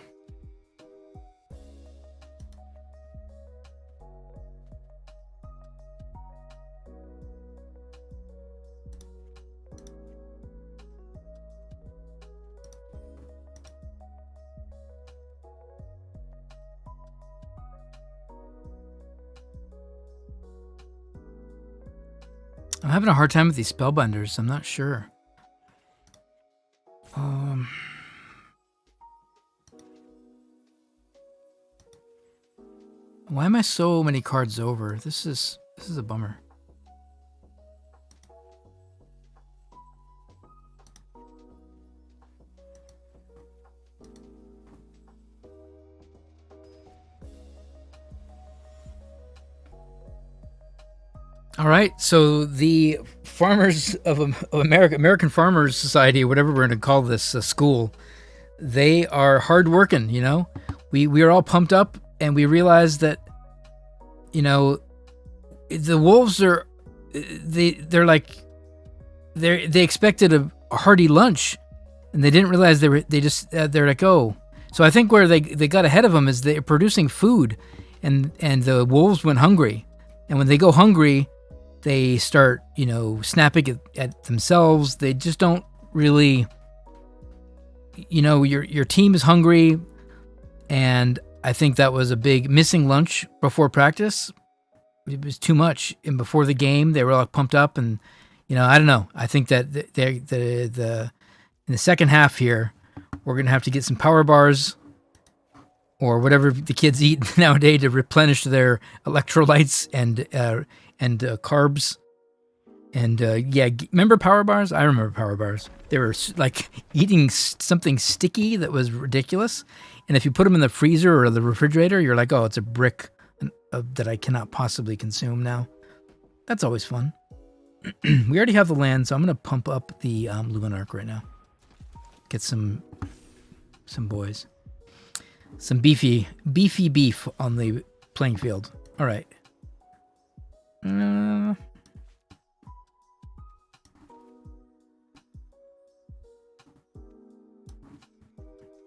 I'm having a hard time with these spellbinders. I'm not sure. Why am I so many cards over? This is a bummer. All right, so the Farmers of America, American Farmers Society, whatever we're going to call this school, they are hard working, you know. We are all pumped up, and we realize that, you know, the wolves are they expected a hearty lunch, and they didn't realize they're like, oh. So I think where they got ahead of them is they're producing food, and the wolves went hungry, and when they go hungry, they start, you know, snapping at themselves. They just don't really, you know, your team is hungry, and I think that was a big missing lunch before practice. It was too much, and before the game they were all pumped up, and you know, I don't know. I think that in the second half here, we're gonna have to get some power bars or whatever the kids eat nowadays to replenish their electrolytes and carbs. And yeah, remember power bars? I remember power bars. They were like eating something sticky that was ridiculous. And if you put them in the freezer or the refrigerator, you're like, oh, it's a brick that I cannot possibly consume now. That's always fun. We already have the land, so I'm going to pump up the Luminarch right now. Get some boys. Some beefy beef on the playing field. All right.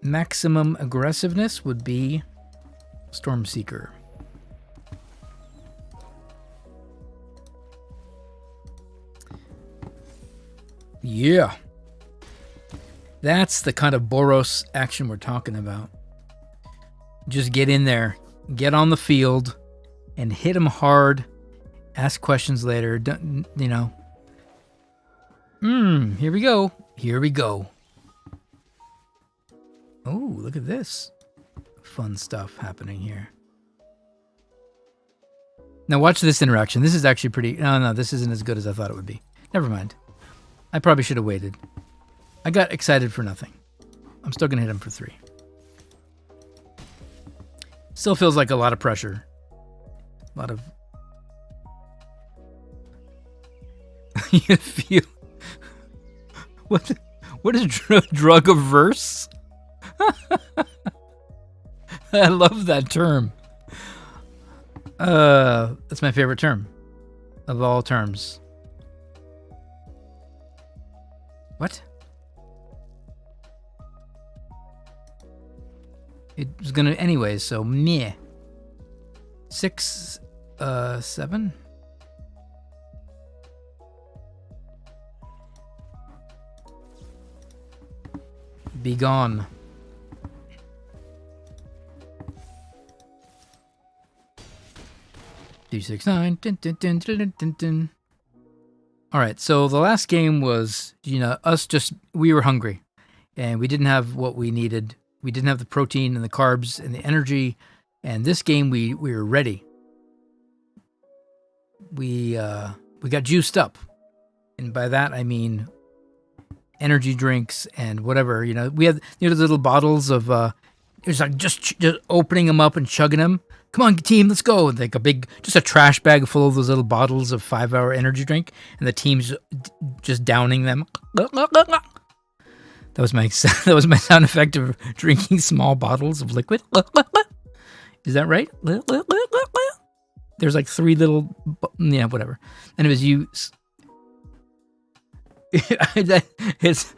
Maximum aggressiveness would be Stormseeker. Yeah. That's the kind of Boros action we're talking about. Just get in there, get on the field, and hit them hard. Ask questions later. Don't, you know. Here we go. Here we go. Oh, look at this. Fun stuff happening here. Now watch this interaction. This is actually pretty... No, this isn't as good as I thought it would be. Never mind. I probably should have waited. I got excited for nothing. I'm still going to hit him for 3. Still feels like a lot of pressure. A lot of... You feel... What is drug averse? I love that term. That's my favorite term of all terms. What? It was gonna anyways, so meh. 6, 7. Be gone. D69. Dun, dun, dun, dun, dun, dun. All right, so the last game was, you know, we were hungry, and we didn't have what we needed. We didn't have the protein and the carbs and the energy, and this game we were ready. We got juiced up, and by that I mean energy drinks and whatever. You know, we had, you know, the little bottles of it was like just opening them up and chugging them. Come on, team, let's go. And like just a trash bag full of those little bottles of 5-hour energy drink, and the team's just downing them. That was my sound effect of drinking small bottles of liquid. Is that right? There's like 3 little, yeah, whatever. And it was you. It's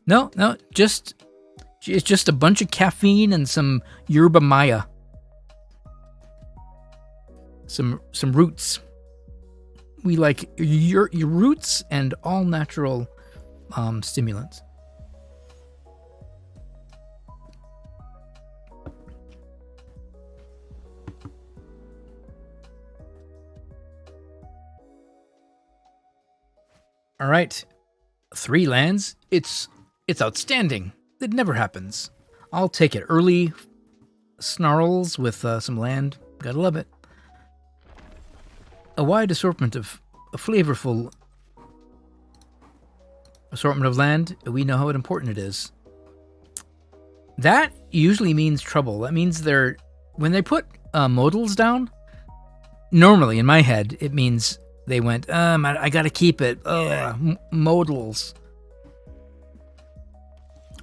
no, it's just a bunch of caffeine and some yerba maya. Some roots. We like your roots and all natural stimulants. All right, 3 lands. It's outstanding. It never happens. I'll take it. Early snarls with some land. Gotta love it. A wide assortment of a flavorful assortment of land. We know how important it is. That usually means trouble. That means when they put modals down, normally in my head, it means they went, I gotta keep it. Modals.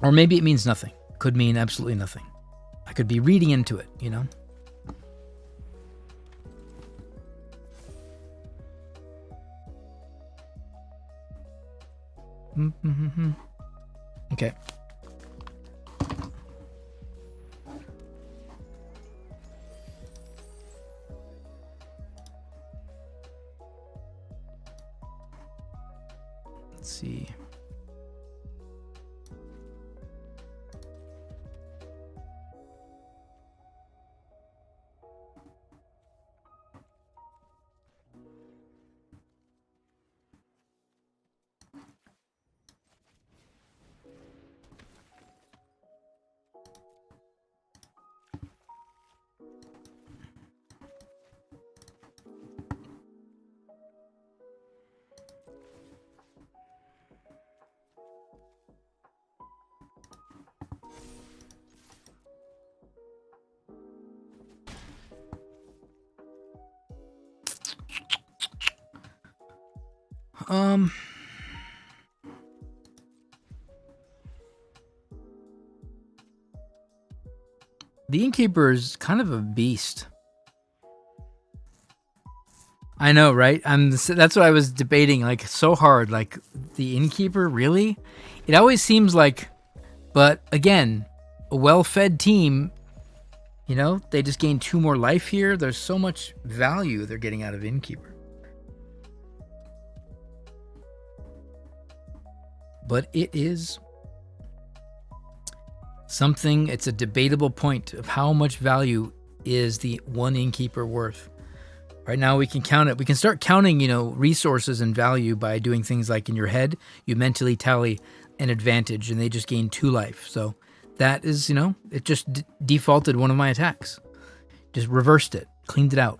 Or maybe it means nothing. Could mean absolutely nothing. I could be reading into it, you know? Okay. Let's see. The Innkeeper is kind of a beast. I know, right? That's what I was debating, like, so hard. Like, the Innkeeper, really? It always seems like, but again, a well-fed team, you know, they just gain 2 more life here. There's so much value they're getting out of Innkeeper. But it is something, it's a debatable point of how much value is the 1 Innkeeper worth. Right now we can count it. We can start counting, you know, resources and value by doing things like in your head, you mentally tally an advantage and they just gain 2 life. So that is, you know, it just defaulted one of my attacks. Just reversed it, cleaned it out.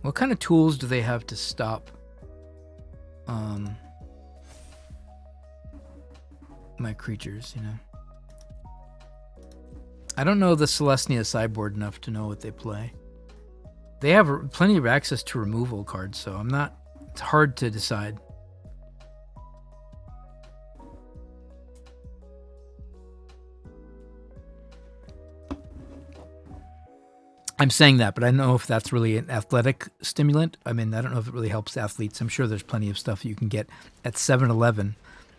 What kind of tools do they have to stop my creatures, you know? I don't know the Celestia sideboard enough to know what they play. They have plenty of access to removal cards, so it's hard to decide. I'm saying that, but I don't know if that's really an athletic stimulant. I mean, I don't know if it really helps athletes. I'm sure there's plenty of stuff you can get at 7-Eleven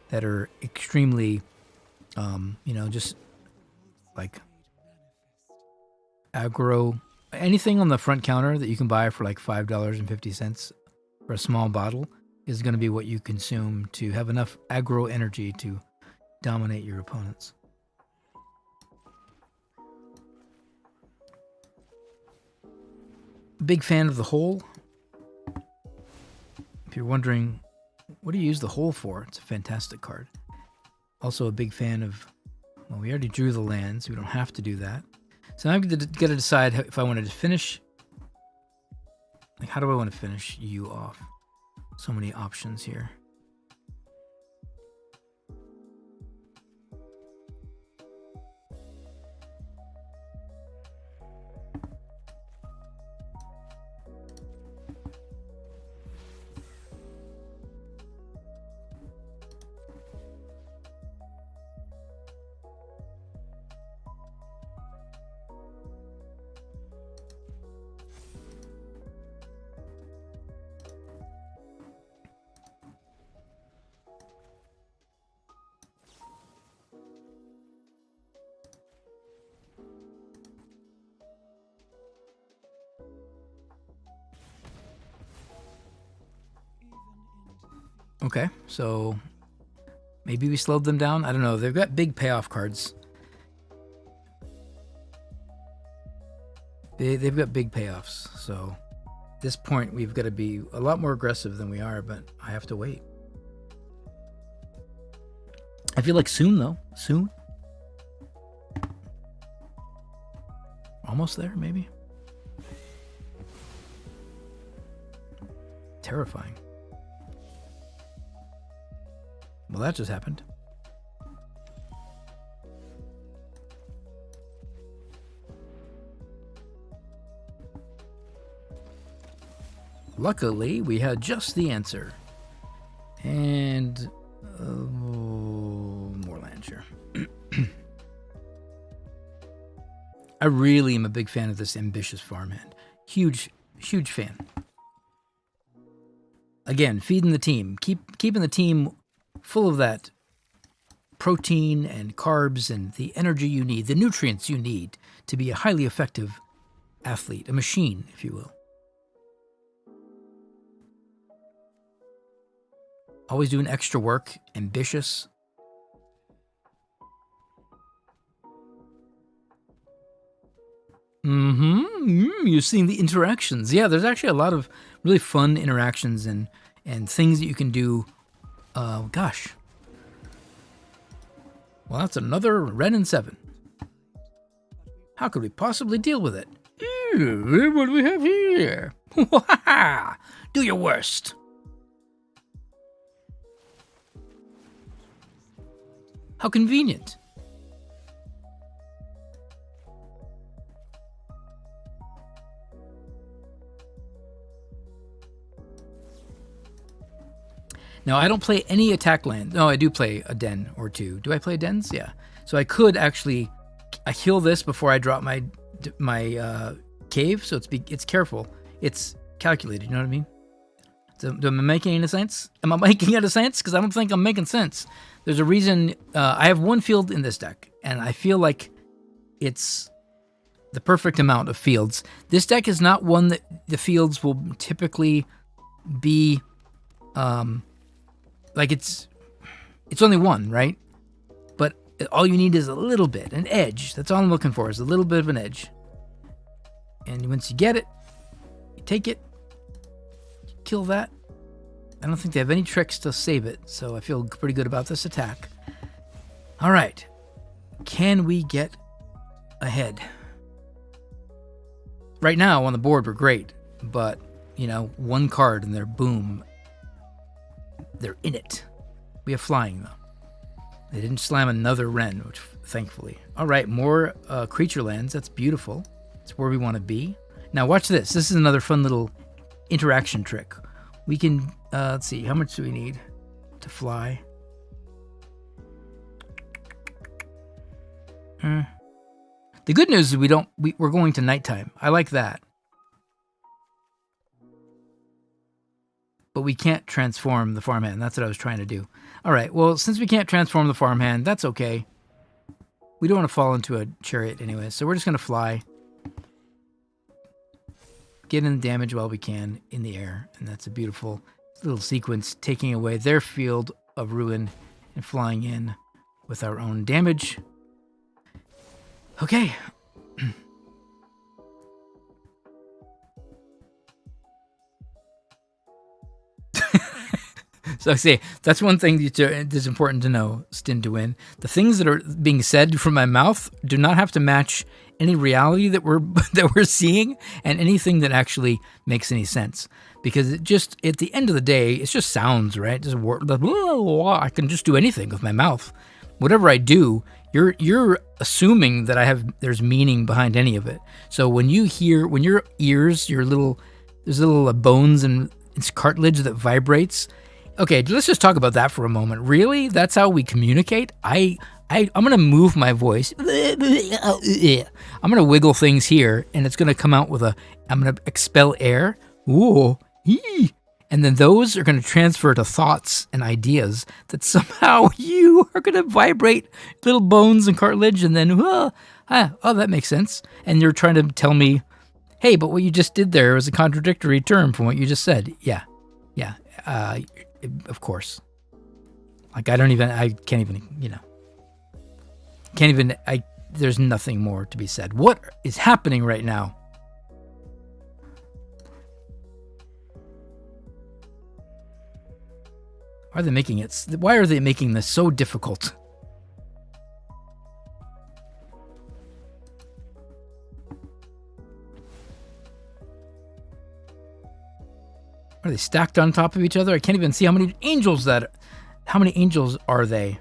that are extremely, you know, just like aggro. Anything on the front counter that you can buy for like $5.50 for a small bottle is going to be what you consume to have enough aggro energy to dominate your opponents. Big fan of the hole. If you're wondering, what do you use the hole for? It's a fantastic card. Also a big fan of, well, we already drew the lands. We don't have to do that. So now I've got to decide if I wanted to finish. Like, how do I want to finish you off? So many options here. Okay, so maybe we slowed them down. I don't know. They've got big payoff cards. They've got big payoffs. So at this point, we've got to be a lot more aggressive than we are, but I have to wait. I feel like soon, though. Soon. almost there, maybe. Terrifying. Well, that just happened. Luckily, we had just the answer. And more land share. I really am a big fan of this Ambitious Farmhand. Huge, huge fan. Again, feeding the team. Keeping the team full of that protein and carbs and the energy you need, the nutrients you need to be a highly effective athlete, a machine, if you will. Always doing extra work, ambitious. You're seeing the interactions. Yeah, there's actually a lot of really fun interactions and things that you can do. Gosh. Well, that's another red and 7. How could we possibly deal with it? What do we have here? Do your worst. How convenient. Now, I don't play any attack land. No, I do play a den or two. Do I play dens? Yeah. So I could actually I heal this before I drop my cave, so it's careful. It's calculated, you know what I mean? So, am I making any sense? Am I making any sense? Because I don't think I'm making sense. There's a reason. I have one field in this deck, and I feel like it's the perfect amount of fields. This deck is not one that the fields will typically be like it's only one, right? But all you need is a little bit, an edge. That's all I'm looking for, is a little bit of an edge. And once you get it, you take it, kill that. I don't think they have any tricks to save it, so I feel pretty good about this attack. All right. Can we get ahead? Right now on the board we're great, but, you know, one card and they're boom. They're in it. We have flying, though. They didn't slam another Wren, which thankfully. All right, more creature lands. That's beautiful. That's where we want to be. Now watch this. This is another fun little interaction trick. We can, let's see, how much do we need to fly? The good news is we're going to nighttime. I like that. But we can't transform the farmhand. That's what I was trying to do. All right, well, since we can't transform the farmhand, that's okay. We don't want to fall into a chariot anyway, so we're just going to fly. Get in the damage while we can in the air, and that's a beautiful little sequence, taking away their field of ruin and flying in with our own damage. Okay. So I say, that's one thing that's important to know, Stin to win. The things that are being said from my mouth do not have to match any reality that we're seeing, and anything that actually makes any sense. Because it just, at the end of the day, it's just sounds, right? Just I can just do anything with my mouth. Whatever I do, you're assuming that there's meaning behind any of it. So when your ears, there's little bones and it's cartilage that vibrates. Okay, let's just talk about that for a moment. Really? That's how we communicate? I'm going to move my voice. I'm going to wiggle things here, and it's going to come out with I'm going to expel air. Ooh, ee. And then those are going to transfer to thoughts and ideas that somehow you are going to vibrate little bones and cartilage, and then, oh, that makes sense. And you're trying to tell me, hey, but what you just did there was a contradictory term from what you just said. Yeah. Of course. Like, I can't even, there's nothing more to be said. What is happening right now? Why are they making this so difficult? Are they stacked on top of each other? I can't even see how many angels are they?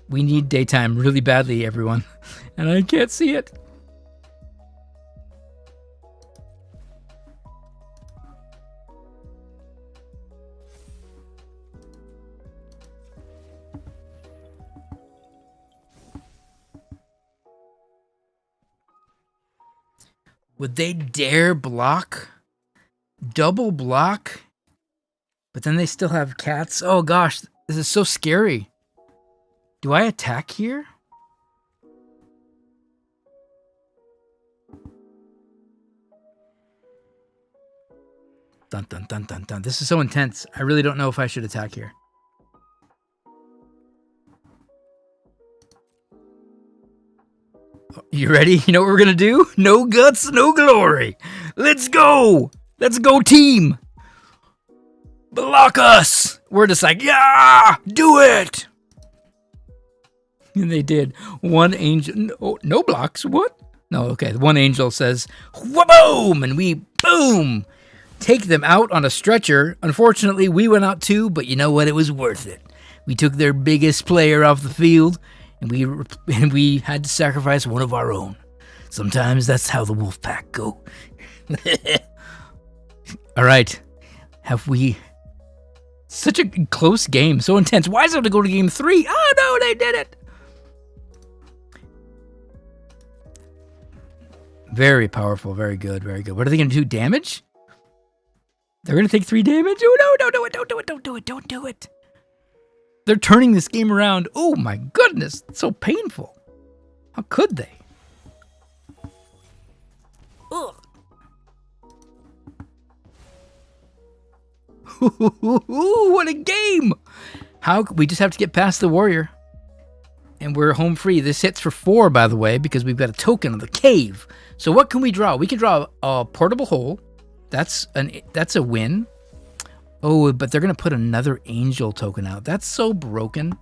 We need daytime really badly, everyone. And I can't see it. Would they dare block? Double block? But then they still have cats? Oh gosh, this is so scary. Do I attack here? Dun dun dun dun dun. This is so intense. I really don't know if I should attack here. You ready? You know what we're gonna do? No guts, no glory. Let's go! Let's go, team! Block us! We're just like, yeah! Do it! And they did. One angel... No blocks? What? No, okay. One angel says, wha-boom! And we, boom! Take them out on a stretcher. Unfortunately, we went out too, but you know what? It was worth it. We took their biggest player off the field, and we had to sacrifice one of our own. Sometimes that's how the wolf pack go. All right. Have we... Such a close game. So intense. Why is it to go to game 3? Oh, no, they did it. Very powerful. Very good. Very good. What are they going to do? Damage? They're going to take 3 damage? Oh, no, don't do it. Don't do it. Don't do it. Don't do it. They're turning this game around. Oh, my goodness. It's so painful. How could they? Ugh. What a game! How we just have to get past the warrior, and we're home free. This hits for 4, by the way, because we've got a token of the cave. So what can we draw? We can draw a portable hole. That's a win. Oh, but they're gonna put another angel token out. That's so broken.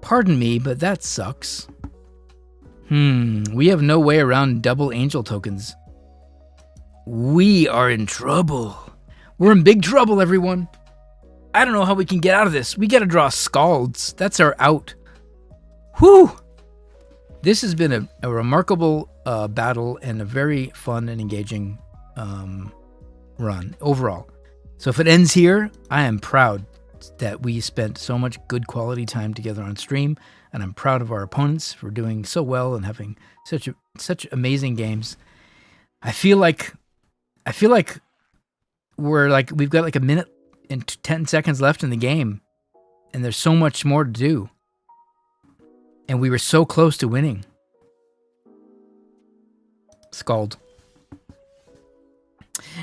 Pardon me, but that sucks. We have no way around double angel tokens. We are in trouble. We're in big trouble, everyone. I don't know how we can get out of this. We gotta draw Skalds. That's our out. Whew! This has been a remarkable battle and a very fun and engaging run overall. So if it ends here, I am proud that we spent so much good quality time together on stream, and I'm proud of our opponents for doing so well and having such amazing games. I feel like we've got like a minute and 10 seconds left in the game, and there's so much more to do. And we were so close to winning. Skald.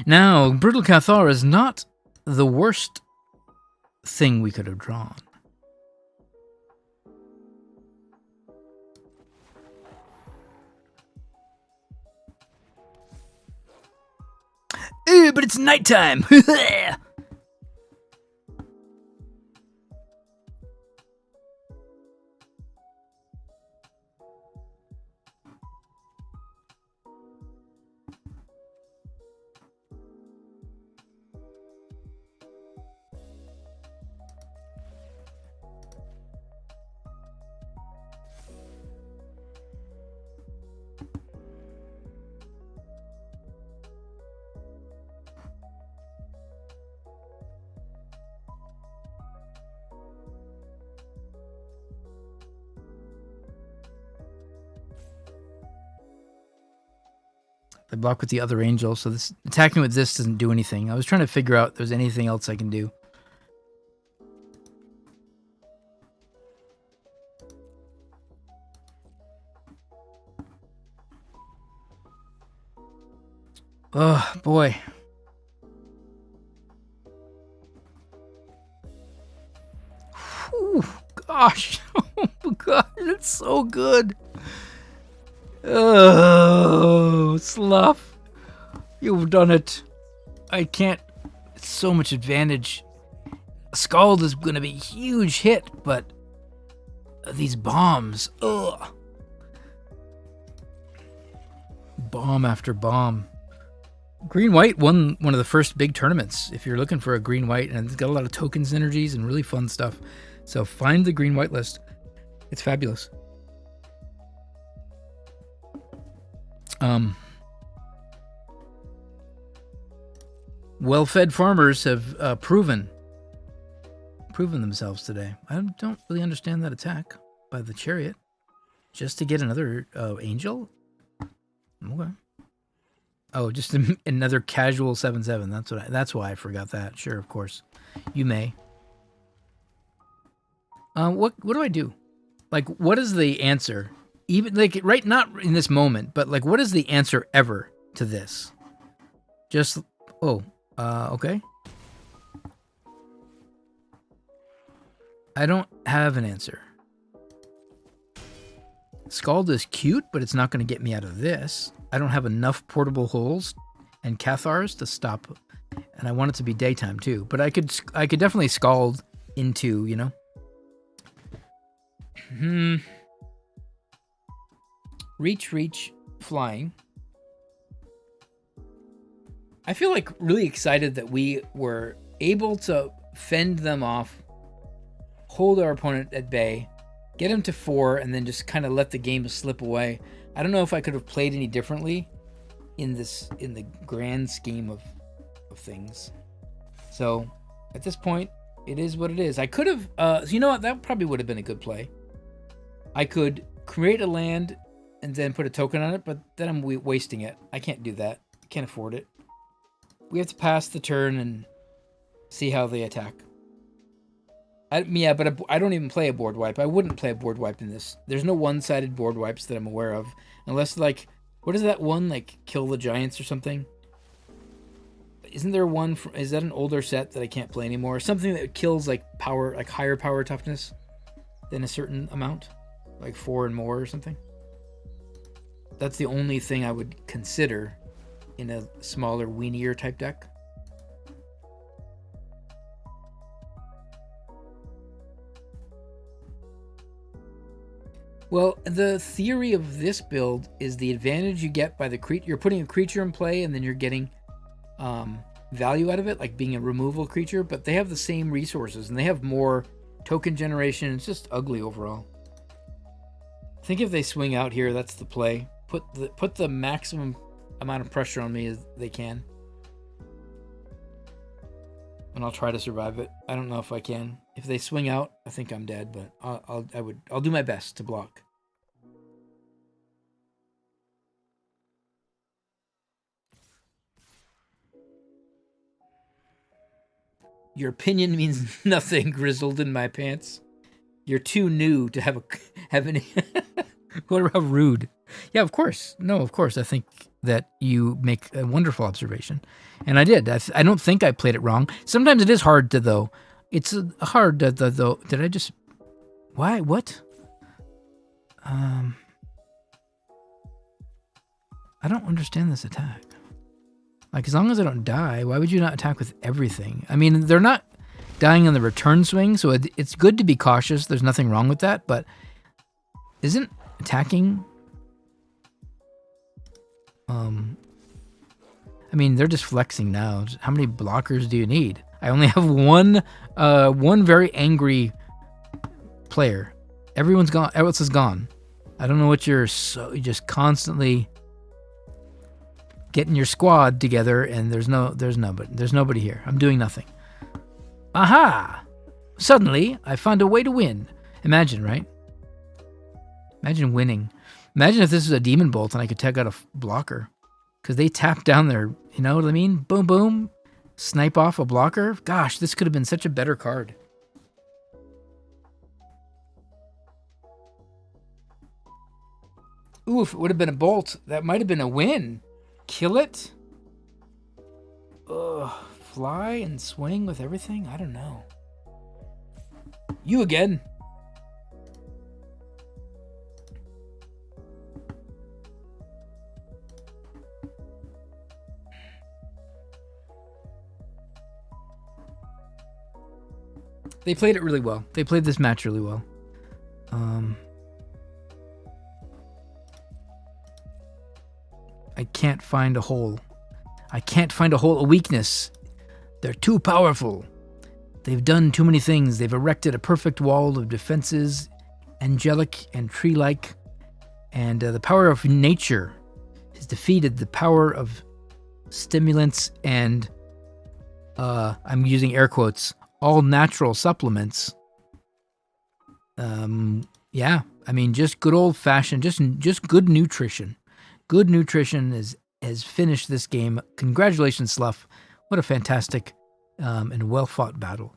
Now, Brutal Cathar is not the worst thing we could have drawn. But it's nighttime. They block with the other angel, so this attacking with this doesn't do anything. I was trying to figure out if there's anything else I can do. Oh, boy. Whew, gosh. Oh, God, it's so good. Oh, Slough. You've done it. I can't. It's so much advantage. Skald is going to be a huge hit, but these bombs. Ugh. Bomb after bomb. Green-white won one of the first big tournaments if you're looking for a green-white, and it's got a lot of token synergies and really fun stuff. So find the green-white list. It's fabulous. Well-fed farmers have proven themselves today. I don't really understand that attack by the chariot. Just to get another angel? Okay. Oh, just another casual 7/7. That's why I forgot that. Sure, of course. You may. What do I do? Like, what is the answer? Even like right, not in this moment, but like, what is the answer ever to this? Just okay. I don't have an answer. Skald is cute, but it's not going to get me out of this. I don't have enough portable holes and Cathars to stop, and I want it to be daytime too. But I could definitely Skald into, you know. Reach, flying. I feel like really excited that we were able to fend them off, hold our opponent at bay, get him to 4, and then just kind of let the game slip away. I don't know if I could have played any differently in the grand scheme of things. So at this point, it is what it is. I could have, so you know what? That probably would have been a good play. I could create a land and then put a token on it, but then I'm wasting it. I can't do that. I can't afford it. We have to pass the turn and see how they attack. But I don't even play a board wipe. I wouldn't play a board wipe in this. There's no one-sided board wipes that I'm aware of. Unless, like, what is that one? Like, Kill the Giants or something? Isn't there one? Is that an older set that I can't play anymore? Something that kills, like, power, like higher power toughness than a certain amount? Like 4 and more or something? That's the only thing I would consider in a smaller, weenier type deck. Well, the theory of this build is the advantage you get by the creature. You're putting a creature in play, and then you're getting value out of it, like being a removal creature, but they have the same resources, and they have more token generation. It's just ugly overall. I think if they swing out here, that's the play. Put the maximum amount of pressure on me as they can, and I'll try to survive it. I don't know if I can. If they swing out, I think I'm dead, but I'll do my best to block. Your opinion means nothing, grizzled in my pants. You're too new to have any. What about rude? Yeah, of course. No, of course. I think that you make a wonderful observation, and I did. I don't think I played it wrong. Sometimes it is hard to though. It's hard to though. Did I just? Why? What? I don't understand this attack. Like, as long as I don't die, why would you not attack with everything? I mean, they're not dying on the return swing, so it's good to be cautious. There's nothing wrong with that, but isn't attacking... I mean, they're just flexing now. How many blockers do you need? I only have one very angry player. Everyone's gone. Everyone else is gone. I don't know what you're just constantly getting your squad together, and there's nobody here. I'm doing nothing. Aha! Suddenly, I found a way to win. Imagine, right? Imagine winning. Imagine if this was a Demon Bolt and I could take out a blocker. Because they tap down their, you know what I mean? Boom, boom. Snipe off a blocker. Gosh, this could have been such a better card. Ooh, if it would have been a bolt, that might have been a win. Kill it? Ugh, fly and swing with everything? I don't know. You again. They played it really well. They played this match really well. I can't find a hole. I can't find a weakness. They're too powerful. They've done too many things. They've erected a perfect wall of defenses, angelic and tree-like, and the power of nature has defeated the power of stimulants and, I'm using air quotes, all natural supplements. Yeah, I mean, just good old-fashioned, just good nutrition. Good nutrition has finished this game. Congratulations, Slough. What a fantastic and well-fought battle.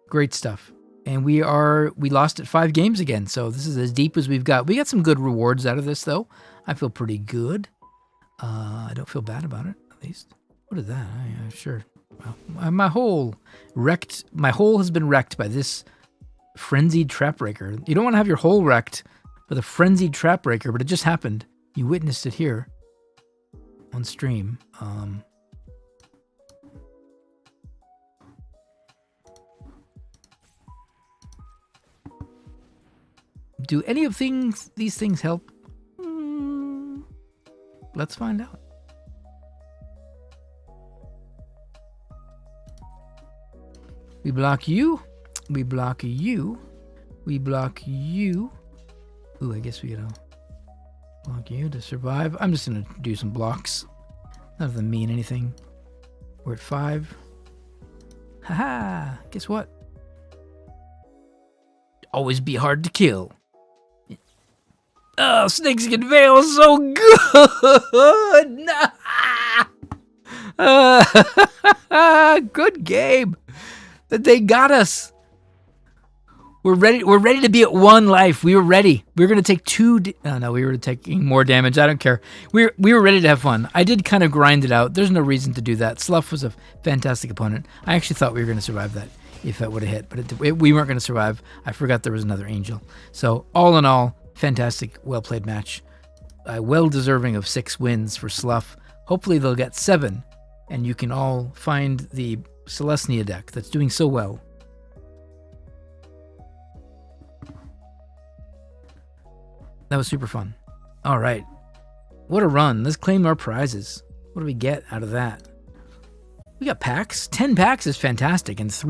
Great stuff. And we lost at 5 games again, so this is as deep as we've got. We got some good rewards out of this, though. I feel pretty good. I don't feel bad about it, at least. What is that? Sure. Well, my hole has been wrecked by this frenzied trapbreaker. You don't want to have your hole wrecked with a frenzied trapbreaker, but it just happened. You witnessed it here on stream. Do any of these things help? Let's find out. We block you. We block you. We block you. Ooh, I guess we gotta block you to survive. I'm just gonna do some blocks. None of them mean anything. We're at 5. Haha! Guess what? Always be hard to kill. Oh, Snakeskin Veil is so good! Good game. They got us. We're ready to be at 1 life. We were ready. We were going to take 2... no, we were taking more damage. I don't care. We were ready to have fun. I did kind of grind it out. There's no reason to do that. Slough was a fantastic opponent. I actually thought we were going to survive that if that would have hit, but we weren't going to survive. I forgot there was another angel. So all in all, fantastic, well-played match. Well deserving of 6 wins for Slough. Hopefully they'll get 7, and you can all find the Celestia deck that's doing so well. That was super fun. All right. What a run. Let's claim our prizes. What do we get out of that? We got packs. 10 packs is fantastic, and 3